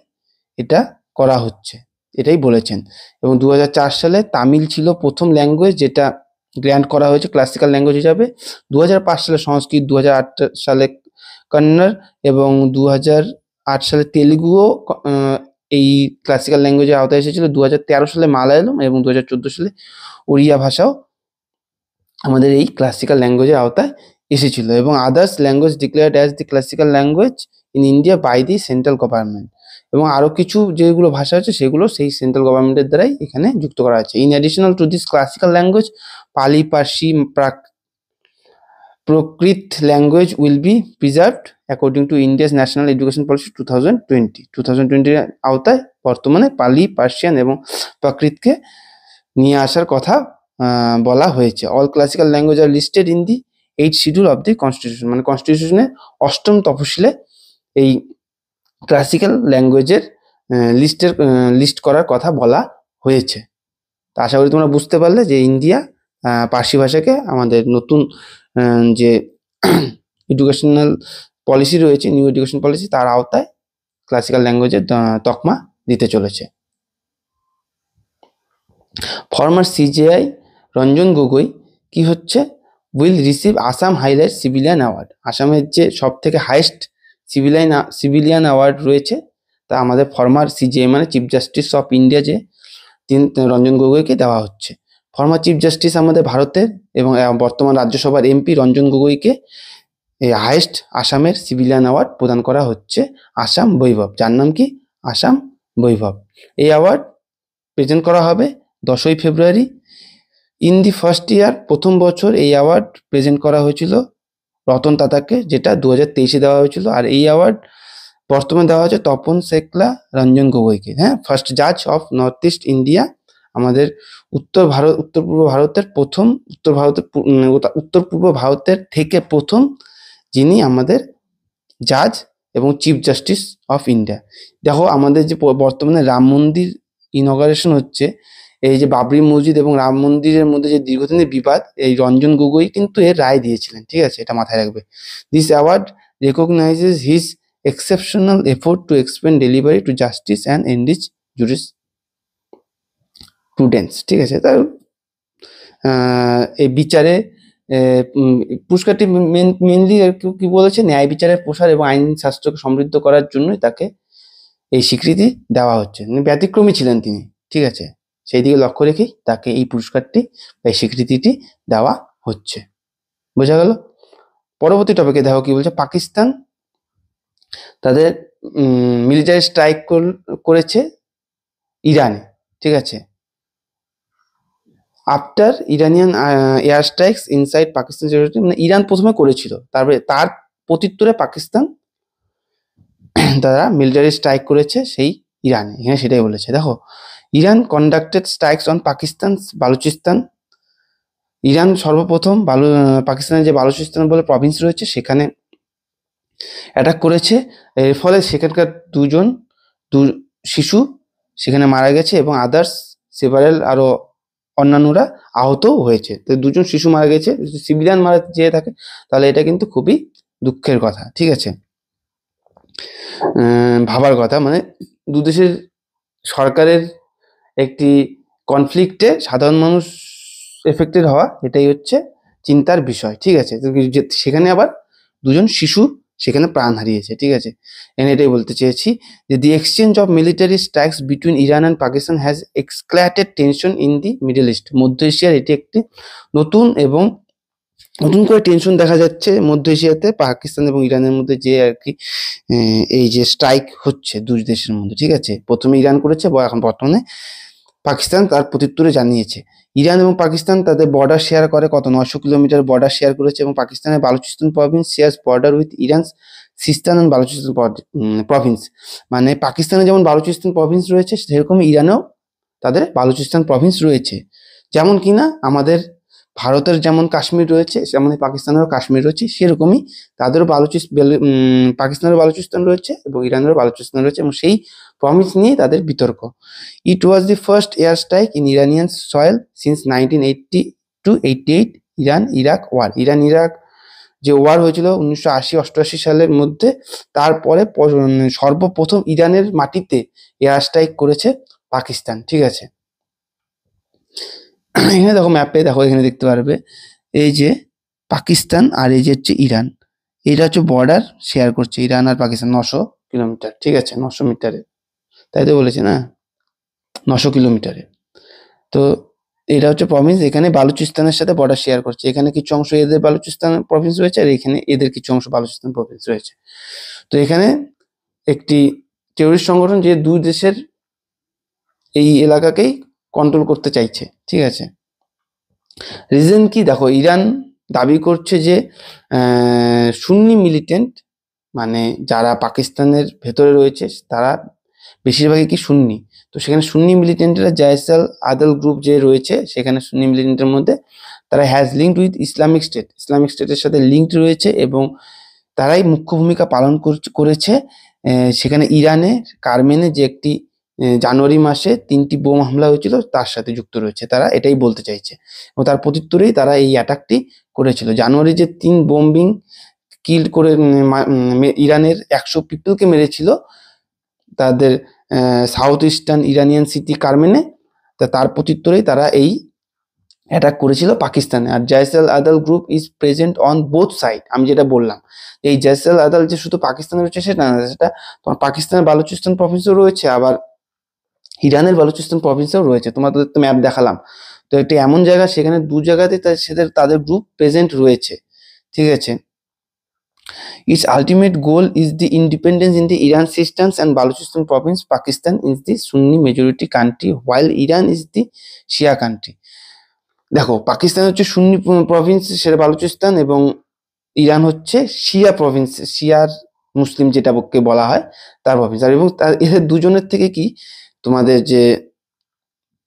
এটা করা হচ্ছে, এটাই বলেছেন। এবং 2004 সালে তামিল ছিল প্রথম ল্যাঙ্গুয়েজ যেটা গ্র্যান্ট করা হয়েছে ক্লাসিক্যাল ল্যাঙ্গুয়েজ হিসাবে। 2005 সালে সংস্কৃত, 2008 সালে কন্নড় এবং 2008 সালে তেলুগুও এই ক্লাসিক্যাল ল্যাঙ্গুয়েজের আওতায় এসেছিল। 2013 সালে মালায়ালম এবং 2014 সালে ওড়িয়া ভাষাও আমাদের এই ক্লাসিক্যাল ল্যাঙ্গুয়েজের আওতায় এসেছিল। এবং others language declared as the classical language in India by the central government, এবং আরও কিছু যেগুলো ভাষা আছে সেগুলো সেই সেন্ট্রাল গভর্নমেন্টের দ্বারাই এখানে যুক্ত করা আছে। In additional to this classical language, পালি, পার্সি, প্রকৃত language will be preserved according to India's national education policy 2020 আওতায় বর্তমানে পালি, পার্সিয়ান এবং প্রাকৃতকে নিয়ে আসার কথা বলা হয়েছে। All classical language are listed in the 8th schedule of the constitution, মানে কনস্টিটিউশনের 8ম তফসিলে এই ক্লাসিক্যাল ল্যাঙ্গুয়েজের লিস্ট করার কথা বলা হয়েছে। তো আশা করি তোমরা বুঝতে পারলে যে ইন্ডিয়া পার্সি ভাষাকে আমাদের নতুন যে এডুকেশনাল পলিসি রয়েছে, নিউ এডুকেশন পলিসি, তার আওতায় ক্লাসিক্যাল ল্যাঙ্গুয়েজের তকমা দিতে চলেছে। ফর্মার সিজেআই রঞ্জন গগৈ কি হচ্ছে, will receive Assam highlight civilian award. আসামের যে সব থেকে হাইয়েস্ট সিভিলিয়ান অ্যাওয়ার্ড রয়েছে, তা আমাদের ফর্মার সিজেআই মানে চিফ জাস্টিস অফ ইন্ডিয়া যে রঞ্জন গগৈকে দেওয়া হচ্ছে। ফর্মার চিফ জাস্টিস আমাদের ভারতের এবং বর্তমান রাজ্যসভার এমপি রঞ্জন গগৈকে এই হাইয়েস্ট আসামের সিভিলিয়ান অ্যাওয়ার্ড প্রদান করা হচ্ছে আসাম বৈভব, যার নাম কি আসাম বৈভব। এই অ্যাওয়ার্ড প্রেজেন্ট করা হবে 10ই ফেব্রুয়ারি। ইন দি ফার্স্ট ইয়ার, প্রথম বছর এই অ্যাওয়ার্ড প্রেজেন্ট করা হয়েছিল রতন টাটাকে, যেটা 2023-এ দেওয়া হয়েছিল। আর এই অ্যাওয়ার্ড বর্তমানে দেওয়া হচ্ছে তপন শেখলা রঞ্জন গগৈকে। হ্যাঁ, ফার্স্ট জাজ অফ নর্থ ইস্ট ইন্ডিয়া, আমাদের উত্তর পূর্ব ভারতের প্রথম, উত্তর পূর্ব ভারতের থেকে প্রথম যিনি আমাদের জাজ এবং চিফ জাস্টিস অফ ইন্ডিয়া। দেখো আমাদের যে বর্তমানে রাম মন্দির ইনগরেশন হচ্ছে, এই যে বাবরি মসজিদ এবং রাম মন্দিরের মধ্যে যে দীর্ঘদিনের বিবাদ, এই রঞ্জন গগৈ কিন্তু এর রায় দিয়েছিলেন, ঠিক আছে, এটা মাথায় রাখবে। This award রেকগনাইজেস his exceptional effort to explain delivery to justice and enrich jurisprudence, ঠিক আছে। তার এই বিচারে পুরস্কারটি মেনলি কি বলেছে, ন্যায় বিচারের প্রসার এবং আইন শাস্ত্রকে সমৃদ্ধ করার জন্যই তাকে এই স্বীকৃতি দেওয়া হচ্ছে। ব্যতিক্রমী ছিলেন তিনি, ঠিক আছে, সেই দিকে লক্ষ্য রেখেই তাকে এই পুরস্কারটি বা এই স্বীকৃতিটি দেওয়া হচ্ছে। বোঝা গেল? পরবর্তী টপিকে দেখো কি বলছে, পাকিস্তান তাদের মিলিটারি স্ট্রাইক করেছে ইরানে, ঠিক আছে। After Iranian air strikes inside Pakistan territory, মানে ইরান প্রথমে করেছিল, তারপরে তার প্রত্যুত্তরে পাকিস্তান তারা মিলিটারি স্ট্রাইক করেছে সেই ইরানে, এখানে সেটাই বলেছে। দেখো, Iran conducted strikes on Pakistan Balochistan. Iran সর্বপ্রথম পাকিস্তানের যে বালুচিস্তান বলে প্রভিন্স রয়েছে সেখানে অ্যাটাক করেছে। এর ফলে সেখানকার দু শিশু সেখানে মারা গেছে এবং আদার্স সেভারেল আরো অন্যান্যরা আহতও হয়েছে। তো 2 জন শিশু মারা গেছে, সিভিলিয়ান মারা যেয়ে থাকে, তাহলে এটা কিন্তু খুবই দুঃখের কথা, ঠিক আছে, ভাবার কথা। মানে দুদেশের সরকারের একটি কনফ্লিক্টে সাধারণ মানুষ এফেক্টেড হওয়া, এটাই হচ্ছে চিন্তার বিষয়, ঠিক আছে। তো সেখানে আবার 2 জন শিশু সেখানে প্রাণ হারিয়েছে, ঠিক আছে। এখানে এটাই বলতে চেয়েছি যে the exchange of military strikes between Iran and Pakistan has escalated tension in the Middle East. মধ্য এশিয়ার এটি একটি নতুন করে টেনশন দেখা যাচ্ছে মধ্য এশিয়াতে, পাকিস্তান এবং ইরানের মধ্যে যে আর কি এই যে স্ট্রাইক হচ্ছে দুই দেশের মধ্যে, ঠিক আছে। প্রথমে ইরান করেছে, এখন বর্তমানে পাকিস্তান তার প্রত্যুত্তরে জানিয়েছে। ইরান এবং পাকিস্তান তাদের বর্ডার শেয়ার করে, কত 900 কিলোমিটার বর্ডার শেয়ার করেছে, এবং পাকিস্তানের Balochistan Province shares border with ইরানস Sistan and Balochistan Province. মানে পাকিস্তানে যেমন বালুচিস্তান প্রভিন্স রয়েছে, সেরকম ইরানেও তাদের বালুচিস্তান প্রভিন্স রয়েছে। যেমন কিনা আমাদের ভারতের যেমন কাশ্মীর রয়েছে, যেমন পাকিস্তানেরও কাশ্মীর রয়েছে, সেরকমই তাদেরও পাকিস্তানেরও বালুচিস্তান রয়েছে এবং ইরানেরও বালুচিস্তান রয়েছে, এবং সেই প্রভিন্স নিয়ে তাদের বিতর্ক। It was the first air strike in Iranian soil since 1980 to 88 Iran Iraq war. Iran Iraq যে ওয়ার হয়েছিল 1980-88 সালের মধ্যে, তারপরে সর্বপ্রথম ইরানের মাটিতে এয়ার স্ট্রাইক করেছে পাকিস্তান, ঠিক আছে। এখানে দেখো, ম্যাপে দেখো, এখানে দেখতে পারবে এই যে পাকিস্তান আর এই যে হচ্ছে ইরান, এটা হচ্ছে বর্ডার শেয়ার করছে ইরান আর পাকিস্তান 900 কিলোমিটার, ঠিক আছে, 900 মিটারে, তাই তো বলেছে না, 900 কিলোমিটারে। তো এটা হচ্ছে প্রভিন্স, এখানে বালুচিস্তানের সাথে বর্ডার শেয়ার করছে, এখানে কিছু অংশ এদের বালুচিস্তান প্রভিন্স রয়েছে আর এখানে এদের কিছু অংশ বালুচিস্তান প্রভিন্স রয়েছে। তো এখানে একটি টেররিস্ট সংগঠন যে দুই দেশের এই এলাকাকেই কন্ট্রোল করতে চাইছে, ঠিক আছে। রিজন কি, দেখো, ইরান দাবি করছে যে সুন্নি মিলিটেন্ট, মানে যারা পাকিস্তানের ভেতরে রয়েছে তারা বেশিরভাগই কি সুন্নি। তো সেখানে সুন্নি মিলিটেন্টরা জায়সাল আদল গ্রুপ যে রয়েছে, সেখানে সুন্নি মিলিটেন্টের মধ্যে তারা হ্যাজ লিঙ্কড উইথ ইসলামিক স্টেটের সাথে লিঙ্কড রয়েছে, এবং তারাই মুখ্য ভূমিকা পালন করেছে। সেখানে ইরানে কারমেনে যে একটি জানুয়ারি মাসে 3টি বোম হামলা হয়েছিল তার সাথে যুক্ত রয়েছে, তারা এটাই বলতে চাইছে, এবং তার প্রত্যুত্তরেই তারা এই অ্যাটাকটি করেছিল। জানুয়ারি যে 3 বোম্বিং কিল করে ইরানের 100 পিপলকে মেরেছিল তাদের সাউথ ইস্টার্ন ইরানিয়ান সিটি কারমেনে, তার প্রত্যুত্তরেই তারা এই অ্যাটাক করেছিল পাকিস্তানে। আর জায়সাল আদল group is present on both side. আমি যেটা বললাম, এই জায়সাল আদল যে শুধু পাকিস্তানে রয়েছে সেটা না, সেটা তোমার পাকিস্তানের বালুচিস্তান প্রভিন্সেও রয়েছে, আবার ইরানের বালুচিস্তান প্রভিন্সেও রয়েছে। তোমাদের তো ম্যাপ দেখালাম। তো এটি এমন জায়গা, সেখানে দু জায়গাতে তাদের গ্রুপ প্রেজেন্ট রয়েছে, ঠিক আছে। Its ultimate goal is the independence in the Iran systems and Balochistan province. Pakistan is the Sunni majority country while Iran is the Shia country. দেখো, পাকিস্তান হচ্ছে সুন্নি প্রভিন্স, সেটা বালুচিস্তান, এবং ইরান হচ্ছে শিয়া প্রভিন্স, শিয়ার মুসলিম যেটাকে বলা হয় তার প্রভিন্স। আর এবং এদের দুজনের থেকে কি তোমাদের যে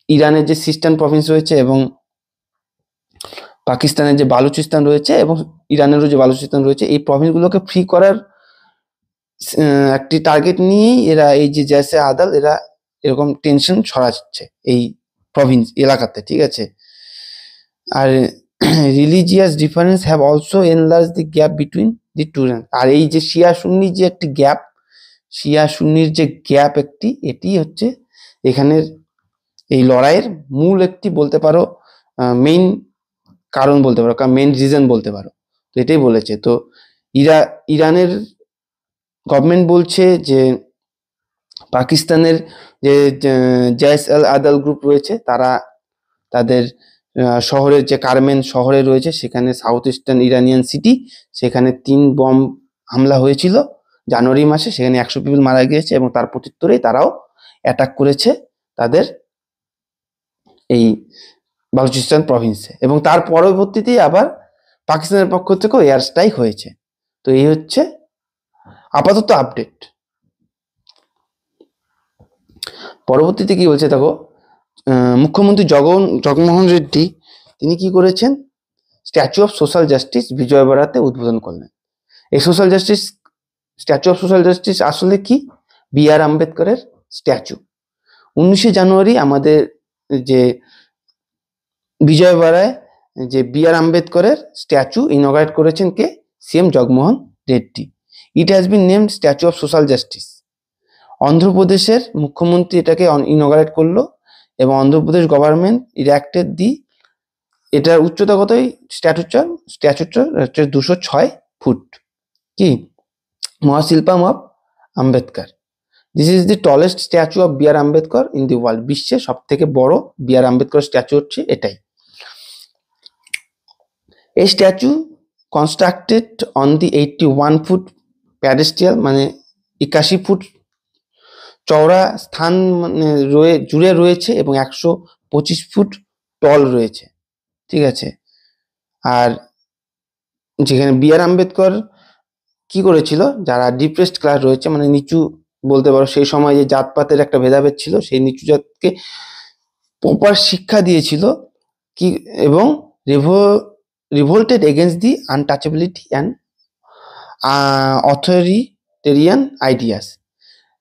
ইরানের যে সিস্টান প্রভিন্স রয়েছে এবং পাকিস্তানের যে বালুচিস্তান রয়েছে এবং ইরানেরও যে বালুচিস্তান রয়েছে, এই প্রভিন্সগুলোকে ফ্রি করার একটি টার্গেট নিয়েই এরা এই যে জায়সে আদাল, এরা এরকম টেনশন ছড়াচ্ছে এই প্রভিন্স এলাকাতে, ঠিক আছে। আর religious difference have also enlarge the gap between the two. আর এই যে শিয়া সুন্নির যে একটি গ্যাপ, শিয়া সুন্নির যে গ্যাপ একটি, এটি হচ্ছে এখানের এই লড়াইয়ের মূল একটি বলতে পারো মেইন কারণ বলতে পারো, মেইন রিজন বলতে পারো। তো এটাই বলেছে। তো ইরানের গভর্নমেন্ট বলছে যে পাকিস্তানের যে জাইস আল আদাল গ্রুপ রয়েছে, তারা তাদের শহরের যে কারমেন শহরে রয়েছে, সেখানে সাউথ ইস্টার্ন ইরানিয়ান সিটি, সেখানে 3 বম হামলা হয়েছিল জানুয়ারি মাসে, সেখানে 100 পিপল মারা গিয়েছে, এবং তার প্রত্যুত্তরেই তারাও অ্যাটাক করেছে তাদের এই বালুচিস্তান প্রভিন্সে, এবং তার পরবর্তীতেই আবার পাকিস্তানের পক্ষ থেকেও এয়ার স্ট্রাইক হয়েছে। তো এই হচ্ছে আপাতত আপডেট। পরবর্তীতে কি বলছে দেখো, মুখ্যমন্ত্রী জগনমোহন রেড্ডি তিনি কি করেছেন, স্ট্যাচু অফ সোশ্যাল জাস্টিস বিজয়বাড়াতে উদ্বোধন করলেন। এই স্ট্যাচু অফ সোশ্যাল জাস্টিস আসলে কি, বি.আর. আম্বেদকরের স্ট্যাচু। 19শে জানুয়ারি আমাদের যে বিজয়বাড়ায় যে বি.আর. আম্বেদকরের স্ট্যাচু ইনঅগারেট করেছেন কে, CM Jaganmohan Reddy. It has been named statue of social justice. অন্ধ্রপ্রদেশের মুখ্যমন্ত্রী এটাকে ইনঅগারেট করলো, এবং অন্ধ্রপ্রদেশ গভর্নমেন্ট ইরেক্টেড দি, এটার উচ্চতা কত, স্ট্যাচুটা হচ্ছে 206 ফুট, কি মহাশিল্পম of Ambedkar. This is the tallest statue of B R. Ambedkar in the world. বিশ্বের সব থেকে বড় বি.আর. আম্বেদকর স্ট্যাচু হচ্ছে এটাই। এই statue constructed on the 81 foot pedestal, মানে 81 ফুট চওড়া স্থান মানে জুড়ে রয়েছে, এবং 125 ফুট টল রয়েছে, ঠিক আছে। আর যেখানে বি.আর. আম্বেদকর কি করেছিল, যারা ডিপ্রেসড ক্লাস রয়েছে, মানে নিচু বলতে পারো, সেই সময় যে জাতপাতের একটা ভেদাভেদ ছিল, সেই নিচু জাতকে প্রপার শিক্ষা দিয়েছিল কি, এবং রিভোল্টেড against the untouchability and authoritarian ideas,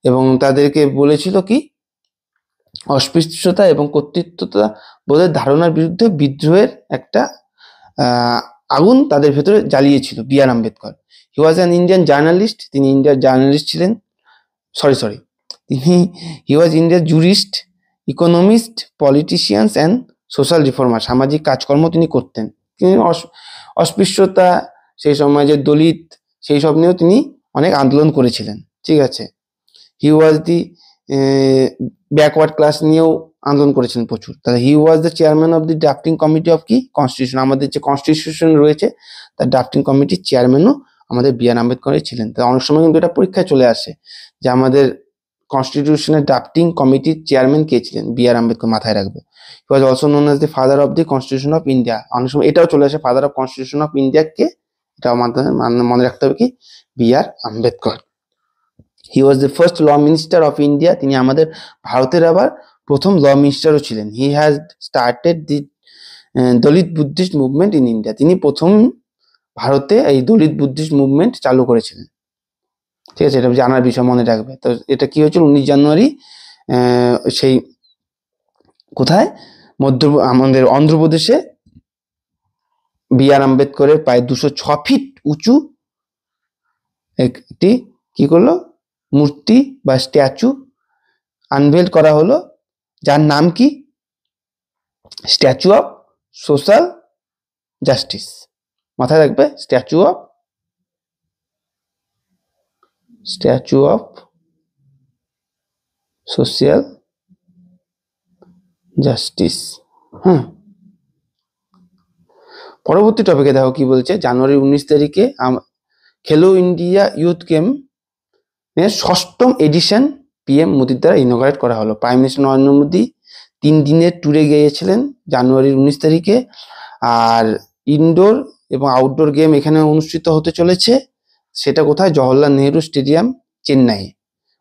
এবং তাদেরকে বলেছিল কি, অস্পৃশ্যতা এবং কর্তৃত্বতা বোধের ধারণার বিরুদ্ধে বিদ্রোহের একটা আগুন তাদের ভেতরে জ্বালিয়েছিল B R. Ambedkar. He was an Indian journalist, তিনি ইন্ডিয়ার জার্নালিস্ট ছিলেন, হি ওয়াজ ইন্ডিয়ার jurist, economist, politicians and social reformer, সামাজিক কাজকর্ম তিনি করতেন। তিনি অস্পৃশ্যতা, সেই সময় যে দলিত, সেই সব নিয়েও তিনি অনেক আন্দোলন করেছিলেন, ঠিক আছে। হি ওয়াজ দি ব্যাকওয়ার্ড ক্লাস নিয়েও আন্দোলন করেছিলেন প্রচুর। তাহলে he was the chairman of the drafting committee of কি, কনস্টিটিউশন। আমাদের যে কনস্টিটিউশন রয়েছে তার ড্রাফটিং কমিটির চেয়ারম্যানও আমাদের বি.আর. আম্বেদকর ছিলেন। তাই অনেক সময় কিন্তু এটা পরীক্ষায় চলে আসে যে আমাদের কনস্টিটিউশনের ড্রাফটিং কমিটির চেয়ারম্যান কে ছিলেন, বি.আর. আম্বেদকর, মাথায় রাখবে। He was also known as the father of the constitution of India. অনেক সময় এটাও চলে আসে, father of constitution of India কে, এটাও মনে রাখতে হবে কি, B R. Ambedkar. He was the first law minister of India, তিনি আমাদের ভারতের আবার প্রথম ল মিনিস্টারও ছিলেন। He has started the Dalit Buddhist movement in India, তিনি প্রথম ভারতে এই দলিত বুদ্ধিস্ট মুভমেন্ট চালু করেছিলেন, ঠিক আছে। এটা জানার বিষয়, মনে রাখবে। তো এটা কি হয়েছিল, 19 জানুয়ারি, সেই কোথায়, আমাদের অন্ধ্রপ্রদেশে বি.আর. আম্বেদকরের প্রায় 206 ফিট উঁচু একটি কি করলো, মূর্তি বা স্ট্যাচু আনভেল করা হলো, যার নাম কি, স্ট্যাচু অফ সোশ্যাল জাস্টিস। মাথায় রাখবে, স্ট্যাচু অফ সোশ্যাল জাস্টিস। পরবর্তী টপিকে দেখো কি বলছে, জানুয়ারি 19 তারিখে খেলো ইন্ডিয়া ইউথ গেম 6ম এডিশন PM মোদির দ্বারা ইনঅগারেট করা হলো। প্রাইম মিনিস্টার নরেন্দ্র মোদী 3 দিনের ট্যুরে গিয়েছিলেন জানুয়ারির 19 তারিখে। আর ইনডোর এবং আউটডোর গেম এখানে অনুষ্ঠিত হতে চলেছে, সেটা কোথায়, জওহরলাল নেহরু স্টেডিয়াম, চেন্নাই,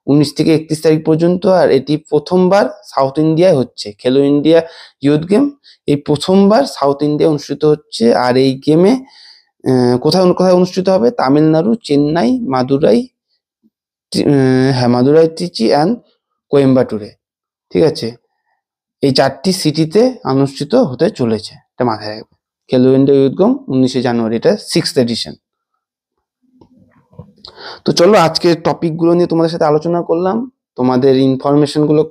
19 থেকে 31 তারিখ পর্যন্ত। আর এটি প্রথমবার সাউথ ইন্ডিয়ায় হচ্ছে, খেলো ইন্ডিয়া ইউথ গেম এই প্রথমবার সাউথ ইন্ডিয়া অনুষ্ঠিত হচ্ছে। আর এই গেমে কোথায় কোথায় অনুষ্ঠিত হবে, তামিলনাড়ু, চেন্নাই, মাদুরাই, মাদুরাই, ত্রিচি অ্যান্ড কোয়েম্বাটুরে, ঠিক আছে। এই 4টি সিটিতে অনুষ্ঠিত হতে চলেছে, এটা মাথায় রাখবে। খেলো ইন্ডিয়া ইউথ গেম 19শে জানুয়ারি, এটা 6th এডিশন। তো চলো, আজকের টপিকগুলো নিয়ে তোমাদের সাথে আলোচনা করলাম। তোমাদের ইনফরমেশনগুলো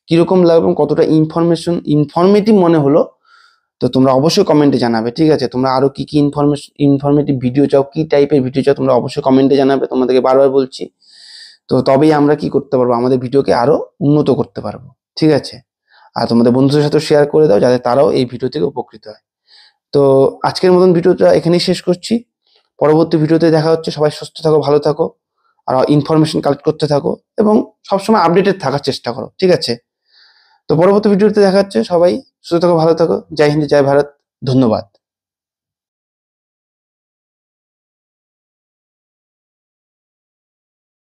কিরকম লাগবে, কতটা ইনফরমেটিভ মনে হলো, তো তোমরা অবশ্যই কমেন্টে জানাবে, ঠিক আছে। তোমরা আরো কি কি ইনফরমেটিভ ভিডিও চাও, কি টাইপের ভিডিও চাও, তোমরা অবশ্যই কমেন্টে জানাবে। তোমাদেরকে বারবার বলছি, তো তবেই আমরা কি করতে পারবো, আমাদের ভিডিওকে আরো উন্নত করতে পারবো, ঠিক আছে। আর তোমাদের বন্ধুদের সাথে শেয়ার করে দাও, যাতে তারাও এই ভিডিও থেকে উপকৃত হয়। তো আজকের মতন ভিডিওটা এখানেই শেষ করছি। পরবর্তী ভিডিওতে দেখা হচ্ছে। সবাই সুস্থ থাকো, ভালো থাকো, আর ইনফরমেশন কালেক্ট করতে থাকো, এবং সবসময় আপডেটেড থাকার চেষ্টা করো, ঠিক আছে। তো পরবর্তী ভিডিওতে দেখা হচ্ছে। সবাই সুস্থ থাকো, ভালো থাকো। জয় হিন্দ, জয় ভারত। ধন্যবাদ।